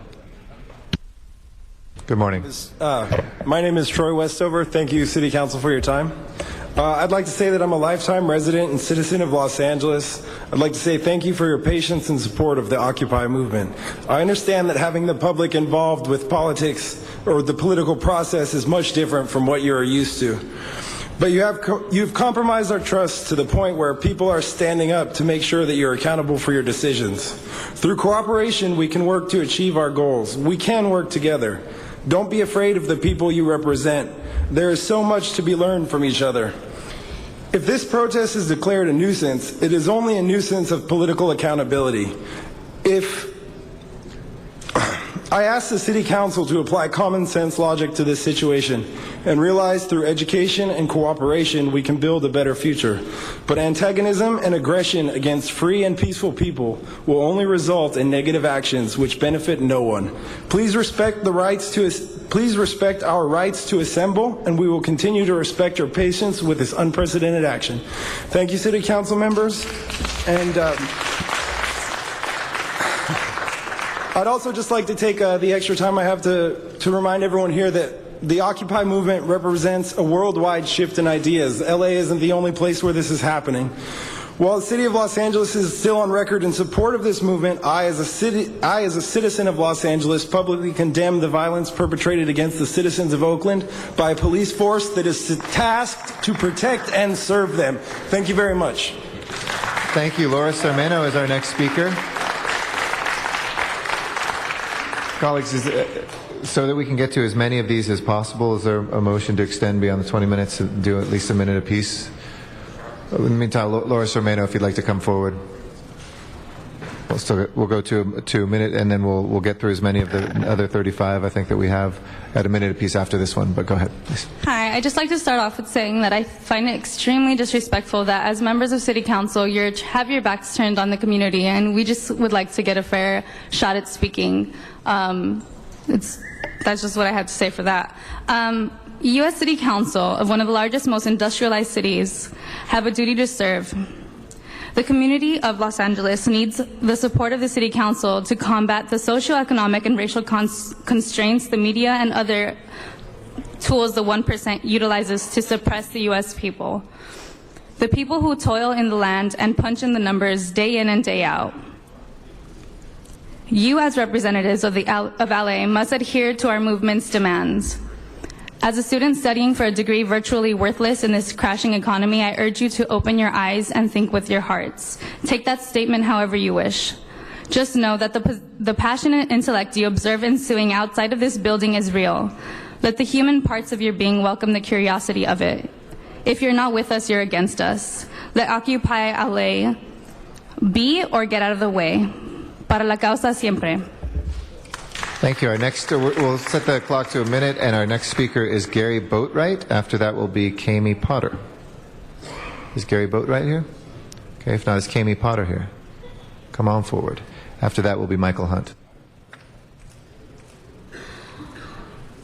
Good morning. My name is Troy Westover. Thank you, City Council, for your time. I'd like to say that I'm a lifetime resident and citizen of Los Angeles. I'd like to say thank you for your patience and support of the Occupy movement. I understand that having the public involved with politics or the political process is much different from what you are used to. But you've compromised our trust to the point where people are standing up to make sure that you're accountable for your decisions. Through cooperation, we can work to achieve our goals. We can work together. Don't be afraid of the people you represent. There is so much to be learned from each other. If this protest is declared a nuisance, it is only a nuisance of political accountability. I ask the City Council to apply common sense logic to this situation and realize through education and cooperation we can build a better future. But antagonism and aggression against free and peaceful people will only result in negative actions which benefit no one. Please respect our rights to assemble, and we will continue to respect your patience with this unprecedented action. Thank you, City Council members. And I'd also just like to take the extra time I have to remind everyone here that the Occupy movement represents a worldwide shift in ideas. LA isn't the only place where this is happening. While the City of Los Angeles is still on record in support of this movement, I as a citizen of Los Angeles, publicly condemn the violence perpetrated against the citizens of Oakland by a police force that is tasked to protect and serve them. Thank you very much. Thank you. Laura Cermeño is our next speaker. Colleagues, so that we can get to as many of these as possible, is there a motion to extend beyond the 20 minutes and do at least a minute apiece? In the meantime, Laura Cermeño, if you'd like to come forward. We'll go to a minute, and then we'll get through as many of the other 35, I think, that we have at a minute apiece after this one. But go ahead, please. Hi, I'd just like to start off with saying that I find it extremely disrespectful that as members of City Council, you have your backs turned on the community, and we just would like to get a fair shot at speaking. That's just what I had to say for that. U.S. City Council of one of the largest, most industrialized cities have a duty to serve. The community of Los Angeles needs the support of the City Council to combat the socioeconomic and racial constraints the media and other tools the 1% utilizes to suppress the U.S. people. The people who toil in the land and punch in the numbers day in and day out. You, as representatives of LA, must adhere to our movement's demands. As a student studying for a degree virtually worthless in this crashing economy, I urge you to open your eyes and think with your hearts. Take that statement however you wish. Just know that the passionate intellect you observe ensuing outside of this building is real. Let the human parts of your being welcome the curiosity of it. If you're not with us, you're against us. Let Occupy LA be or get out of the way. Para la causa siempre. Thank you. Our next, we'll set the clock to a minute, and our next speaker is Gary Boatwright. After that will be Kami Potter. Is Gary Boatwright here? Okay, if not, is Kami Potter here? Come on forward. After that will be Michael Hunt.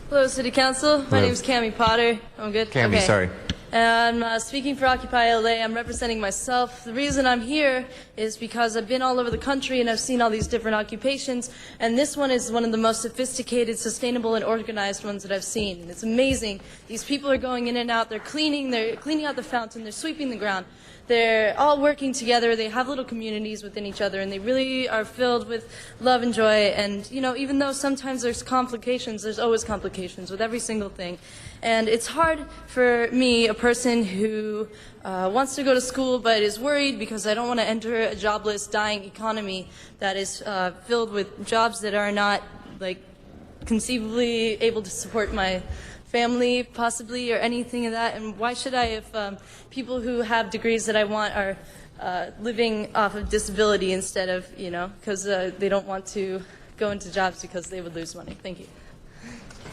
Hello, City Council. My name is Kami Potter. I'm good. Kami, okay. sorry. And I'm speaking for Occupy LA. I'm representing myself. The reason I'm here is because I've been all over the country and I've seen all these different occupations, and this one is one of the most sophisticated, sustainable, and organized ones that I've seen. And it's amazing. These people are going in and out. They're cleaning out the fountain. They're sweeping the ground. They're all working together. They have little communities within each other, and they really are filled with love and joy. And, you know, even though sometimes there's complications, there's always complications with every single thing. And it's hard for me, a person who wants to go to school but is worried because I don't want to enter a jobless, dying economy that is filled with jobs that are not, like, conceivably able to support my family, possibly, or anything of that. And why should I if people who have degrees that I want are living off of disability instead of, you know, because they don't want to go into jobs because they would lose money. Thank you.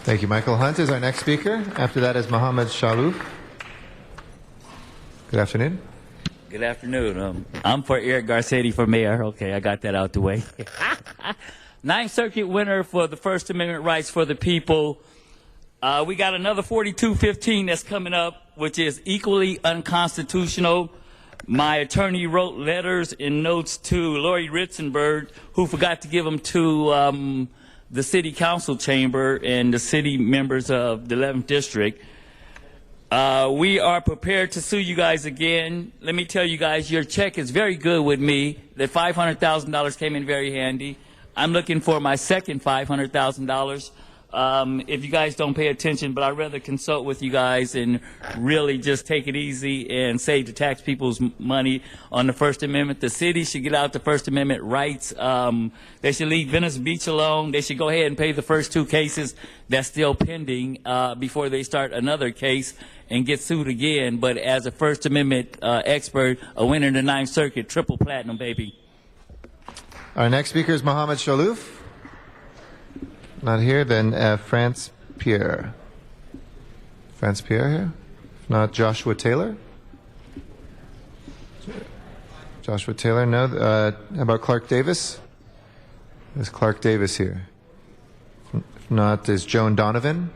Thank you. Michael Hunt is our next speaker. After that is Mohammed Shalouf. Good afternoon. Good afternoon. I'm for Eric Garcetti for mayor. Okay, I got that out the way. Ninth Circuit winner for the First Amendment rights for the people. We got another 4215 that's coming up, which is equally unconstitutional. My attorney wrote letters and notes to Lori Ritzenberg, who forgot to give them to the city council chamber and the city members of the 11th district. We are prepared to sue you guys again. Let me tell you guys, your check is very good with me. That $500,000 came in very handy. I'm looking for my second $500,000. If you guys don't pay attention, but I'd rather consult with you guys and really just take it easy and save the tax people's money on the First Amendment. The city should get out the First Amendment rights. They should leave Venice Beach alone. They should go ahead and pay the first 2 cases that's still pending before they start another case and get sued again. But as a First Amendment expert, a winner in the 9th Circuit, triple platinum, baby. Our next speaker is Mohammed Shalouf. Not here, then France Pierre. France Pierre here? If not, Joshua Taylor? Joshua Taylor, no. How about Clark Davis? Is Clark Davis here? If not, is Joan Donovan?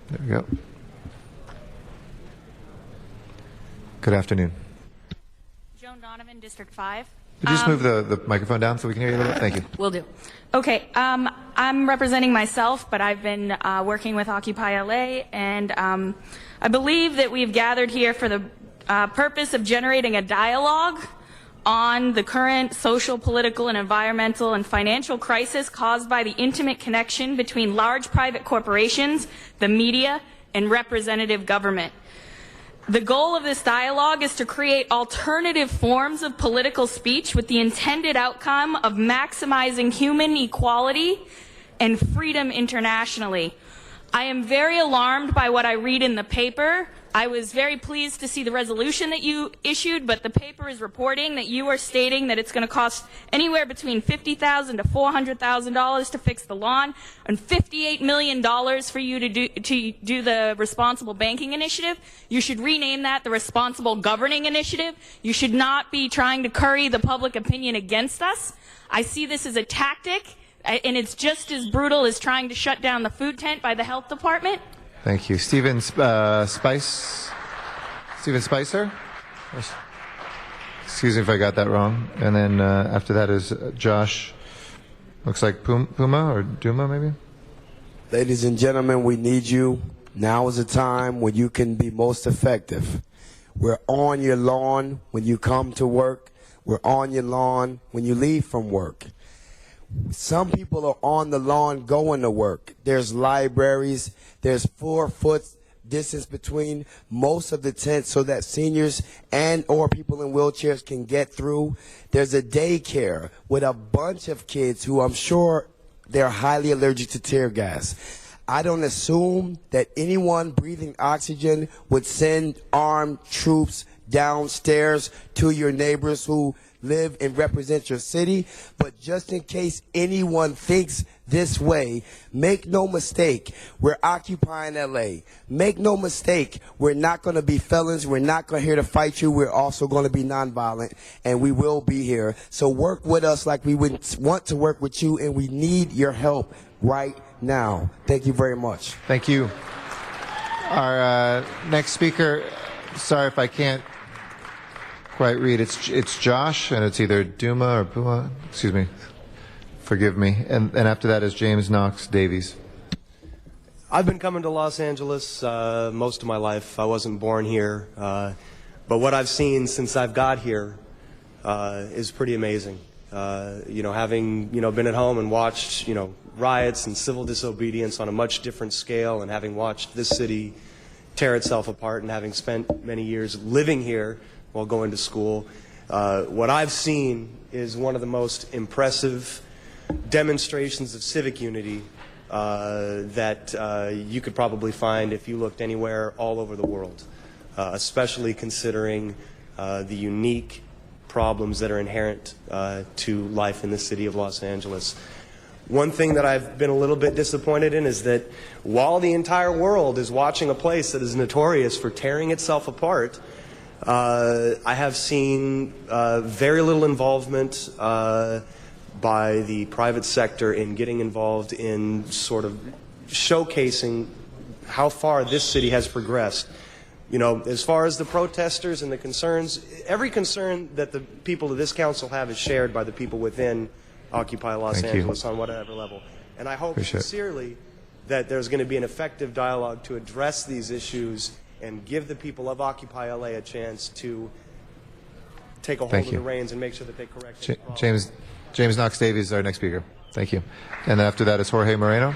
There we go. Good afternoon. Joan Donovan, District 5. Could you just move the microphone down so we can hear you a little bit? Thank you. Will do. Okay, I'm representing myself, but I've been working with Occupy LA, and I believe that we've gathered here for the purpose of generating a dialogue on the current social, political, and environmental and financial crisis caused by the intimate connection between large private corporations, the media, and representative government. The goal of this dialogue is to create alternative forms of political speech with the intended outcome of maximizing human equality and freedom internationally. I am very alarmed by what I read in the paper. I was very pleased to see the resolution that you issued, but the paper is reporting that you are stating that it's going to cost anywhere between $50,000 to $400,000 to fix the lawn and $58 million for you to do the Responsible Banking Initiative. You should rename that the Responsible Governing Initiative. You should not be trying to curry the public opinion against us. I see this as a tactic, and it's just as brutal as trying to shut down the food tent by the health department. Thank you. Stephen Spicer? Excuse me if I got that wrong. And then after that is Josh, looks like Puma or Duma maybe? Ladies and gentlemen, we need you. Now is the time when you can be most effective. We're on your lawn when you come to work. We're on your lawn when you leave from work. Some people are on the lawn going to work. There's libraries. There's 4 foot distance between most of the tents so that seniors and or people in wheelchairs can get through. There's a daycare with a bunch of kids who I'm sure they're highly allergic to tear gas. I don't assume that anyone breathing oxygen would send armed troops downstairs to your neighbors who live and represent your city, but just in case anyone thinks this way, make no mistake, we're occupying LA. Make no mistake, we're not going to be felons. We're not going here to fight you. We're also going to be nonviolent, and we will be here. So work with us like we would want to work with you, and we need your help right now. Thank you very much. Thank you. Our next speaker, sorry if I can't quite read. It's Josh, and it's either Duma or Puma. Excuse me. Forgive me. And after that is James Knox Davies. I've been coming to Los Angeles most of my life. I wasn't born here. But what I've seen since I've got here is pretty amazing. Having, been at home and watched, riots and civil disobedience on a much different scale, and having watched this city tear itself apart, and having spent many years living here while going to school, what I've seen is one of the most impressive demonstrations of civic unity that you could probably find if you looked anywhere all over the world, especially considering the unique problems that are inherent to life in the city of Los Angeles. One thing that I've been a little bit disappointed in is that while the entire world is watching a place that is notorious for tearing itself apart, I have seen very little involvement by the private sector in getting involved in sort of showcasing how far this city has progressed. You know, as far as the protesters and the concerns, every concern that the people of this council have is shared by the people within Occupy Los Angeles on whatever level. And I hope sincerely that there's going to be an effective dialogue to address these issues and give the people of Occupy LA a chance to take a hold of the reins and make sure that they correct the problem. James Knox Davies is our next speaker. Thank you. And after that is Jorge Moreno.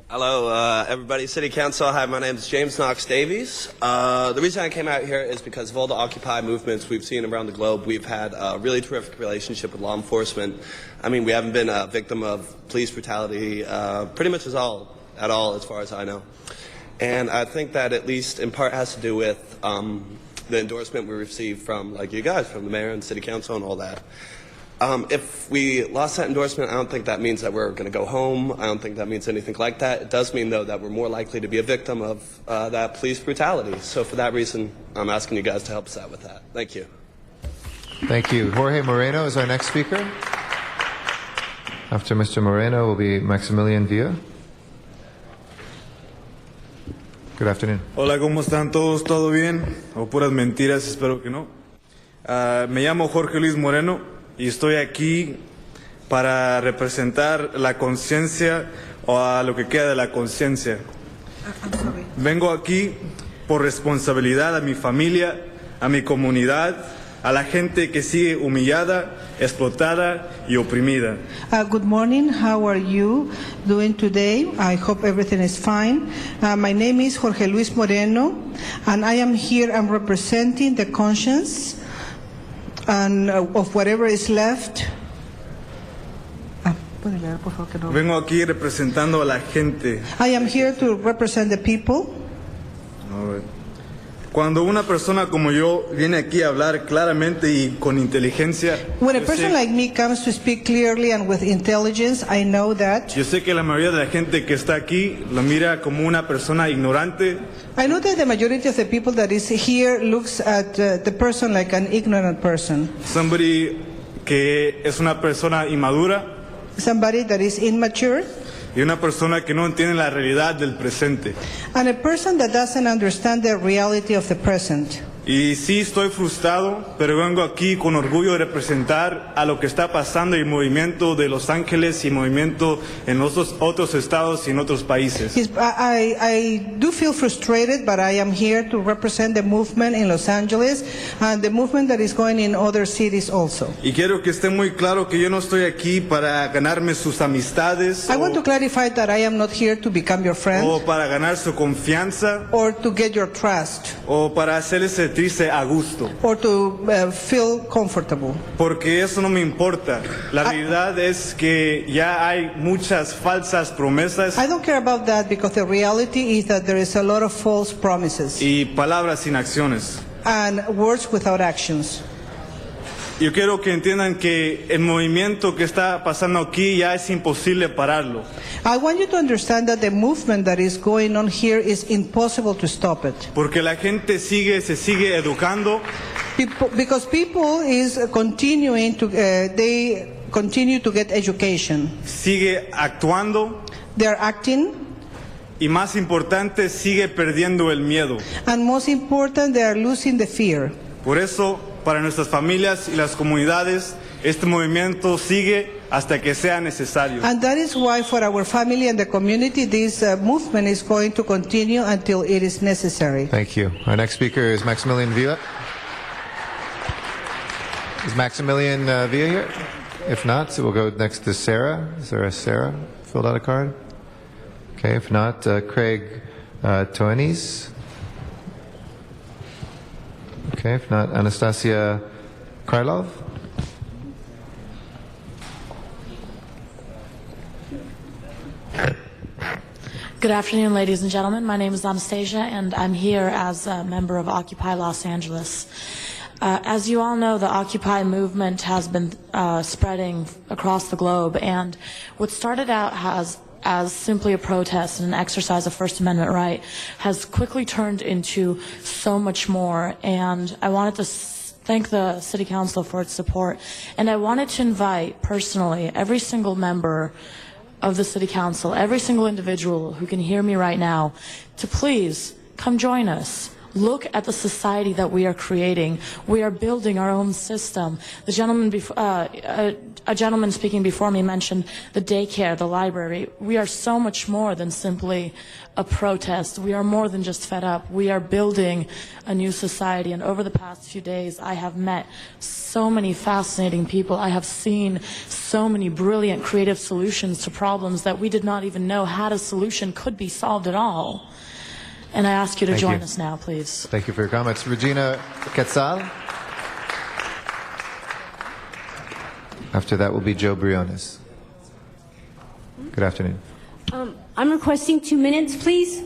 Hello, everybody. City Council. Hi, my name is James Knox Davies. The reason I came out here is because of all the Occupy movements we've seen around the globe. We've had a really terrific relationship with law enforcement. I mean, we haven't been a victim of police brutality pretty much at all, as far as I know. And I think that at least in part has to do with the endorsement we received from, like you guys, from the mayor and city council and all that. If we lost that endorsement, I don't think that means that we're going to go home. I don't think that means anything like that. It does mean, though, that we're more likely to be a victim of that police brutality. So for that reason, I'm asking you guys to help us out with that. Thank you. Thank you. Jorge Moreno is our next speaker. After Mr. Moreno will be Maximilian Villa. Good afternoon. Hola, ¿cómo están todos? ¿Todo bien? ¿O puras mentiras? Espero que no. Me llamo Jorge Luis Moreno y estoy aquí para representar la conciencia o a lo que queda de la conciencia. Vengo aquí por responsabilidad a mi familia, a mi comunidad, a la gente que sigue humillada, explotada y oprimida. Good morning. How are you doing today? I hope everything is fine. My name is Jorge Luis Moreno, and I am here. I'm representing the conscience and of whatever is left. Vengo aquí representando a la gente. I am here to represent the people. Cuando una persona como yo viene aquí a hablar claramente y con inteligencia, When a person like me comes to speak clearly and with intelligence, I know that. yo sé que la mayoría de la gente que está aquí lo mira como una persona ignorante. I know that the majority of the people that is here looks at the person like an ignorant person. Somebody que es una persona inmadura. Somebody that is immature. Y una persona que no entiende la realidad del presente. And a person that doesn't understand the reality of the present. Y sí estoy frustrado, pero vengo aquí con orgullo de representar a lo que está pasando el movimiento de Los Ángeles y movimiento en otros estados y en otros países. I do feel frustrated, but I am here to represent the movement in Los Angeles and the movement that is going in other cities also. Y quiero que esté muy claro que yo no estoy aquí para ganarme sus amistades. I want to clarify that I am not here to become your friend. O para ganar su confianza. Or to get your trust. O para hacerles sentirse a gusto. Or to feel comfortable. Porque eso no me importa. La realidad es que ya hay muchas falsas promesas. I don't care about that because the reality is that there is a lot of false promises. Y palabras sin acciones. And words without actions. Yo quiero que entiendan que el movimiento que está pasando aquí ya es imposible pararlo. I want you to understand that the movement that is going on here is impossible to stop it. Porque la gente se sigue educando. Because people is continuing to, they continue to get education. Sigue actuando. They are acting. Y más importante, sigue perdiendo el miedo. And most important, they are losing the fear. Por eso, para nuestras familias y las comunidades, este movimiento sigue hasta que sea necesario. And that is why for our family and the community, this movement is going to continue until it is necessary. Thank you. Our next speaker is Maximilian Villa. Is Maximilian Villa here? If not, so we'll go next to Sarah. Is there a Sarah filled out a card? Okay, if not, Craig Toenis. Okay, if not, Anastasia Krylov. Good afternoon, ladies and gentlemen. My name is Anastasia, and I'm here as a member of Occupy Los Angeles. As you all know, the Occupy movement has been spreading across the globe, and what started out as simply a protest and an exercise of First Amendment right has quickly turned into so much more. And I wanted to thank the City Council for its support. And I wanted to invite personally every single member of the City Council, every single individual who can hear me right now, to please come join us. Look at the society that we are creating. We are building our own system. The gentleman, a gentleman speaking before me mentioned the daycare, the library. We are so much more than simply a protest. We are more than just fed up. We are building a new society. And over the past few days, I have met so many fascinating people. I have seen so many brilliant creative solutions to problems that we did not even know had a solution could be solved at all. And I ask you to join us now, please. Thank you for your comments. Regina Quetzal. After that will be Joe Briones. Good afternoon. I'm requesting 2 minutes, please.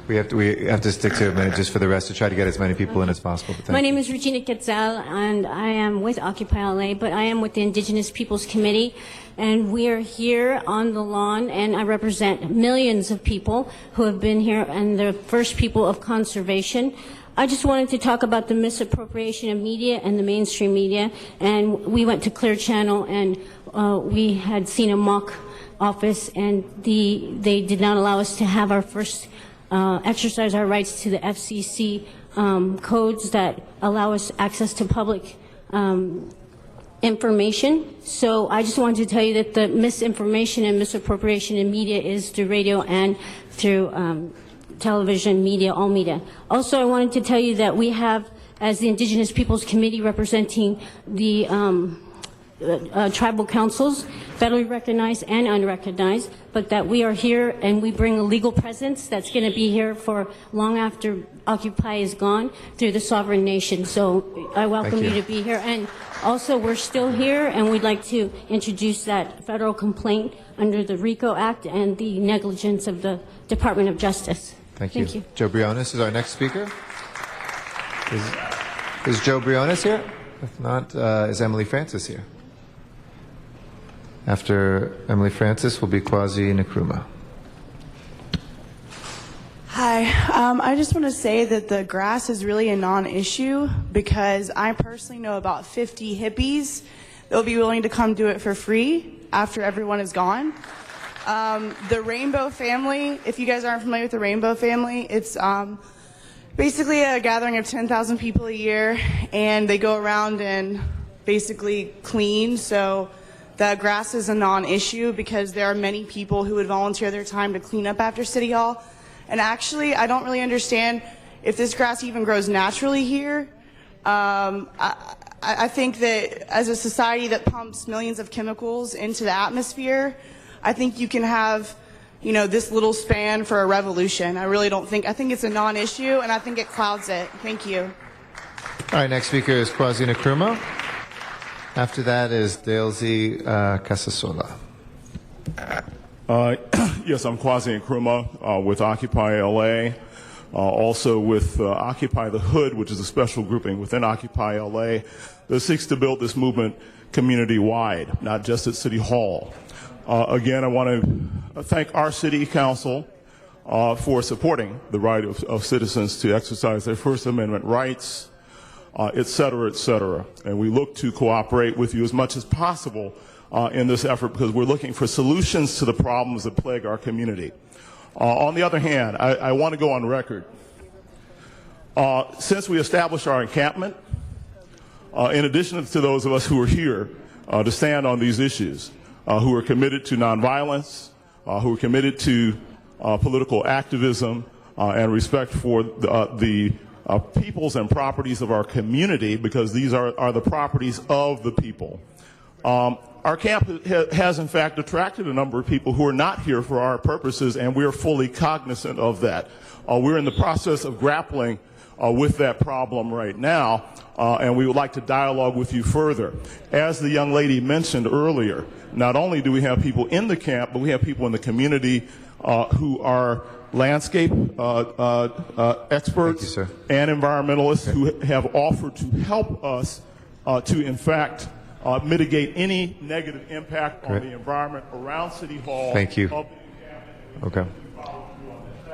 We have to stick to a minute just for the rest to try to get as many people in as possible. But My name is Regina Quetzal, and I am with Occupy LA, but I am with the Indigenous Peoples Committee, and we are here on the lawn, and I represent millions of people who have been here, and the first people of conservation. I just wanted to talk about the misappropriation of media and the mainstream media, and we went to Clear Channel, and we had seen a mock office, and they did not allow us to have our first exercise our rights to the FCC codes that allow us access to public information. So I just wanted to tell you that the misinformation and misappropriation in media is through radio and through television, media, all media. Also, I wanted to tell you that we have, as the Indigenous Peoples Committee representing the tribal councils, federally recognized and unrecognized, but that we are here and we bring a legal presence that's going to be here for long after Occupy is gone through the sovereign nation. So I welcome you to be here. And also, we're still here, and we'd like to introduce that federal complaint under the RICO Act and the negligence of the Department of Justice. Thank you. Joe Briones is our next speaker. Is Joe Briones here? If not, is Emily Francis here? After Emily Francis will be Kwasi Nkrumah. Hi. I just want to say that the grass is really a non-issue because I personally know about 50 hippies that will be willing to come do it for free after everyone is gone. The Rainbow Family, if you guys aren't familiar with the Rainbow Family, it's basically a gathering of 10,000 people a year, and they go around and basically clean. So the grass is a non-issue because there are many people who would volunteer their time to clean up after City Hall. And actually, I don't really understand if this grass even grows naturally here. I think that as a society that pumps millions of chemicals into the atmosphere, I think you can have, this little span for a revolution. I think it's a non-issue, and I think it clouds it. Thank you. All right, next speaker is Kwasi Nkrumah. After that is Dalesy Casasola. Yes, I'm Kwasi Nkrumah with Occupy LA, also with Occupy the Hood, which is a special grouping within Occupy LA that seeks to build this movement community-wide, not just at City Hall. Again, I want to thank our City Council for supporting the right of citizens to exercise their First Amendment rights, et cetera, et cetera. And we look to cooperate with you as much as possible in this effort because we're looking for solutions to the problems that plague our community. On the other hand, I want to go on record. Since we established our encampment, in addition to those of us who are here to stand on these issues, who are committed to nonviolence, who are committed to political activism and respect for the peoples and properties of our community, because these are the properties of the people. Our camp has in fact attracted a number of people who are not here for our purposes, and we are fully cognizant of that. We're in the process of grappling with that problem right now, and we would like to dialogue with you further. As the young lady mentioned earlier, not only do we have people in the camp, but we have people in the community who are landscape experts and environmentalists who have offered to help us to in fact mitigate any negative impact on the environment around City Hall. Thank you. Okay.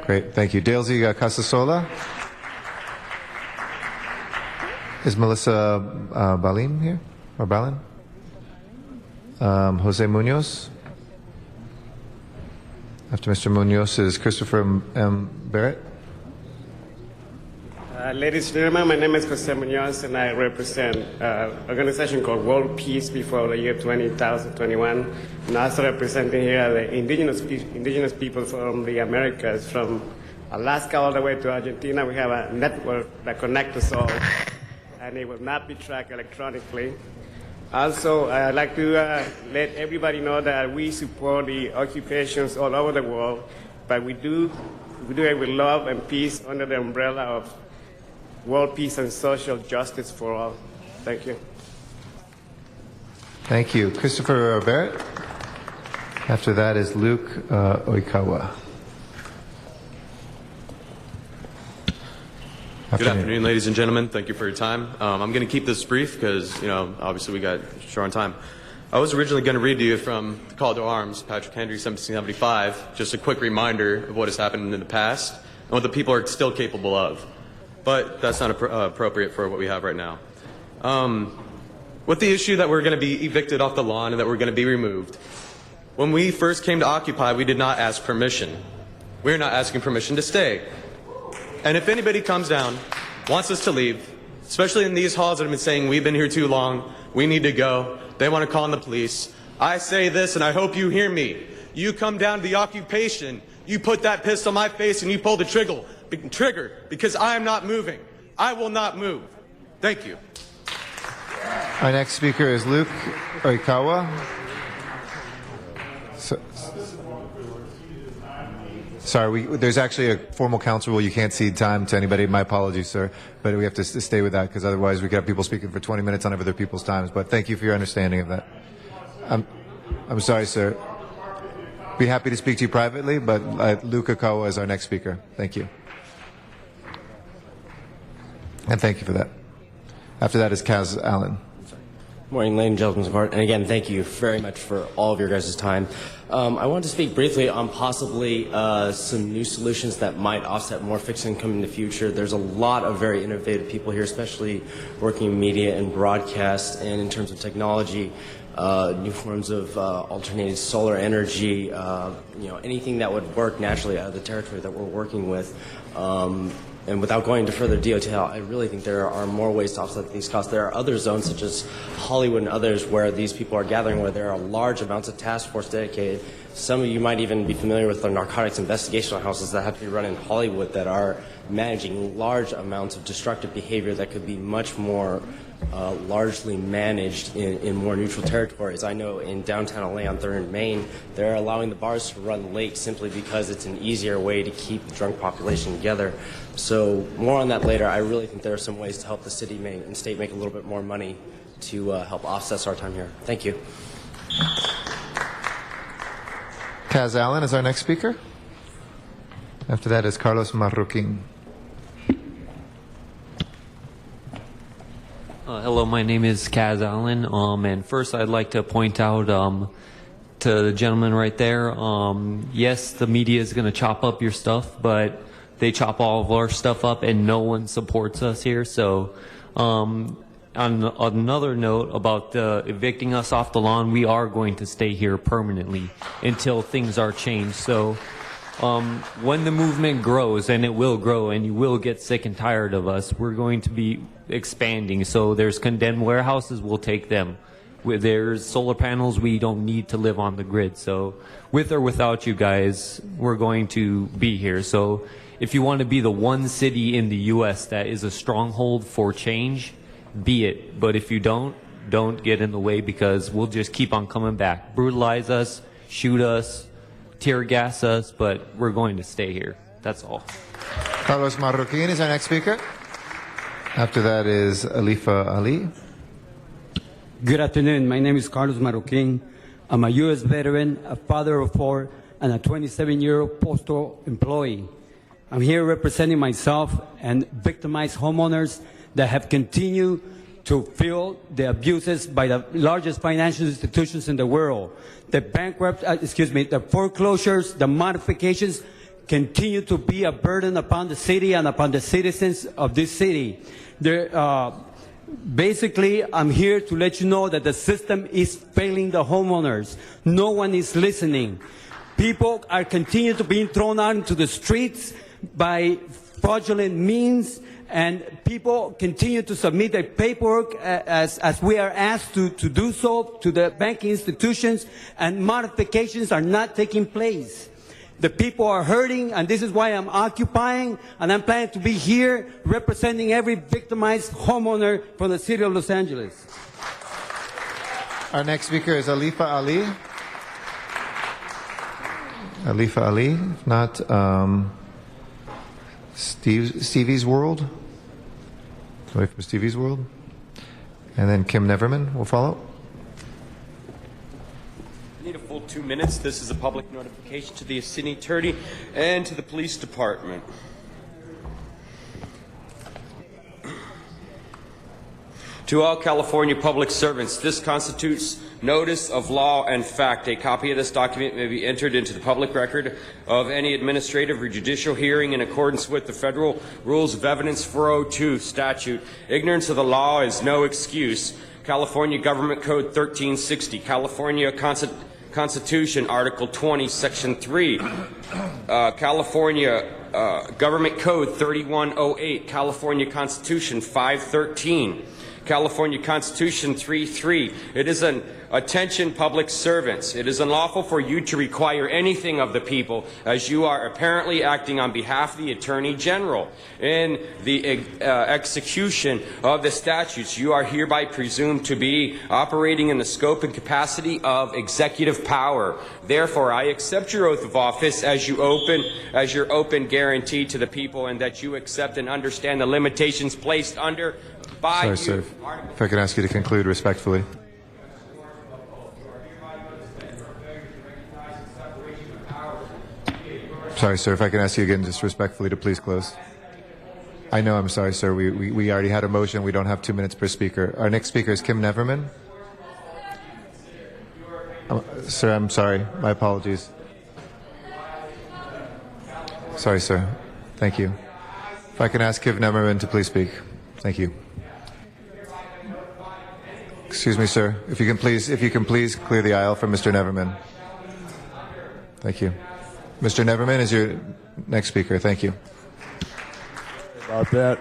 Great. Thank you. Dalesy Casasola. Is Melissa Balin here? Or Balin? Jose Munoz? After Mr. Munoz is Christopher M. Barrett. Ladies and gentlemen, my name is Jose Munoz, and I represent an organization called World Peace before the year 2021. And also representing here the indigenous people from the Americas, from Alaska all the way to Argentina. We have a network that connects us all, and it will not be tracked electronically. Also, I'd like to let everybody know that we support the occupations all over the world, but we do it with love and peace under the umbrella of world peace and social justice for all. Thank you. Thank you. Christopher Barrett. After that is Luke Oikawa. Good afternoon, ladies and gentlemen. Thank you for your time. I'm going to keep this brief because, obviously we got short on time. I was originally going to read to you from the Call to Arms, Patrick Henry, 1775, just a quick reminder of what has happened in the past and what the people are still capable of. But that's not appropriate for what we have right now. With the issue that we're going to be evicted off the lawn and that we're going to be removed, when we first came to Occupy, we did not ask permission. We're not asking permission to stay. And if anybody comes down, wants us to leave, especially in these halls that have been saying we've been here too long, we need to go, they want to call in the police, I say this and I hope you hear me. You come down to the occupation, you put that pistol in my face and you pull the trigger because I am not moving. I will not move. Thank you. Our next speaker is Luke Oikawa. Sorry, there's actually a formal council rule. You can't cede time to anybody. My apologies, sir. But we have to stay with that because otherwise we could have people speaking for 20 minutes on other people's times. But thank you for your understanding of that. I'm sorry, sir. Be happy to speak to you privately, but Luke Oikawa is our next speaker. Thank you. And thank you for that. After that is Kaz Allen. Morning, ladies and gentlemen. And again, thank you very much for all of your guys' time. I wanted to speak briefly on possibly some new solutions that might offset more fixed income in the future. There's a lot of very innovative people here, especially working in media and broadcast, and in terms of technology, new forms of alternative solar energy, anything that would work naturally out of the territory that we're working with. And without going into further detail, I really think there are more ways to offset these costs. There are other zones, such as Hollywood and others, where these people are gathering, where there are large amounts of task force dedicated. Some of you might even be familiar with the narcotics investigational houses that have to be run in Hollywood that are managing large amounts of destructive behavior that could be much more largely managed in more neutral territories. I know in downtown LA on 3rd and Main, they're allowing the bars to run late simply because it's an easier way to keep the drunk population together. So more on that later. I really think there are some ways to help the city and state make a little bit more money to help offset our time here. Thank you. Kaz Allen is our next speaker. After that is Carlos Marroquin. Hello, my name is Kaz Allen, and first I'd like to point out to the gentleman right there, yes, the media is going to chop up your stuff, but they chop all of our stuff up and no one supports us here. So on another note about evicting us off the lawn, we are going to stay here permanently until things are changed. So when the movement grows, and it will grow, and you will get sick and tired of us, we're going to be expanding. So there's condemned warehouses, we'll take them. There's solar panels, we don't need to live on the grid. So with or without you guys, we're going to be here. So if you want to be the one city in the U.S. that is a stronghold for change, be it. But if you don't get in the way, because we'll just keep on coming back. Brutalize us, shoot us, tear gas us, but we're going to stay here. That's all. Carlos Marroquin is our next speaker. After that is Alifa Ali. Good afternoon. My name is Carlos Marroquin. I'm a U.S. veteran, a father of 4, and a 27-year postal employee. I'm here representing myself and victimized homeowners that have continued to feel the abuses by the largest financial institutions in the world. The foreclosures, the modifications continue to be a burden upon the city and upon the citizens of this city. Basically, I'm here to let you know that the system is failing the homeowners. No one is listening. People are continuing to be thrown out into the streets by fraudulent means, and people continue to submit their paperwork as we are asked to do so to the banking institutions, and modifications are not taking place. The people are hurting, and this is why I'm occupying, and I'm planning to be here representing every victimized homeowner from the city of Los Angeles. Our next speaker is Alifa Ali. Alifa Ali, if not Stevie's World. Away from Stevie's World. And then Kim Neverman will follow. I need a full 2 minutes. This is a public notification to the city attorney and to the police department. To all California public servants, this constitutes notice of law and fact. A copy of this document may be entered into the public record of any administrative or judicial hearing in accordance with the Federal Rules of Evidence 402 statute. Ignorance of the law is no excuse. California Government Code 1360, California Constitution, Article 20, Section 3, California Government Code 3108, California Constitution 513, California Constitution 3.3. It is an attention public servants. It is unlawful for you to require anything of the people as you are apparently acting on behalf of the Attorney General. In the execution of the statutes, you are hereby presumed to be operating in the scope and capacity of executive power. Therefore, I accept your oath of office as your open guarantee to the people, and that you accept and understand the limitations placed under by you. Sorry, sir. If I could ask you to conclude respectfully. Sorry, sir. If I can ask you again, just respectfully, to please close. I know. I'm sorry, sir. We already had a motion. We don't have 2 minutes per speaker. Our next speaker is Kim Neverman. Sir, I'm sorry. My apologies. Sorry, sir. Thank you. If I can ask Kim Neverman to please speak. Thank you. Excuse me, sir. If you can please clear the aisle for Mr. Neverman. Thank you. Mr. Neverman is your next speaker. Thank you. About that.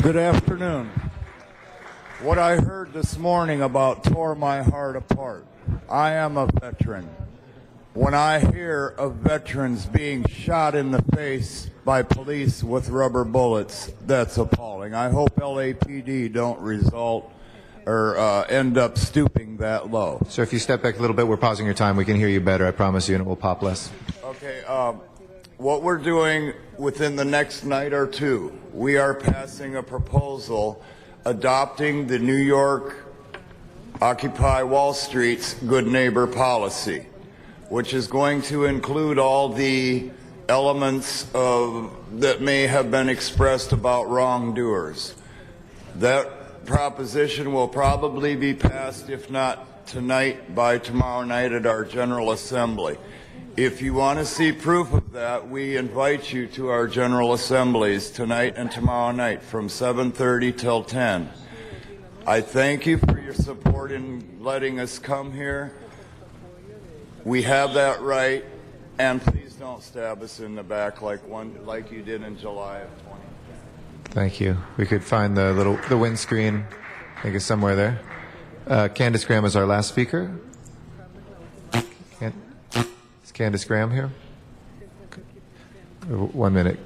Good afternoon. What I heard this morning about tore my heart apart. I am a veteran. When I hear of veterans being shot in the face by police with rubber bullets, that's appalling. I hope LAPD don't result or end up stooping that low. Sir, if you step back a little bit, we're pausing your time. We can hear you better, I promise you, and it will pop less. Okay, what we're doing within the next night or two, we are passing a proposal adopting the New York Occupy Wall Street's Good Neighbor policy, which is going to include all the elements that may have been expressed about wrongdoers. That proposition will probably be passed, if not tonight, by tomorrow night at our General Assembly. If you want to see proof of that, we invite you to our General Assemblies tonight and tomorrow night from 7:30 till 10. I thank you for your support in letting us come here. We have that right, and please don't stab us in the back like you did in July of 2010. Thank you. We could find the windscreen. I think it's somewhere there. Candace Graham is our last speaker. Is Candace Graham here? 1 minute.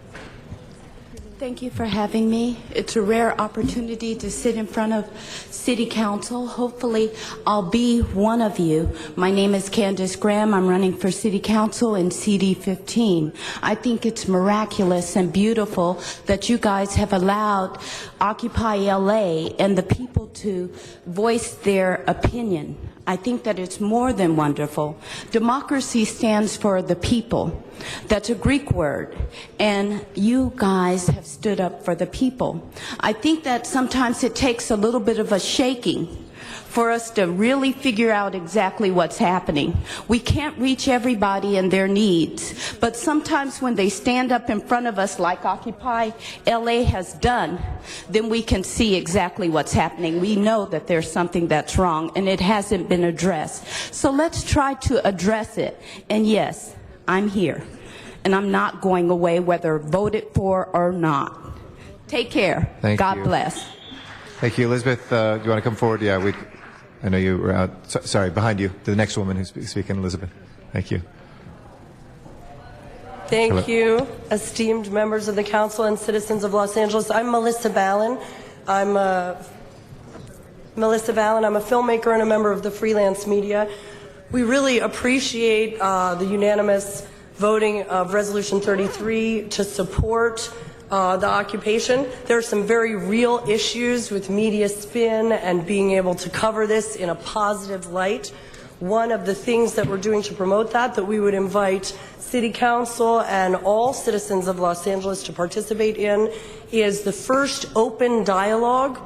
Thank you for having me. It's a rare opportunity to sit in front of City Council. Hopefully, I'll be one of you. My name is Candace Graham. I'm running for City Council in CD 15. I think it's miraculous and beautiful that you guys have allowed Occupy LA and the people to voice their opinion. I think that it's more than wonderful. Democracy stands for the people. That's a Greek word, and you guys have stood up for the people. I think that sometimes it takes a little bit of a shaking for us to really figure out exactly what's happening. We can't reach everybody and their needs, but sometimes when they stand up in front of us like Occupy LA has done, then we can see exactly what's happening. We know that there's something that's wrong and it hasn't been addressed. So let's try to address it. And yes, I'm here. And I'm not going away whether voted for or not. Take care. Thank God you. bless. Thank you, Elizabeth. Do you want to come forward? Yeah, I know you were out. Sorry, behind you. The next woman who's speaking, Elizabeth. Thank you. Thank you, esteemed members of the council and citizens of Los Angeles. I'm Melissa Ballin. I'm a filmmaker and a member of the freelance media. We really appreciate the unanimous voting of Resolution 33 to support the occupation. There are some very real issues with media spin and being able to cover this in a positive light. One of the things that we're doing to promote that we would invite City Council and all citizens of Los Angeles to participate in is the first open dialogue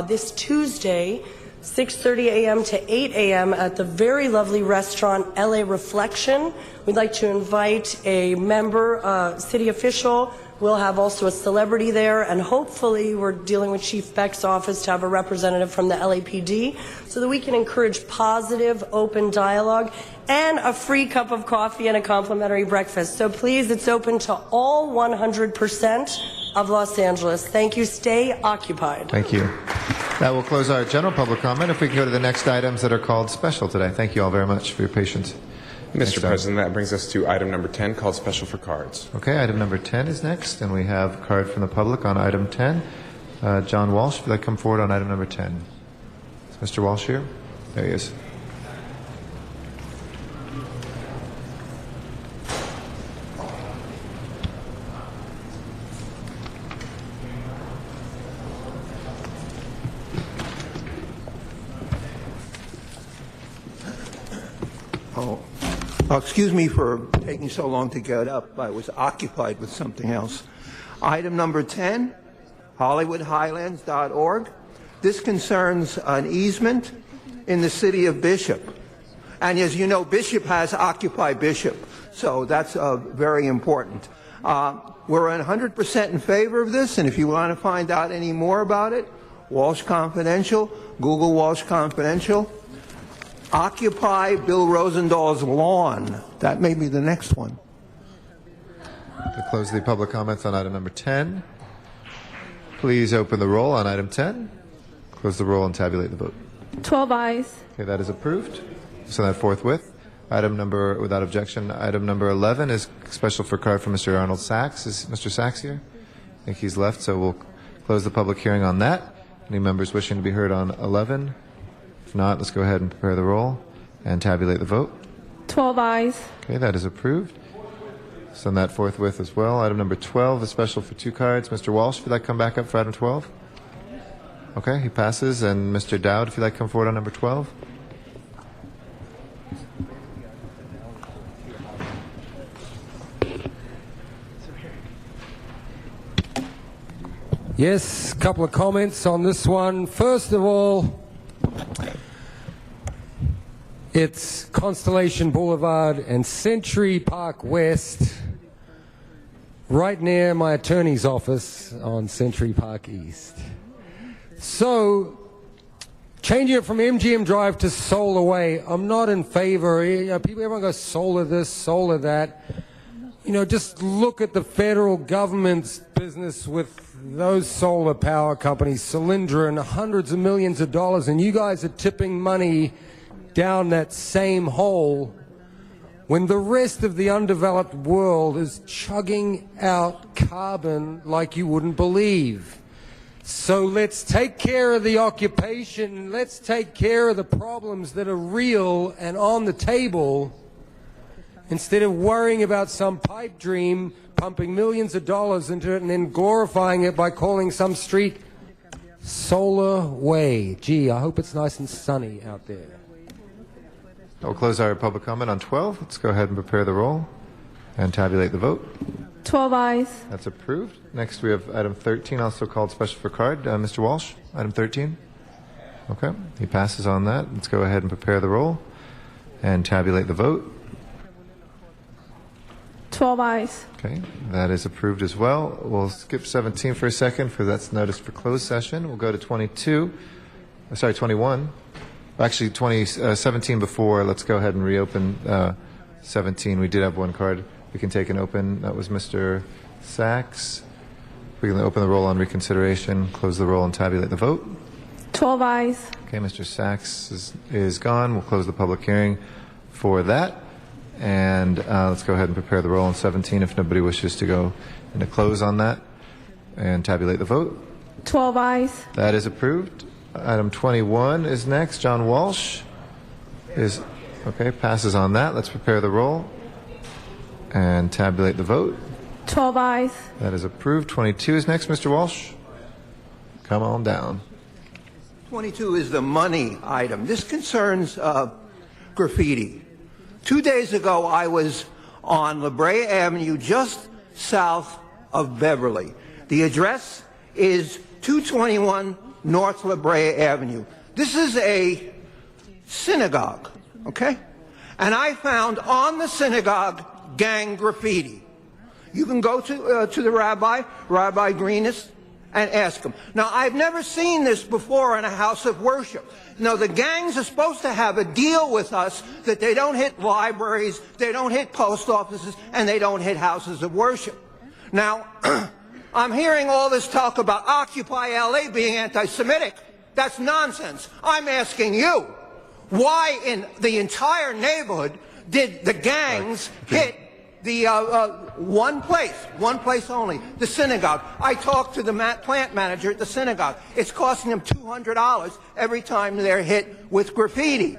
this Tuesday, 6:30 a.m. to 8 a.m. at the very lovely restaurant LA Reflection. We'd like to invite a member, city official. We'll have also a celebrity there, and hopefully we're dealing with Chief Beck's office to have a representative from the LAPD so that we can encourage positive, open dialogue and a free cup of coffee and a complimentary breakfast. So please, it's open to all 100% of Los Angeles. Thank you. Stay occupied. Thank you. That will close our general public comment. If we can go to the next items that are called special today. Thank you all very much for your patience. Mr. President, that brings us to item number 10, called Special for Cards. Okay, item number 10 is next, and we have a card from the public on item 10. John Walsh, if you'd like to come forward on item number 10. Is Mr. Walsh here? There he is. Excuse me for taking so long to get up. I was occupied with something else. Item number 10, HollywoodHighlands.org. This concerns an easement in the city of Bishop. And as you know, Bishop has Occupy Bishop, so that's very important. We're 100% in favor of this, and if you want to find out any more about it, Walsh Confidential, Google Walsh Confidential. Occupy Bill Rosenthal's lawn. That may be the next one. To close the public comments on item number 10, please open the roll on item 10, close the roll, and tabulate the vote. 12 ayes. Okay, that is approved. So that forthwith. Item number, without objection, item number 11 is special for card from Mr. Arnold Sachs. Is Mr. Sachs here? I think he's left, so we'll close the public hearing on that. Any members wishing to be heard on 11? If not, let's go ahead and prepare the roll and tabulate the vote. 12 ayes. Okay, that is approved. Send that forthwith as well. Item number 12 is special for 2 cards. Mr. Walsh, if you'd like to come back up for item 12. Okay, he passes. And Mr. Dowd, if you'd like to come forward on number 12. Yes, a couple of comments on this one. First of all, it's Constellation Boulevard and Century Park West, right near my attorney's office on Century Park East. So, changing it from MGM Drive to Solar Way, I'm not in favor. Everyone goes solar this, solar that. Just look at the federal government's business with those solar power companies, Solyndra, and hundreds of millions of dollars, and you guys are tipping money down that same hole when the rest of the undeveloped world is chugging out carbon like you wouldn't believe. So let's take care of the occupation, let's take care of the problems that are real and on the table, instead of worrying about some pipe dream, pumping millions of dollars into it and then glorifying it by calling some street Solar Way. Gee, I hope it's nice and sunny out there. We'll close our public comment on 12. Let's go ahead and prepare the roll and tabulate the vote. 12 ayes. That's approved. Next, we have item 13, also called special for card. Mr. Walsh, item 13. Okay, he passes on that. Let's go ahead and prepare the roll and tabulate the vote. 12 ayes. Okay, that is approved as well. We'll skip 17 for a second for that's noticed for closed session. We'll go to 21. Actually, 17 before. Let's go ahead and reopen 17. We did have one card we can take and open. That was Mr. Sachs. We're going to open the roll on reconsideration, close the roll, and tabulate the vote. 12 ayes. Okay, Mr. Sachs is gone. We'll close the public hearing for that. And let's go ahead and prepare the roll on 17 if nobody wishes to go into close on that and tabulate the vote. 12 ayes. That is approved. Item 21 is next. John Walsh is, okay, passes on that. Let's prepare the roll and tabulate the vote. 12 ayes. That is approved. 22 is next. Mr. Walsh, come on down. 22 is the money item. This concerns graffiti. 2 days ago, I was on La Brea Avenue, just south of Beverly. The address is 221 North La Brea Avenue. This is a synagogue, okay? And I found on the synagogue gang graffiti. You can go to the Rabbi Greenis, and ask him. Now, I've never seen this before in a house of worship. Now, the gangs are supposed to have a deal with us that they don't hit libraries, they don't hit post offices, and they don't hit houses of worship. Now, I'm hearing all this talk about Occupy LA being anti-Semitic. That's nonsense. I'm asking you, why in the entire neighborhood did the gangs hit the one place only, the synagogue? I talked to the plant manager at the synagogue. It's costing them $200 every time they're hit with graffiti.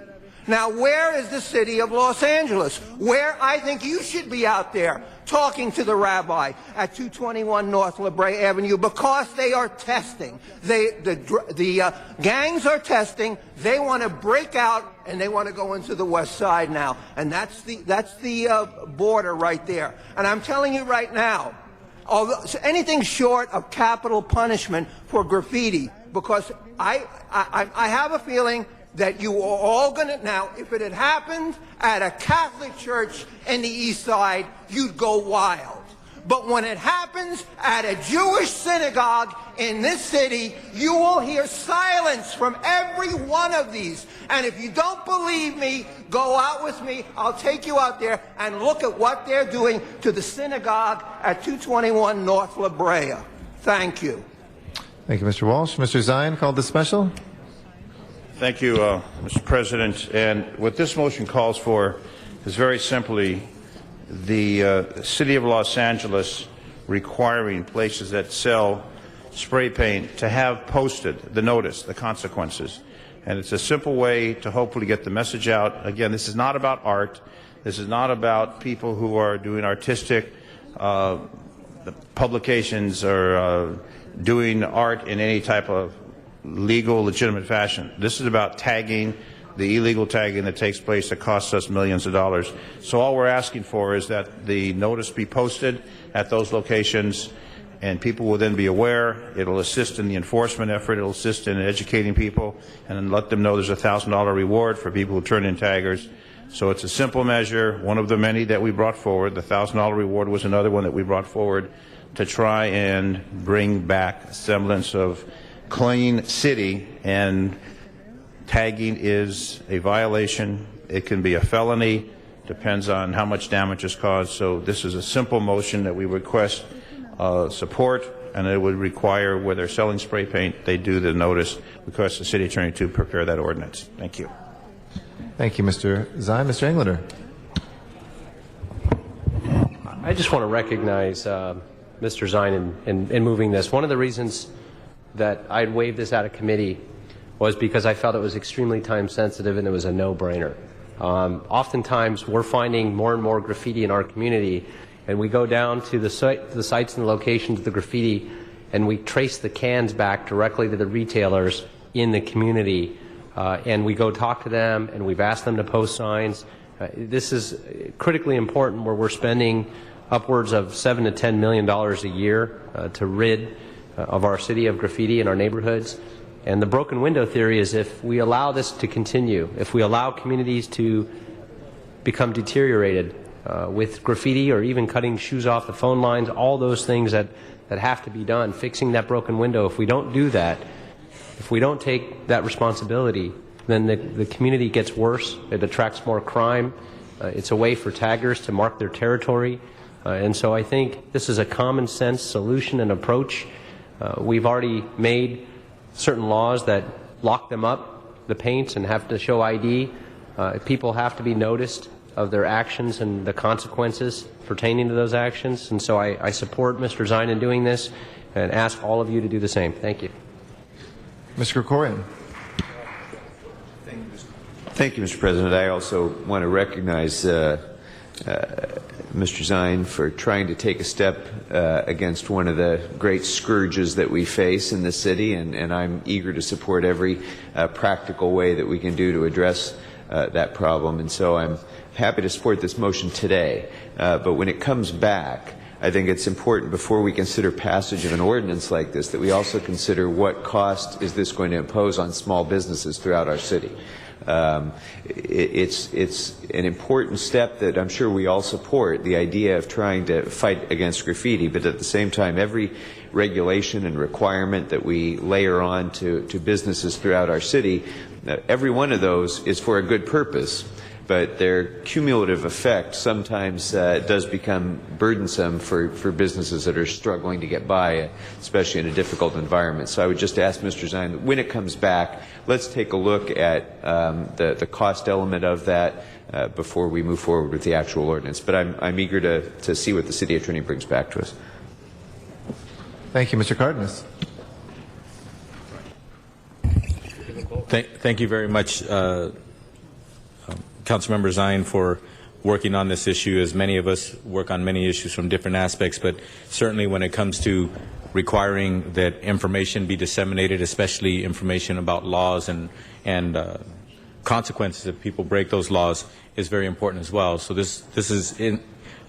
Now, where is the city of Los Angeles? Where I think you should be out there talking to the rabbi at 221 North La Brea Avenue, because they are testing. The gangs are testing. They want to break out and they want to go into the West Side now, and that's the border right there. And I'm telling you right now, although anything short of capital punishment for graffiti, because I have a feeling that you are all going to, now, if it had happened at a Catholic church in the East Side, you'd go wild. But when it happens at a Jewish synagogue in this city, you will hear silence from every one of these. And if you don't believe me, go out with me. I'll take you out there and look at what they're doing to the synagogue at 221 North La Brea. Thank you. Thank you, Mr. Walsh. Mr. Zion, called this special. Thank you, Mr. President. And what this motion calls for is very simply the City of Los Angeles requiring places that sell spray paint to have posted the notice, the consequences. And it's a simple way to hopefully get the message out. Again, this is not about art. This is not about people who are doing artistic publications or doing art in any type of legal, legitimate fashion. This is about tagging, the illegal tagging that takes place that costs us millions of dollars. So all we're asking for is that the notice be posted at those locations, and people will then be aware. It'll assist in the enforcement effort. It'll assist in educating people, and then let them know there's a $1,000 reward for people who turn in taggers. So it's a simple measure, one of the many that we brought forward. The $1,000 reward was another one that we brought forward to try and bring back semblance of clean city. And tagging is a violation. It can be a felony, depends on how much damage is caused. So this is a simple motion that we request support, and it would require, where they're selling spray paint, they do the notice, request the city attorney to prepare that ordinance. Thank you. Thank you, Mr. Zion. Mr. Englander. I just want to recognize Mr. Zion in moving this. One of the reasons that I'd waive this out of committee was because I felt it was extremely time sensitive and it was a no-brainer. Oftentimes we're finding more and more graffiti in our community, and we go down to the sites and the locations of the graffiti, and we trace the cans back directly to the retailers in the community, and we go talk to them, and we've asked them to post signs. This is critically important, where we're spending upwards of $7 to $10 million a year to rid of our city of graffiti in our neighborhoods. And the broken window theory is if we allow this to continue, if we allow communities to become deteriorated with graffiti or even cutting shoes off the phone lines, all those things that have to be done, fixing that broken window, if we don't do that, if we don't take that responsibility, then the community gets worse, it attracts more crime, it's a way for taggers to mark their territory, and so I think this is a common sense solution and approach. We've already made certain laws that lock them up, the paints, and have to show ID. People have to be noticed of their actions and the consequences pertaining to those actions. And so I support Mr. Zine in doing this and ask all of you to do the same. Thank you. Mr. Krikorian. Thank you, Mr. President. I also want to recognize Mr. Zine for trying to take a step against one of the great scourges that we face in the city, and I'm eager to support every practical way that we can do to address that problem. And so I'm happy to support this motion today. But when it comes back, I think it's important before we consider passage of an ordinance like this that we also consider what cost is this going to impose on small businesses throughout our city. It's an important step that I'm sure we all support, the idea of trying to fight against graffiti, but at the same time, every regulation and requirement that we layer on to businesses throughout our city, every one of those is for a good purpose, but their cumulative effect sometimes does become burdensome for businesses that are struggling to get by, especially in a difficult environment. So I would just ask Mr. Zine that when it comes back, let's take a look at the cost element of that before we move forward with the actual ordinance. But I'm eager to see what the city attorney brings back to us. Thank you, Mr. Cardenas. Thank you very much, Councilmember Zine, for working on this issue. As many of us work on many issues from different aspects, but certainly when it comes to requiring that information be disseminated, especially information about laws and consequences if people break those laws, is very important as well. So this is,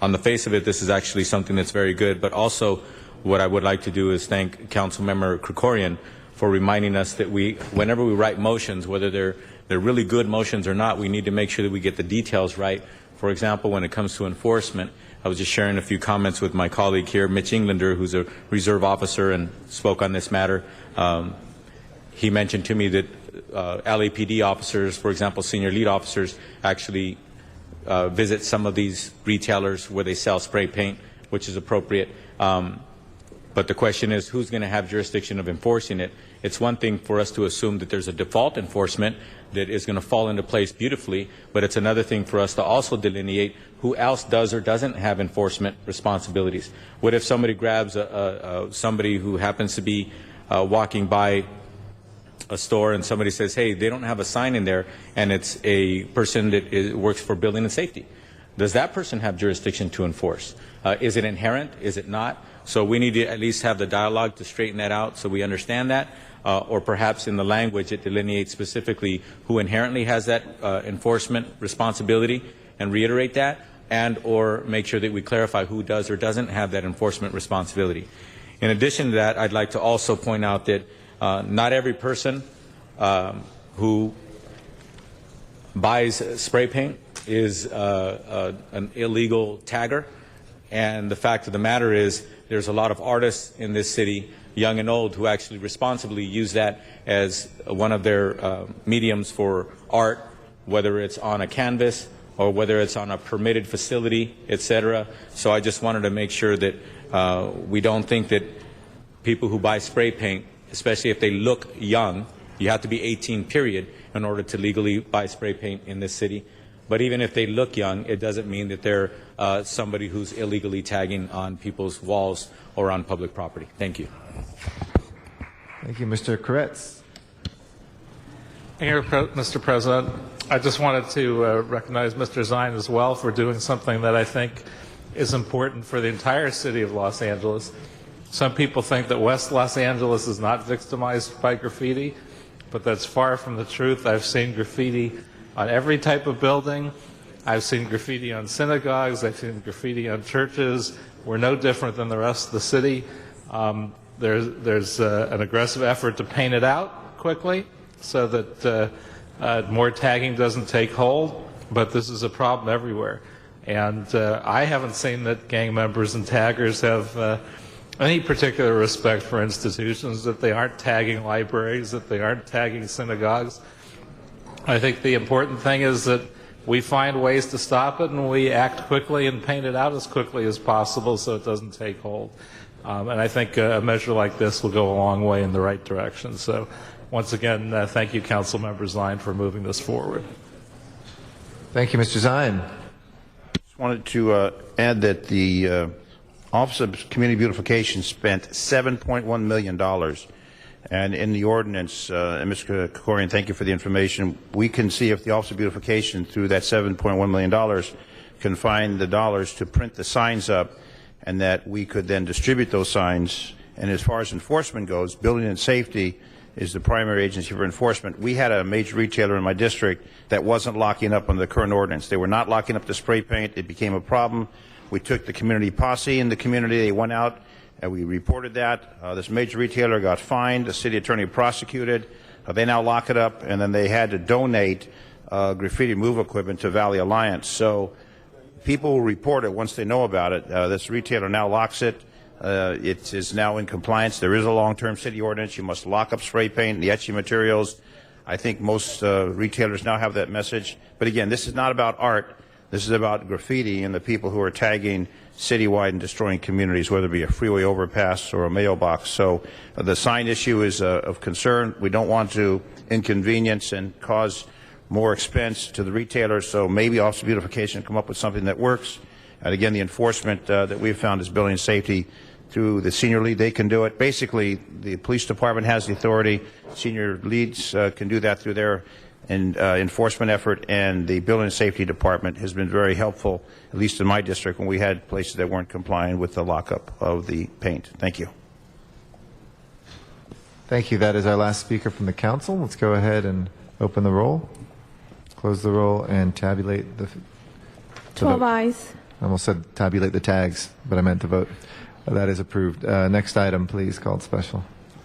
on the face of it, this is actually something that's very good. But also, what I would like to do is thank Councilmember Krikorian for reminding us that whenever we write motions, whether they're really good motions or not, we need to make sure that we get the details right. For example, when it comes to enforcement, I was just sharing a few comments with my colleague here, Mitch Englander, who's a reserve officer and spoke on this matter. He mentioned to me that LAPD officers, for example, senior lead officers, actually visit some of these retailers where they sell spray paint, which is appropriate. But the question is, who's going to have jurisdiction of enforcing it? It's one thing for us to assume that there's a default enforcement that is going to fall into place beautifully, but it's another thing for us to also delineate who else does or doesn't have enforcement responsibilities. What if somebody grabs somebody who happens to be walking by a store and somebody says, hey, they don't have a sign in there, and it's a person that works for building and safety? Does that person have jurisdiction to enforce? Is it inherent? Is it not? So we need to at least have the dialogue to straighten that out so we understand that, or perhaps in the language it delineates specifically who inherently has that enforcement responsibility and reiterate that, and or make sure that we clarify who does or doesn't have that enforcement responsibility. In addition to that, I'd like to also point out that not every person who buys spray paint is an illegal tagger, and the fact of the matter is there's a lot of artists in this city, young and old, who actually responsibly use that as one of their mediums for art, whether it's on a canvas or whether it's on a permitted facility, etc. So I just wanted to make sure that we don't think that people who buy spray paint, especially if they look young, you have to be 18 period in order to legally buy spray paint in this city. But even if they look young, it doesn't mean that they're somebody who's illegally tagging on people's walls or on public property. Thank you. Thank you, Mr. Koretz. Mr. President, I just wanted to recognize Mr. Zine as well for doing something that I think is important for the entire city of Los Angeles. Some people think that West Los Angeles is not victimized by graffiti, but that's far from the truth. I've seen graffiti on every type of building. I've seen graffiti on synagogues. I've seen graffiti on churches. We're no different than the rest of the city. There's an aggressive effort to paint it out. quickly so that more tagging doesn't take hold, but this is a problem everywhere. And I haven't seen that gang members and taggers have any particular respect for institutions, that they aren't tagging libraries, that they aren't tagging synagogues. I think the important thing is that we find ways to stop it and we act quickly and paint it out as quickly as possible so it doesn't take hold. And I think a measure like this will go a long way in the right direction. So once again, thank you, Councilmember Zine, for moving this forward. Thank you, Mr. Zine. Just wanted to add that the Office of Community Beautification spent $7.1 million. And in the ordinance, and Mr. Krikorian, thank you for the information, we can see if the Office of Beautification, through that $7.1 million, can find the dollars to print the signs up, and that we could then distribute those signs. And as far as enforcement goes, Building and Safety is the primary agency for enforcement. We had a major retailer in my district that wasn't locking up under the current ordinance. They were not locking up the spray paint. It became a problem. We took the community posse in the community. They went out and we reported that. This major retailer got fined. The city attorney prosecuted. They now lock it up, and then they had to donate graffiti removal equipment to Valley Alliance. So people will report it once they know about it. This retailer now locks it. It is now in compliance. There is a long-term city ordinance. You must lock up spray paint and the etching materials. I think most retailers now have that message. But again, this is not about art. This is about graffiti and the people who are tagging citywide and destroying communities, whether it be a freeway overpass or a mailbox. So the sign issue is of concern. We don't want to inconvenience and cause more expense to the retailers. So maybe Office of Beautification come up with something that works. And again, the enforcement that we've found is Building and Safety through the senior lead. They can do it. Basically, the police department has the authority. Senior leads can do that through their enforcement effort, and the Building and Safety Department has been very helpful, at least in my district, when we had places that weren't complying with the lockup of the paint. Thank you. Thank you. That is our last speaker from the council. Let's go ahead and open the roll, close the roll, and tabulate the 12 ayes. I almost said tabulate the tags, but I meant to vote. That is approved. Next item, please, called special.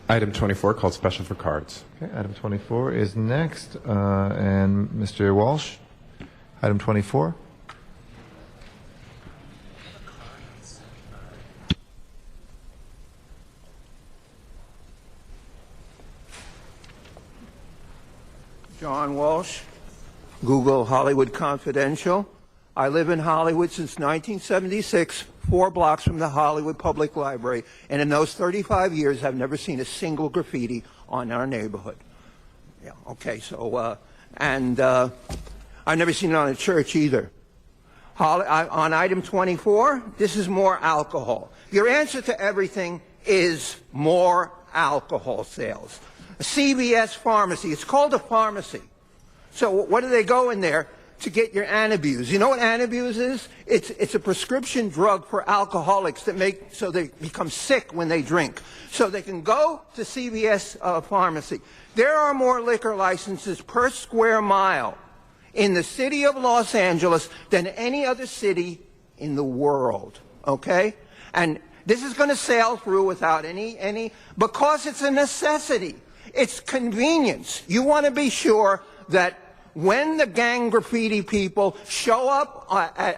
Item 24, called special for cards. Okay, item 24 is next. And Mr. Walsh, item 24. John Walsh, Google Hollywood Confidential. I live in Hollywood since 1976, 4 blocks from the Hollywood Public Library, and in those 35 years, I've never seen a single graffiti on our neighborhood. Yeah, okay, so, I've never seen it on a church either. On item 24, this is more alcohol. Your answer to everything is more alcohol sales. A CVS pharmacy, it's called a pharmacy. So what do they go in there? To get your Antabuse. You know what Antabuse is? It's a prescription drug for alcoholics that make so they become sick when they drink. So they can go to CVS pharmacy. There are more liquor licenses per square mile in the city of Los Angeles than any other city in the world. Okay? And this is going to sail through without any because it's a necessity. It's convenience. You want to be sure that when the gang graffiti people show up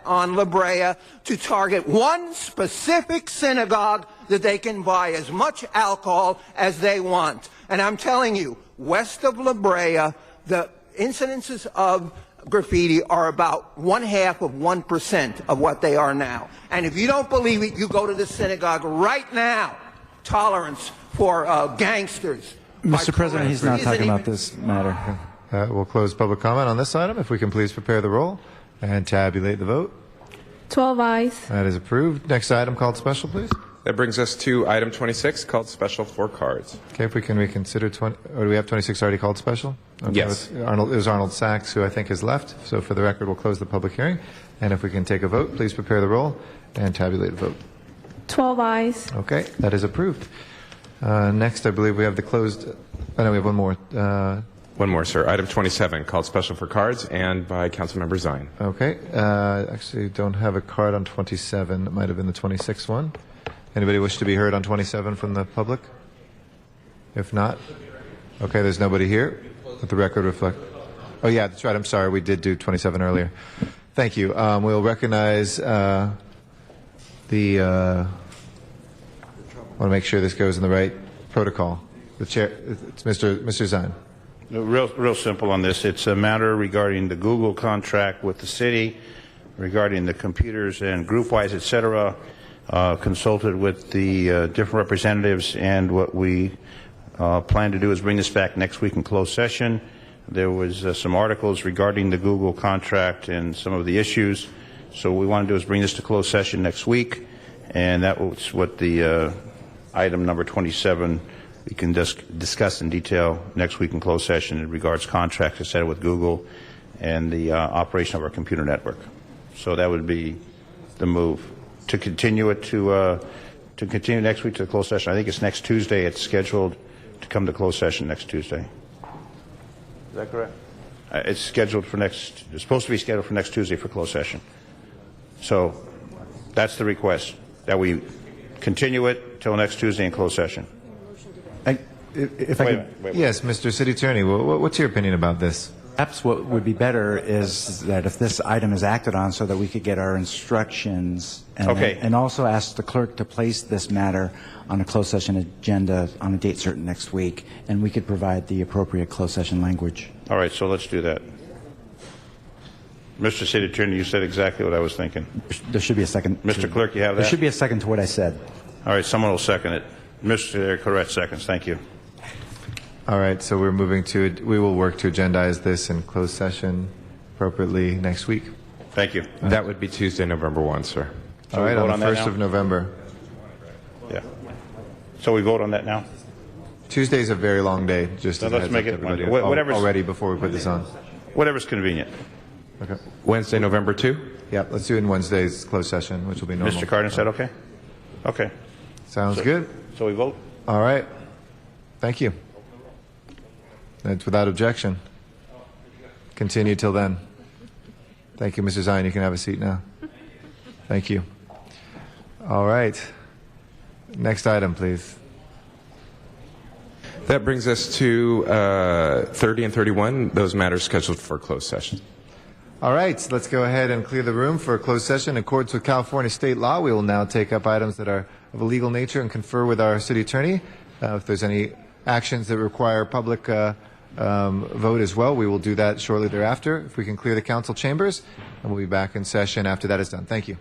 on La Brea to target one specific synagogue, that they can buy as much alcohol as they want. And I'm telling you, west of La Brea, the incidences of graffiti are about 0.5% of what they are now. And if you don't believe it, you go to the synagogue right now. Tolerance for gangsters. Mr. President, he's not talking about this matter. We'll close public comment on this item. If we can please prepare the roll and tabulate the vote. 12 ayes. That is approved. Next item called special, please. That brings us to item 26, called special for cards. Okay, if we can reconsider 20, or do we have 26 already called special? Okay, Yes. It was Arnold Sachs, who I think has left. So for the record, we'll close the public hearing. And if we can take a vote, please prepare the roll and tabulate the vote. 12 ayes. Okay, that is approved. Next, I believe we have the closed. Oh, no, we have one more. One more, sir. Item 27, called special for cards, and by Councilmember Zine. Okay. Actually, don't have a card on 27. It might have been the 26th one. Anybody wish to be heard on 27 from the public? If not, Okay, there's nobody here. Let the record reflect. Oh, yeah, that's right. I'm sorry. We did do 27 earlier. Thank you. We'll recognize I want to make sure this goes in the right protocol. The chair, it's Mr. Zine. Real simple on this. It's a matter regarding the Google contract with the city, regarding the computers and group-wise, et cetera. Consulted with the different representatives, and what we plan to do is bring this back next week in closed session. There was some articles regarding the Google contract and some of the issues. So what we want to do is bring this to closed session next week, and that was what the item number 27 we can discuss in detail next week in closed session in regards contracts, et cetera, with Google and the operation of our computer network. So that would be the move. To continue it to continue next week to the closed session. I think it's next Tuesday. It's scheduled to come to closed session next Tuesday. Is that correct? It's scheduled for next. It's supposed to be scheduled for next Tuesday for closed session. So that's the request, that we continue it till next Tuesday in closed session. If I could, Yes, Mr. City Attorney, what's your opinion about this? perhaps what would be better is that if this item is acted on so that we could get our instructions and, Okay. and also ask the clerk to place this matter on a closed session agenda on a date certain next week, and we could provide the appropriate closed session language. All right, so let's do that. Mr. City Attorney, you said exactly what I was thinking. There should be a second. Mr. Clerk, you have that? There should be a second to what I said. All right, someone will second it. Mr. Correct seconds. Thank you. All right, so we're moving to, we will work to agendize this in closed session appropriately next week. Thank you. That would be Tuesday, November 1, sir. So All we right, vote on on the that 1st now? of November. Yeah. So we vote on that now? Tuesday's a very long day, just So as a let's heads make up it to everybody Monday. Whatever's- already before we put this on. Whatever's convenient. Okay. Wednesday, November 2? Yeah, let's do it in Wednesday's closed session, which will be normal. Mr. Cardin said okay? Okay. Sounds So- good. So we vote? All right. Thank you. That's without objection. Continue till then. Thank you, Mr. Zion. You can have a seat now. Thank you. All right. Next item, please. That brings us to 30 and 31, those matters scheduled for closed session. All right, so let's go ahead and clear the room for a closed session. In accordance with California state law, we will now take up items that are of a legal nature and confer with our city attorney. If there's any actions that require public vote as well, we will do that shortly thereafter. If we can clear the council chambers, and we'll be back in session after that is done. Thank you.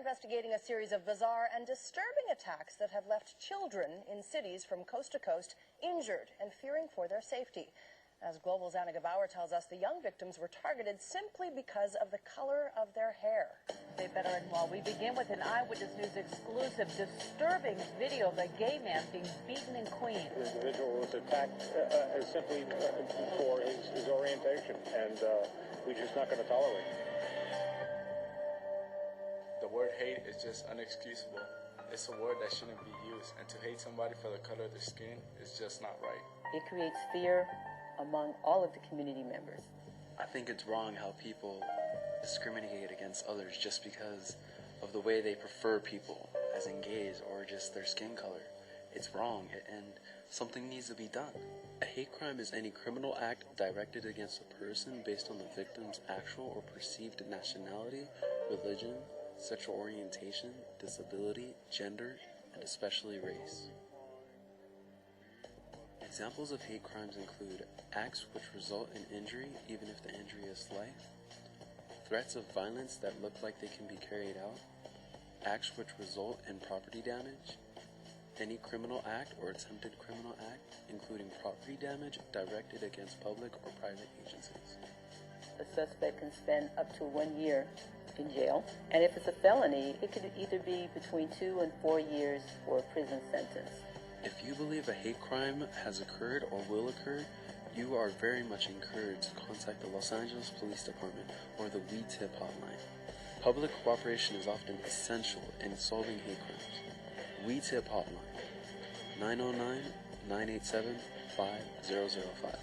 investigating a series of bizarre and disturbing attacks that have left children in cities from coast to coast injured and fearing for their safety. As Global's Anna Gabauer tells us, the young victims were targeted simply because of the color of their hair. Say better, and while we begin with an Eyewitness News exclusive disturbing video of a gay man being beaten in Queens. The individual was attacked simply for his orientation, and we're just not going to tolerate it. The word hate is just unexcusable. It's a word that shouldn't be used, and to hate somebody for the color of their skin is just not right. It creates fear among all of the community members. I think it's wrong how people discriminate against others just because of the way they prefer people, as in gays or just their skin color. It's wrong, and something needs to be done. A hate crime is any criminal act directed against a person based on the victim's actual or perceived nationality, religion, sexual orientation, disability, gender, and especially race. Examples of hate crimes include acts which result in injury even if the injury is slight, threats of violence that look like they can be carried out, acts which result in property damage, any criminal act or attempted criminal act, including property damage directed against public or private agencies. The suspect can spend up to 1 year in jail, and if it's a felony, it could either be between 2 and 4 years for a prison sentence. If you believe a hate crime has occurred or will occur, you are very much encouraged to contact the Los Angeles Police Department or the We Tip hotline. Public cooperation is often essential in solving hate crimes. We Tip hotline, 909-987-5005.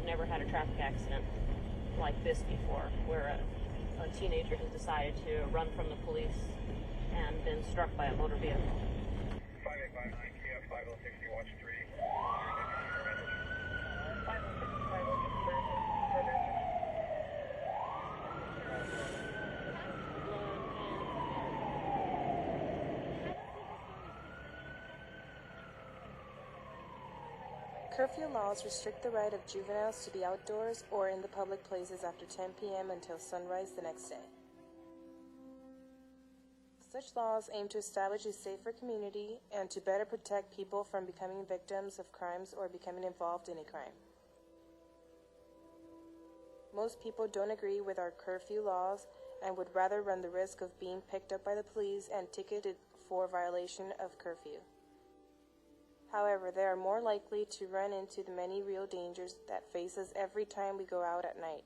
never had a traffic accident like this before, where a teenager has decided to run from the police and been struck by a motor vehicle. 5859 TF 5060, watch 3. 5060, Curfew laws restrict the right of juveniles to be outdoors or in the public places after 10 p.m. until sunrise the next day. Such laws aim to establish a safer community and to better protect people from becoming victims of crimes or becoming involved in a crime. Most people don't agree with our curfew laws and would rather run the risk of being picked up by the police and ticketed for violation of curfew. However, they are more likely to run into the many real dangers that face us every time we go out at night.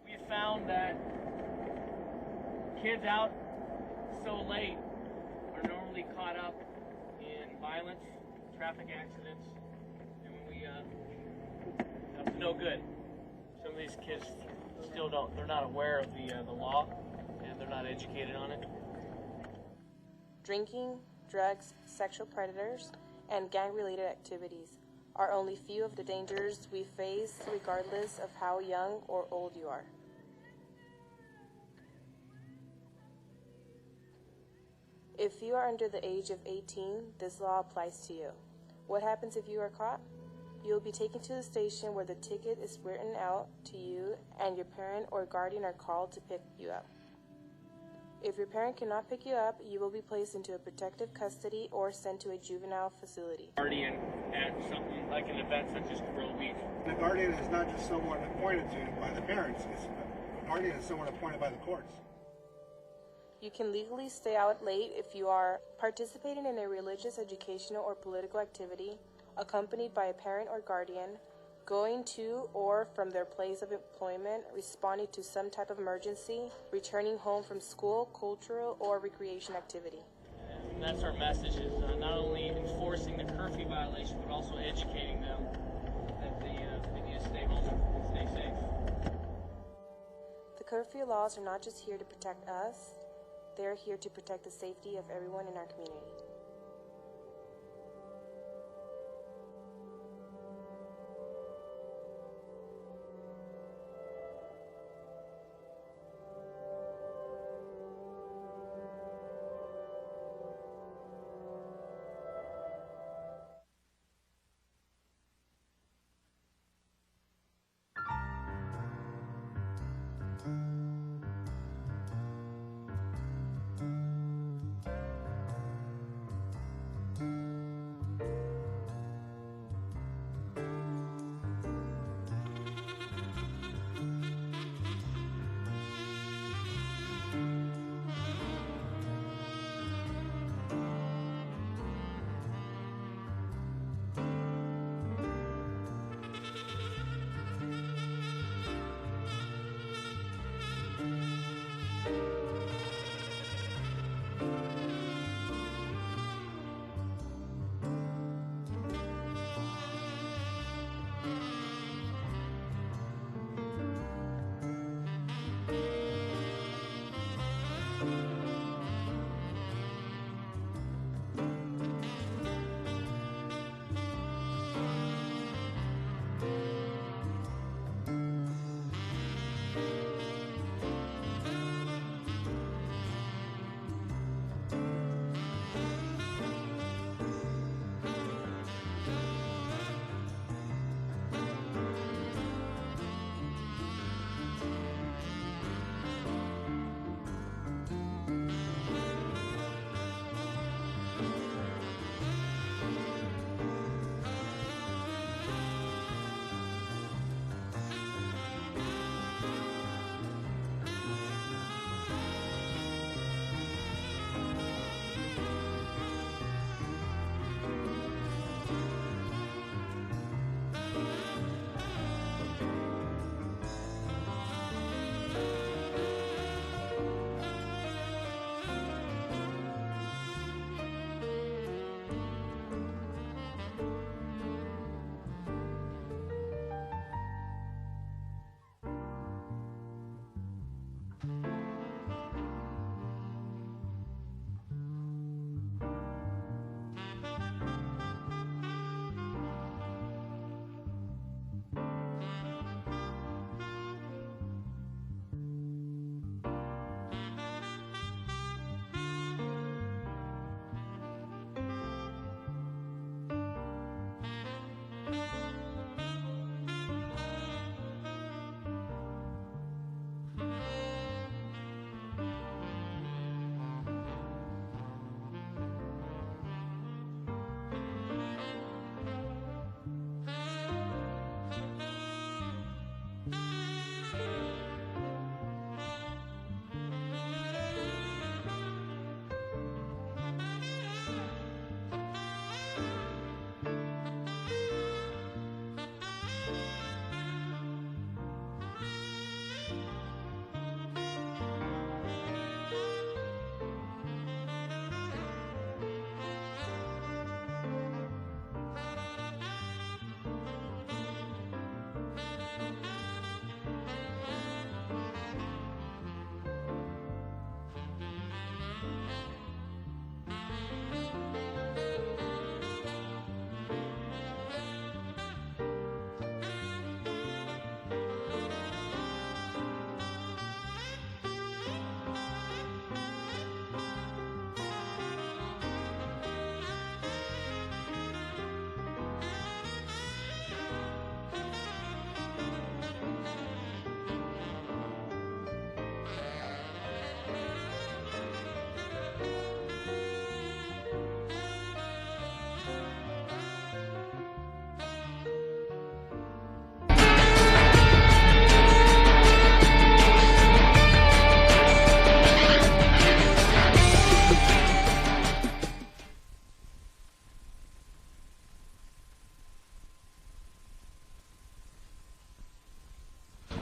We have found that kids out so late are normally caught up in violence, traffic accidents, and when we, that's no good. Some of these kids still they're not aware of the law, and they're not educated on it. Drinking, drugs, sexual predators, and gang-related activities are only few of the dangers we face regardless of how young or old you are. If you are under the age of 18, this law applies to you. What happens if you are caught? You will be taken to the station where the ticket is written out to you and your parent or guardian are called to pick you up. If your parent cannot pick you up, you will be placed into a protective custody or sent to a juvenile facility. Guardian at something like an event such as Pearl Beach. The guardian is not just someone appointed to by the parents. A guardian is someone appointed by the courts. You can legally stay out late if you are participating in a religious, educational, or political activity, accompanied by a parent or guardian, going to or from their place of employment, responding to some type of emergency, returning home from school, cultural, or recreation activity. And that's our message, is not only enforcing the curfew violation, but also educating them that they need to stay home and stay safe. The curfew laws are not just here to protect us, they're here to protect the safety of everyone in our community.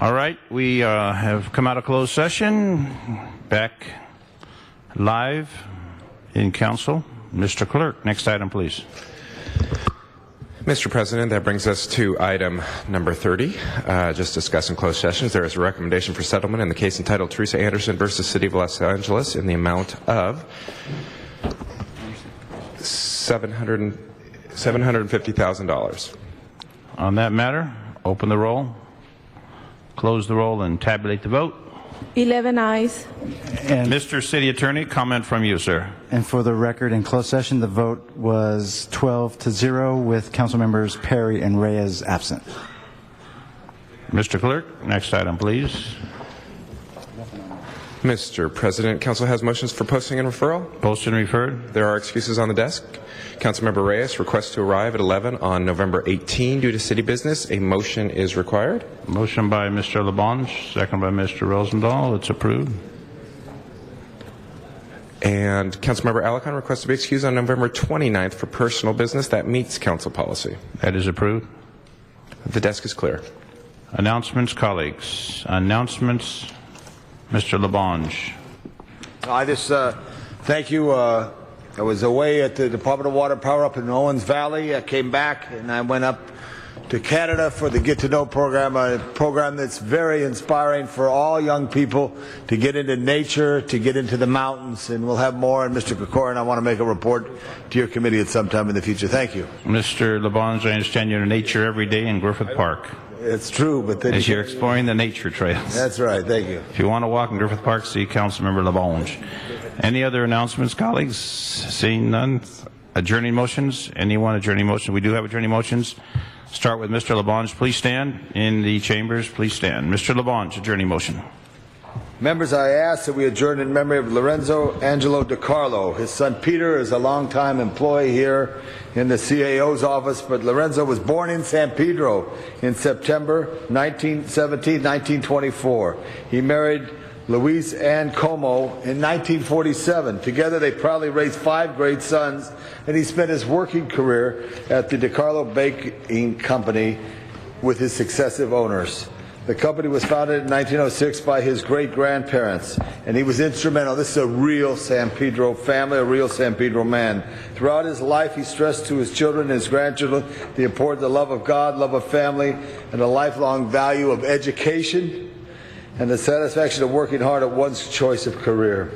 All right, we have come out of closed session, back live in council. Mr. Clerk, next item, please. Mr. President, that brings us to item number 30, just discussed in closed sessions. There is a recommendation for settlement in the case entitled Teresa Anderson versus City of Los Angeles in the amount of $750,000. On that matter, open the roll, close the roll, and tabulate the vote. 11 ayes. And, Mr. City Attorney, comment from you, sir. and for the record, in closed session, the vote was 12-0 with council members Perry and Reyes absent. Mr. Clerk, next item, please. Mr. President, council has motions for posting and referral. Posted and referred. There are excuses on the desk. Councilmember Reyes requests to arrive at 11 on November 18 due to city business. A motion is required. Motion by Mr. Labange, second by Mr. Rosendahl. It's approved. And Councilmember Alicon requests to be excused on November 29th for personal business. That meets council policy. That is approved. The desk is clear. Announcements, colleagues. Announcements, Mr. Labange. I just thank you. I was away at the Department of Water Power up in Owens Valley. I came back and I went up to Canada for the Get to Know program, a program that's very inspiring for all young people to get into nature, to get into the mountains, and we'll have more. And Mr. Krikorian, I want to make a report to your committee at some time in the future. Thank you. Mr. Labange, I understand you're in nature every day in Griffith Park. It's true, but then as you're exploring the nature trails. That's right. Thank you. If you want to walk in Griffith Park, see Councilmember Labange. Any other announcements, colleagues? Seeing none. Adjourning motions? Anyone adjourning motions? We do have adjourning motions. Start with Mr. Labange. Please stand. In the chambers, please stand. Mr. Labange, adjourning motion. Members, I ask that we adjourn in memory of Lorenzo Angelo DiCarlo. His son Peter is a longtime employee here in the CAO's office, but Lorenzo was born in San Pedro in September 1924. He married Louise Ann Como in 1947. Together they proudly raised 5 great sons, and he spent his working career at the DiCarlo Baking Company with his successive owners. The company was founded in 1906 by his great-grandparents, and he was instrumental. This is a real San Pedro family, a real San Pedro man. Throughout his life, he stressed to his children and his grandchildren the importance of the love of God, love of family, and the lifelong value of education and the satisfaction of working hard at one's choice of career.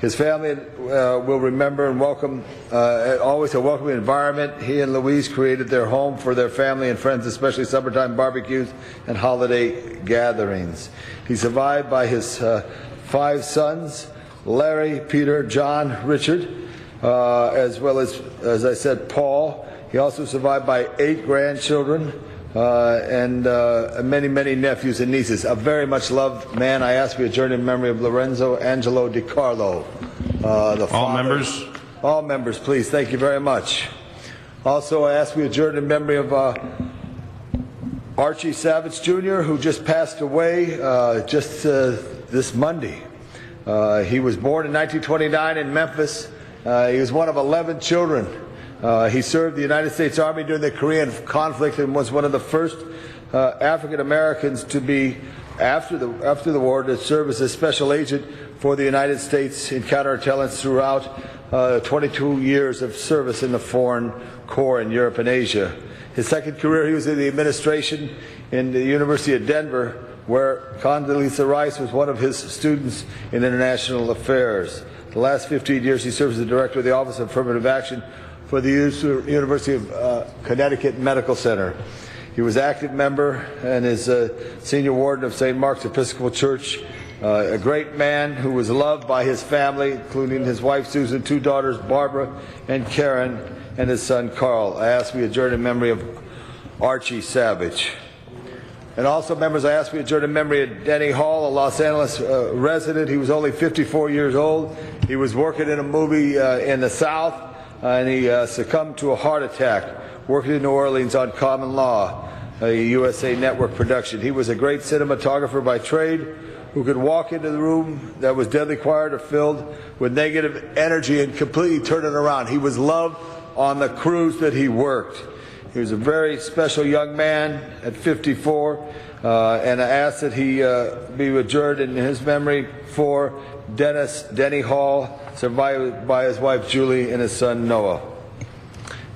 His family will remember and welcome, always a welcoming environment. He and Louise created their home for their family and friends, especially summertime barbecues and holiday gatherings. He's survived by his 5 sons, Larry, Peter, John, Richard, as well as I said, Paul. He also survived by 8 grandchildren, and many, many nephews and nieces. A very much loved man. I ask we adjourn in memory of Lorenzo Angelo DiCarlo. All members? All members, please. Thank you very much. Also, I ask we adjourn in memory of Archie Savage Jr., who just passed away this Monday. He was born in 1929 in Memphis. He was one of 11 children. He served the United States Army during the Korean conflict and was one of the first African Americans to be, after the war, to serve as a special agent for the United States in counterintelligence throughout 22 years of service in the Foreign Corps in Europe and Asia. His second career, he was in the administration in the University of Denver, where Condoleezza Rice was one of his students in international affairs. The last 15 years, he served as the director of the Office of Affirmative Action for the University of Connecticut Medical Center. He was active member and is a senior warden of St. Mark's Episcopal Church, a great man who was loved by his family, including his wife Susan, 2 daughters, Barbara and Karen, and his son Carl. I ask we adjourn in memory of Archie Savage. And also, members, I ask we adjourn in memory of Denny Hall, a Los Angeles resident. He was only 54 years old. He was working in a movie in the South, and he succumbed to a heart attack working in New Orleans on Common Law, a USA Network production. He was a great cinematographer by trade who could walk into the room that was deadly quiet or filled with negative energy and completely turn it around. He was loved on the crews that he worked. He was a very special young man at 54, and I ask that he be adjourned in his memory for Denny Hall, survived by his wife Julie and his son Noah.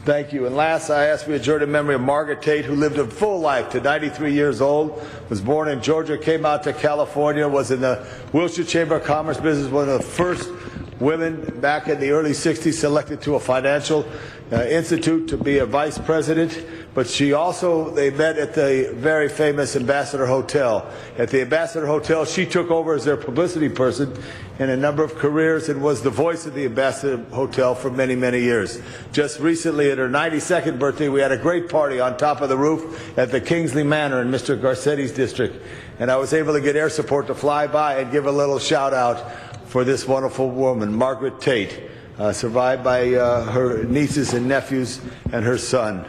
Thank you. And last, I ask we adjourn in memory of Margaret Tate, who lived a full life to 93 years old, was born in Georgia, came out to California, was in the Wilshire Chamber of Commerce business, one of the first women back in the early 60s selected to a financial institute to be a vice president. But she also, they met at the very famous Ambassador Hotel. At the Ambassador Hotel, she took over as their publicity person in a number of careers and was the voice of the Ambassador Hotel for many, many years. Just recently, at her 92nd birthday, we had a great party on top of the roof at the Kingsley Manor in Mr. Garcetti's district. And I was able to get air support to fly by and give a little shout out for this wonderful woman, Margaret Tate, survived by her nieces and nephews and her son.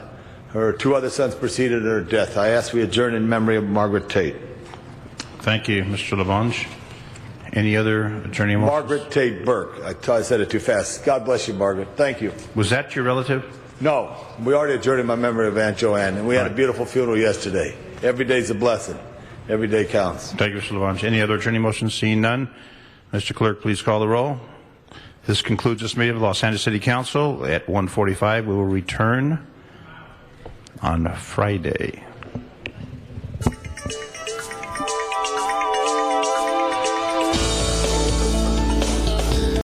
Her two other sons preceded her death. I ask we adjourn in memory of Margaret Tate. Thank you, Mr. Lavange. Any other attorney motions? Margaret Tate Burke. I said it too fast. God bless you, Margaret. Thank you. Was that your relative? No. We already adjourned in my memory of Aunt Joanne, and we had a beautiful funeral yesterday. Every day's a blessing. Every day counts. Thank you, Mr. Lavange. Any other attorney motions? Seeing none. Mr. Clerk, please call the roll. This concludes this meeting of the Los Angeles City Council. At 1:45, we will return on Friday.